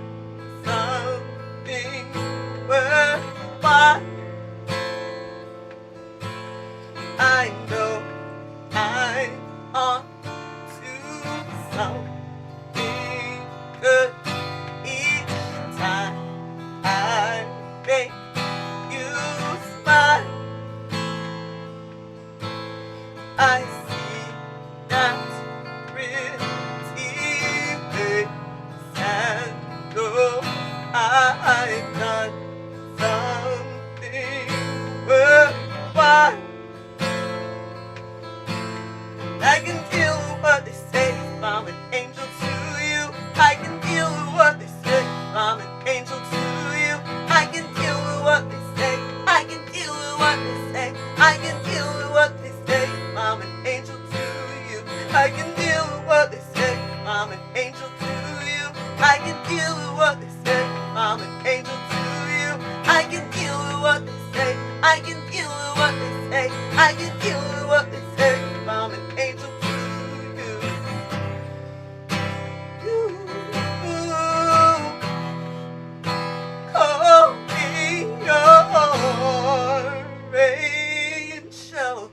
something worthwhile. I know I'm on to something good each time I make you smile. I see that pretty face and know I've done something worthwhile. I can feel what they say, I'm an angel to you. I can feel what they say, I'm an angel to you. I can feel what they say, I can feel what they say, I can feel what they say, I'm an angel to you. I can feel what they say, I'm an angel to you. I can feel what they say, I'm an angel to you. I can feel what they say, I can feel what they say, I can feel what they say, I'm an angel to you. Call me your angel.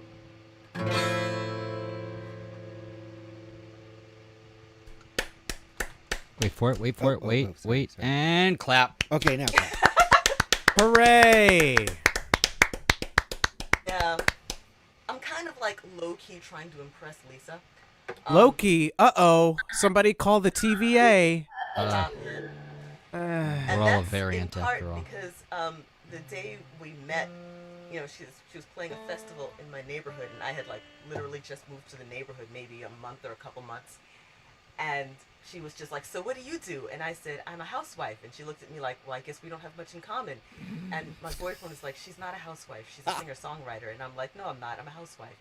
Wait for it, wait, and clap. Okay, now clap. Hooray! Yeah. I'm kind of like low-key trying to impress Lisa. Loki, uh-oh. Somebody call the TVA. We're all a variant in part after all. because the day we met, you know, she was playing a festival in my neighborhood, and I had like literally just moved to the neighborhood maybe a month or a couple months, and she was just like, so what do you do? And I said, I'm a housewife. And she looked at me like, well, I guess we don't have much in common. And my boyfriend was like, she's not a housewife, she's a singer-songwriter. And I'm like, no, I'm not, I'm a housewife.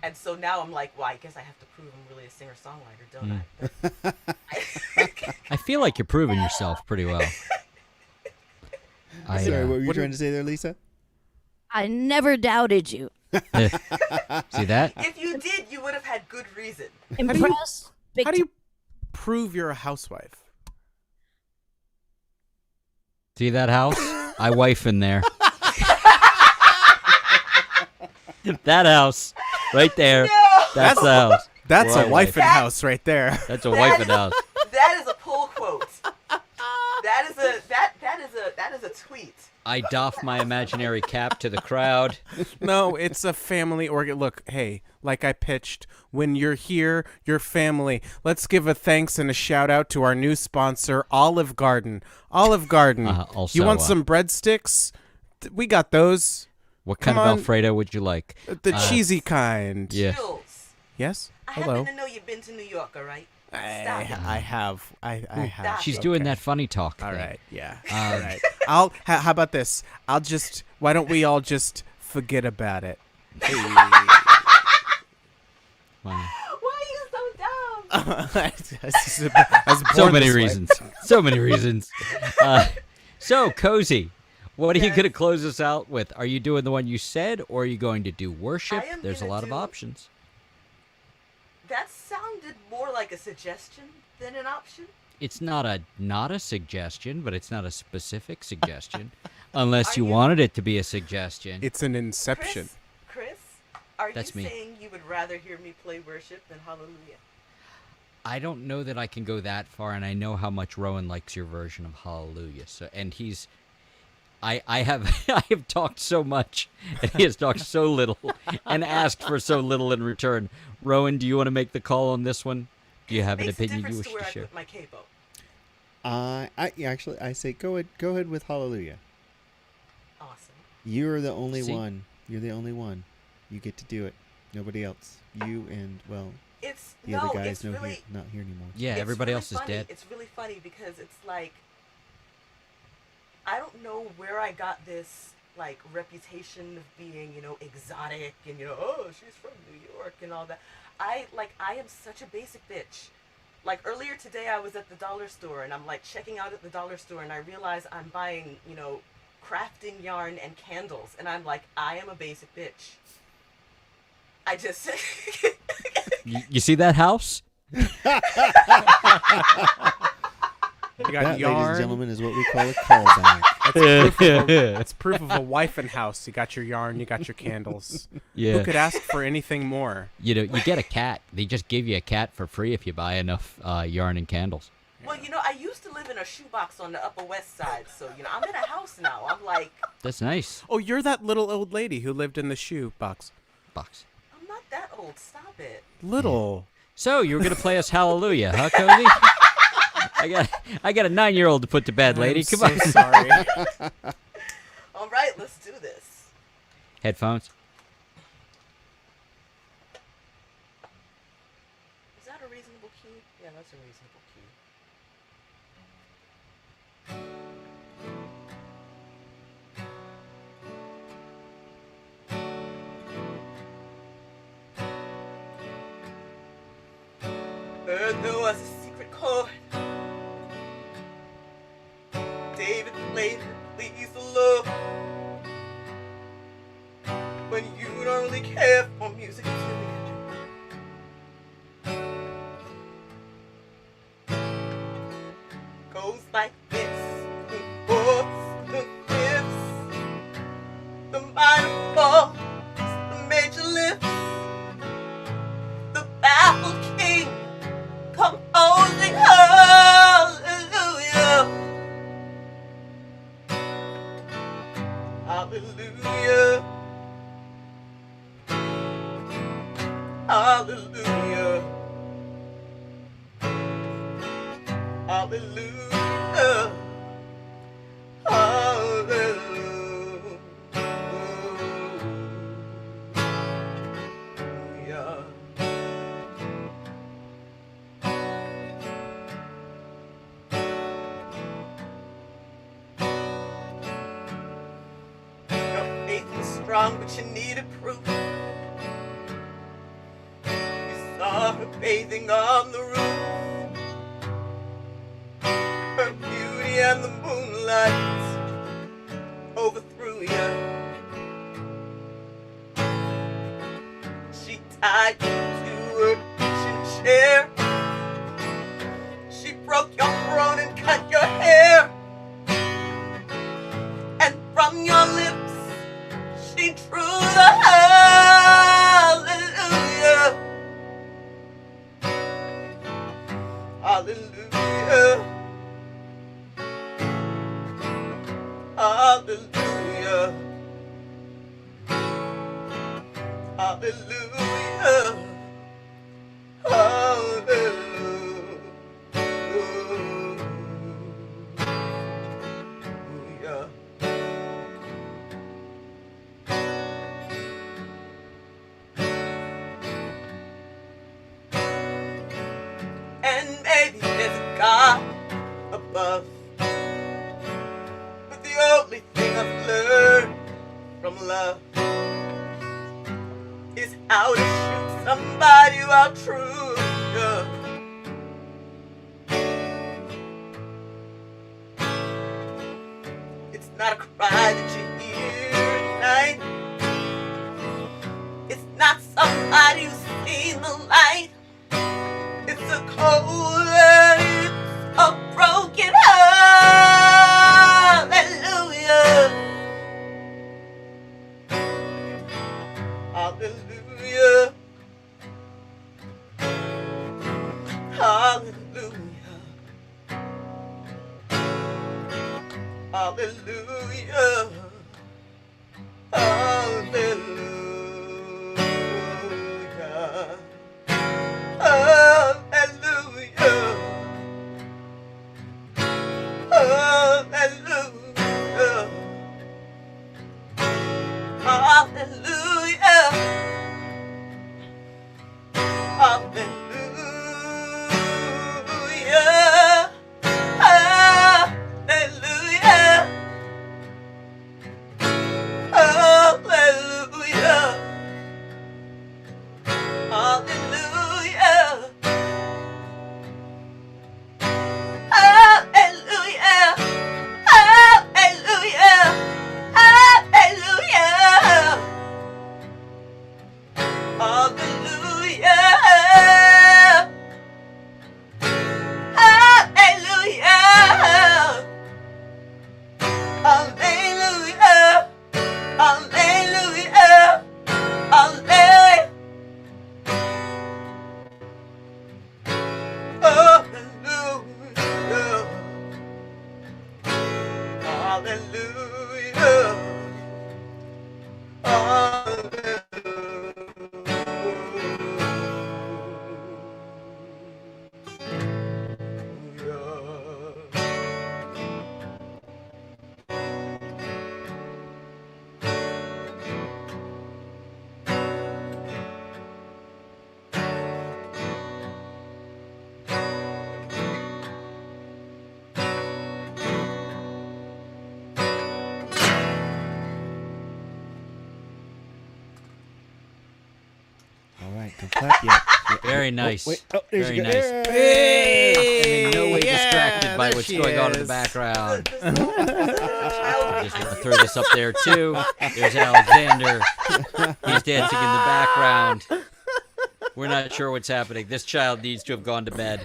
And so now I'm like, well, I guess I have to prove I'm really a singer-songwriter, don't I? I feel like you're proving yourself pretty well. Sorry, what were you trying to say there, Lisa? I never doubted you. See that? If you did, you would have had good reason. Impressed. How do you prove you're a housewife? See that house? I wife in there. That house, right there. No. That's the house. That's We're a all wife and house right there. That's a wife and house. That is a pull quote. That is a tweet. I doff my imaginary cap to the crowd. No, it's a family organ. Look, hey, like I pitched, when you're here, you're family. Let's give a thanks and a shout out to our new sponsor, Olive Garden. Olive Garden. Also, you want some breadsticks? We got those. What kind of Alfredo would you like? The cheesy kind. Yeah. Jules, Yes? I Hello. happen to know you've been to New York, all right? I have. I have. She's doing that funny talk. All thing. right. Yeah. All right. How about this? Why don't we all just forget about it? Hey. Why are you so dumb? So many reasons. So many reasons. So, Cozy, what are you going to close us out with? Are you doing the one you said, or are you going to do worship? There's a lot of options. That sounded more like a suggestion than an option. It's not a suggestion, but it's not a specific suggestion, unless you wanted it to be a suggestion. It's an inception. Chris, are That's you me. saying you would rather hear me play worship than Hallelujah? I don't know that I can go that far, and I know how much Rowan likes your version of Hallelujah. So, and I have talked so much, and he has talked so little, and asked for so little in return. Rowan, do you want to make the call on this one? Do you have an opinion you wish to share? Put my capo. I say go ahead with Hallelujah. Awesome. You're the only one. You're the only one. You get to do it. Nobody else. You and the other guys not here anymore. Yeah, everybody else is dead. It's really funny because it's like I don't know where I got this like reputation of being, you know, exotic and, you know, oh, she's from New York and all that. I am such a basic bitch. Like earlier today I was at the dollar store and I'm like checking out at the dollar store and I realize I'm buying, you know, crafting yarn and candles and I'm like, I am a basic bitch. I just You see that house? You got that, yarn. ladies and gentlemen, is what we call a callback. That's proof of a wife and house. You got your yarn, you got your candles. Yeah. Who could ask for anything more? You know, you get a cat. They just give you a cat for free if you buy enough yarn and candles. Well, you know, I used to live in a shoebox on the Upper West Side, so, you know, I'm in a house now. I'm like... That's nice. Oh, you're that little old lady who lived in the shoe box. I'm not that old. Stop it. Little. So, you were going to play us Hallelujah, huh, Cody? I got a 9-year-old to put to bed, lady. Come on. Sorry. All right, let's do this. Headphones. Is that a reasonable key? Yeah, that's a reasonable key. Heard there was a secret chord. David played it, please the Lord. When you don't really care for music, do you? Goes like this: the fourths, the fifths, the minor falls, the major lifts, the baffled king composing hallelujah, hallelujah, hallelujah, hallelujah, hallelujah. Your faith was strong, but you needed proof. You saw her bathing on the roof. Her beauty and the moonlight overthrew you. She tied you to her kitchen chair. She broke your throne and cut your hair. And from your lips she drew the hallelujah, hallelujah, hallelujah, hallelujah, hallelujah. And maybe there's a God above, but the only thing I've learned from love is how to shoot somebody while true love. It's not a cry that you hear at night. It's not somebody who's seen the light. It's a cold and it's a broken hallelujah, hallelujah, hallelujah, hallelujah, hallelujah. Hallelujah, hallelujah, hallelujah, hallelujah, hallelujah, Hallelujah. Hallelujah. Hallelujah. Hallelujah. Hallelujah. All right, don't clap yet. Very nice. Oh, wait. Oh, there Very she goes. nice. Hey! And in no way distracted by there what's she going on in the is. background. I just want to throw this up there too. There's Alexander. He's dancing in the background. We're not sure what's happening. This child needs to have gone to bed.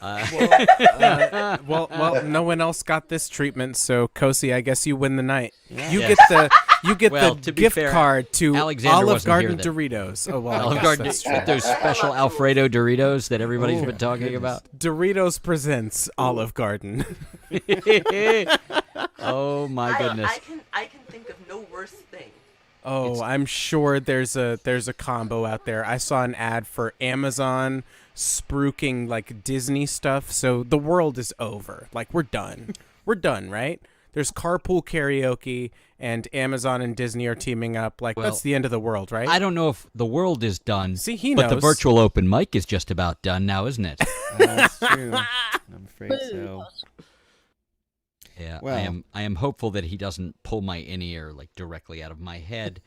Well, no one else got this treatment, so Kosi, I guess you win the night. You Yes. get Well, the to be gift fair, card to Alexander Olive wasn't here Garden then. Doritos. Oh, well, I Olive guess Garden, that's true. those special Alfredo Doritos that everybody's Oh, been talking about. Doritos presents Olive Garden. Oh my goodness! I can think of no worse thing. Oh, I'm sure there's a combo out there. I saw an ad for Amazon spruiking like Disney stuff, so the world is over. Like we're done. We're done, right? There's carpool karaoke and Amazon and Disney are teaming up. Like Well, that's the end of the world, right? I don't know if the world is done. See, he but the knows. virtual open mic is just about done now, isn't it? That's true. I'm afraid so. Yeah, Well. I am hopeful that he doesn't pull my in-ear like directly out of my head.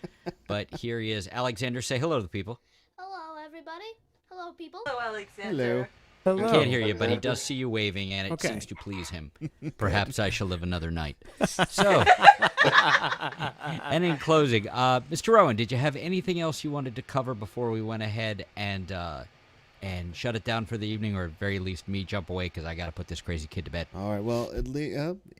But here he is. Alexander, say hello to the people. Hello, everybody. Hello, people. Hello, Alexander. He can't hear you, but he does see you waving, and it Okay. seems to please him. Perhaps I shall live another night. So, and in closing, Mr. Rowan, did you have anything else you wanted to cover before we went ahead and shut it down for the evening, or at very least me jump away because I got to put this crazy kid to bed? All right. Well,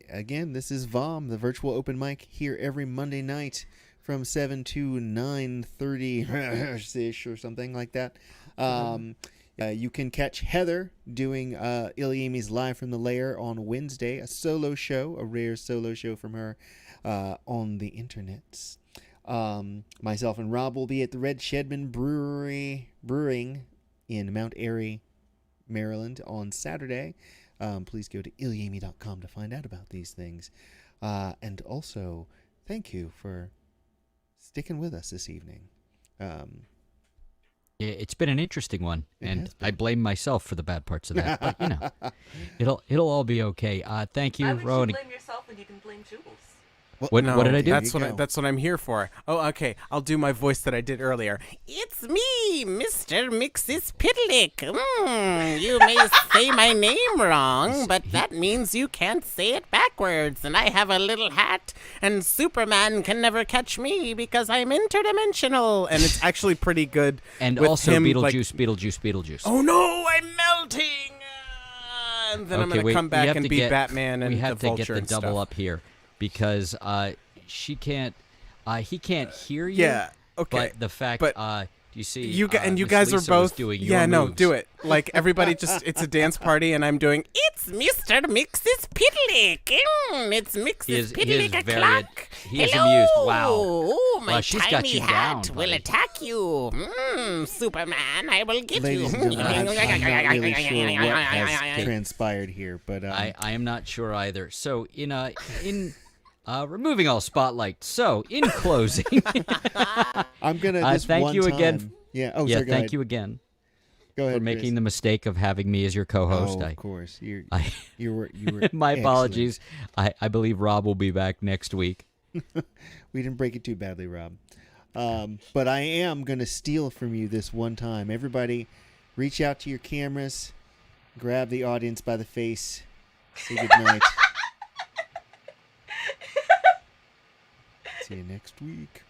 again, this is VOM, the virtual open mic, here every Monday night from 7 to 9:30 or something like that. You can catch Heather doing Iliami's Live from the Lair on Wednesday, a solo show, a rare solo show from her on the internets. Myself and Rob will be at the Red Shedman Brewing in Mount Airy, Maryland on Saturday. Please go to iliami.com to find out about these things. And also, thank you for sticking with us this evening. It's been an interesting one, It and has been. I blame myself for the bad parts of that. But you know, it'll all be okay. Thank you, Why would Rowan. you blame yourself when you can blame Jules? What did I do? That's what I'm here for. Oh, okay. I'll do my voice that I did earlier. It's me, Mr. Mixis Pitlick. You may say my name wrong, but that means you can't say it backwards. And I have a little hat, and Superman can never catch me because I'm interdimensional. And it's actually pretty good. And with also him, Beetlejuice. Oh no, I'm melting. And then I'm gonna come back and be Batman and we have the to Vulture get the and double stuff. up here because he can't hear you. Yeah. Okay. But the fact, but you see, you Miss guys are Lisa was both doing yeah your no moves. do it like everybody just it's a dance party and I'm doing It's Mr. Mixis Pitlick. It's Mixis He is Pitlick very o'clock. he is Hello. amused. Wow. Oh, my Wow, she's got tiny you hat down, will buddy. attack you. Superman, I will get Ladies you. and gentlemen, I'm not really sure what has transpired here, but I am not sure either. So in removing all spotlight. So in closing, I'm gonna this thank one you again. time- Yeah. Oh, yeah. sorry, go Thank ahead. you again. Go ahead, for making Chris. the mistake of having me as your co-host. Oh, of course. You were my excellent. apologies. I believe Rob will be back next week. We didn't break it too badly, Rob. But I am going to steal from you this one time. Everybody, reach out to your cameras, grab the audience by the face, say goodnight. See you next week.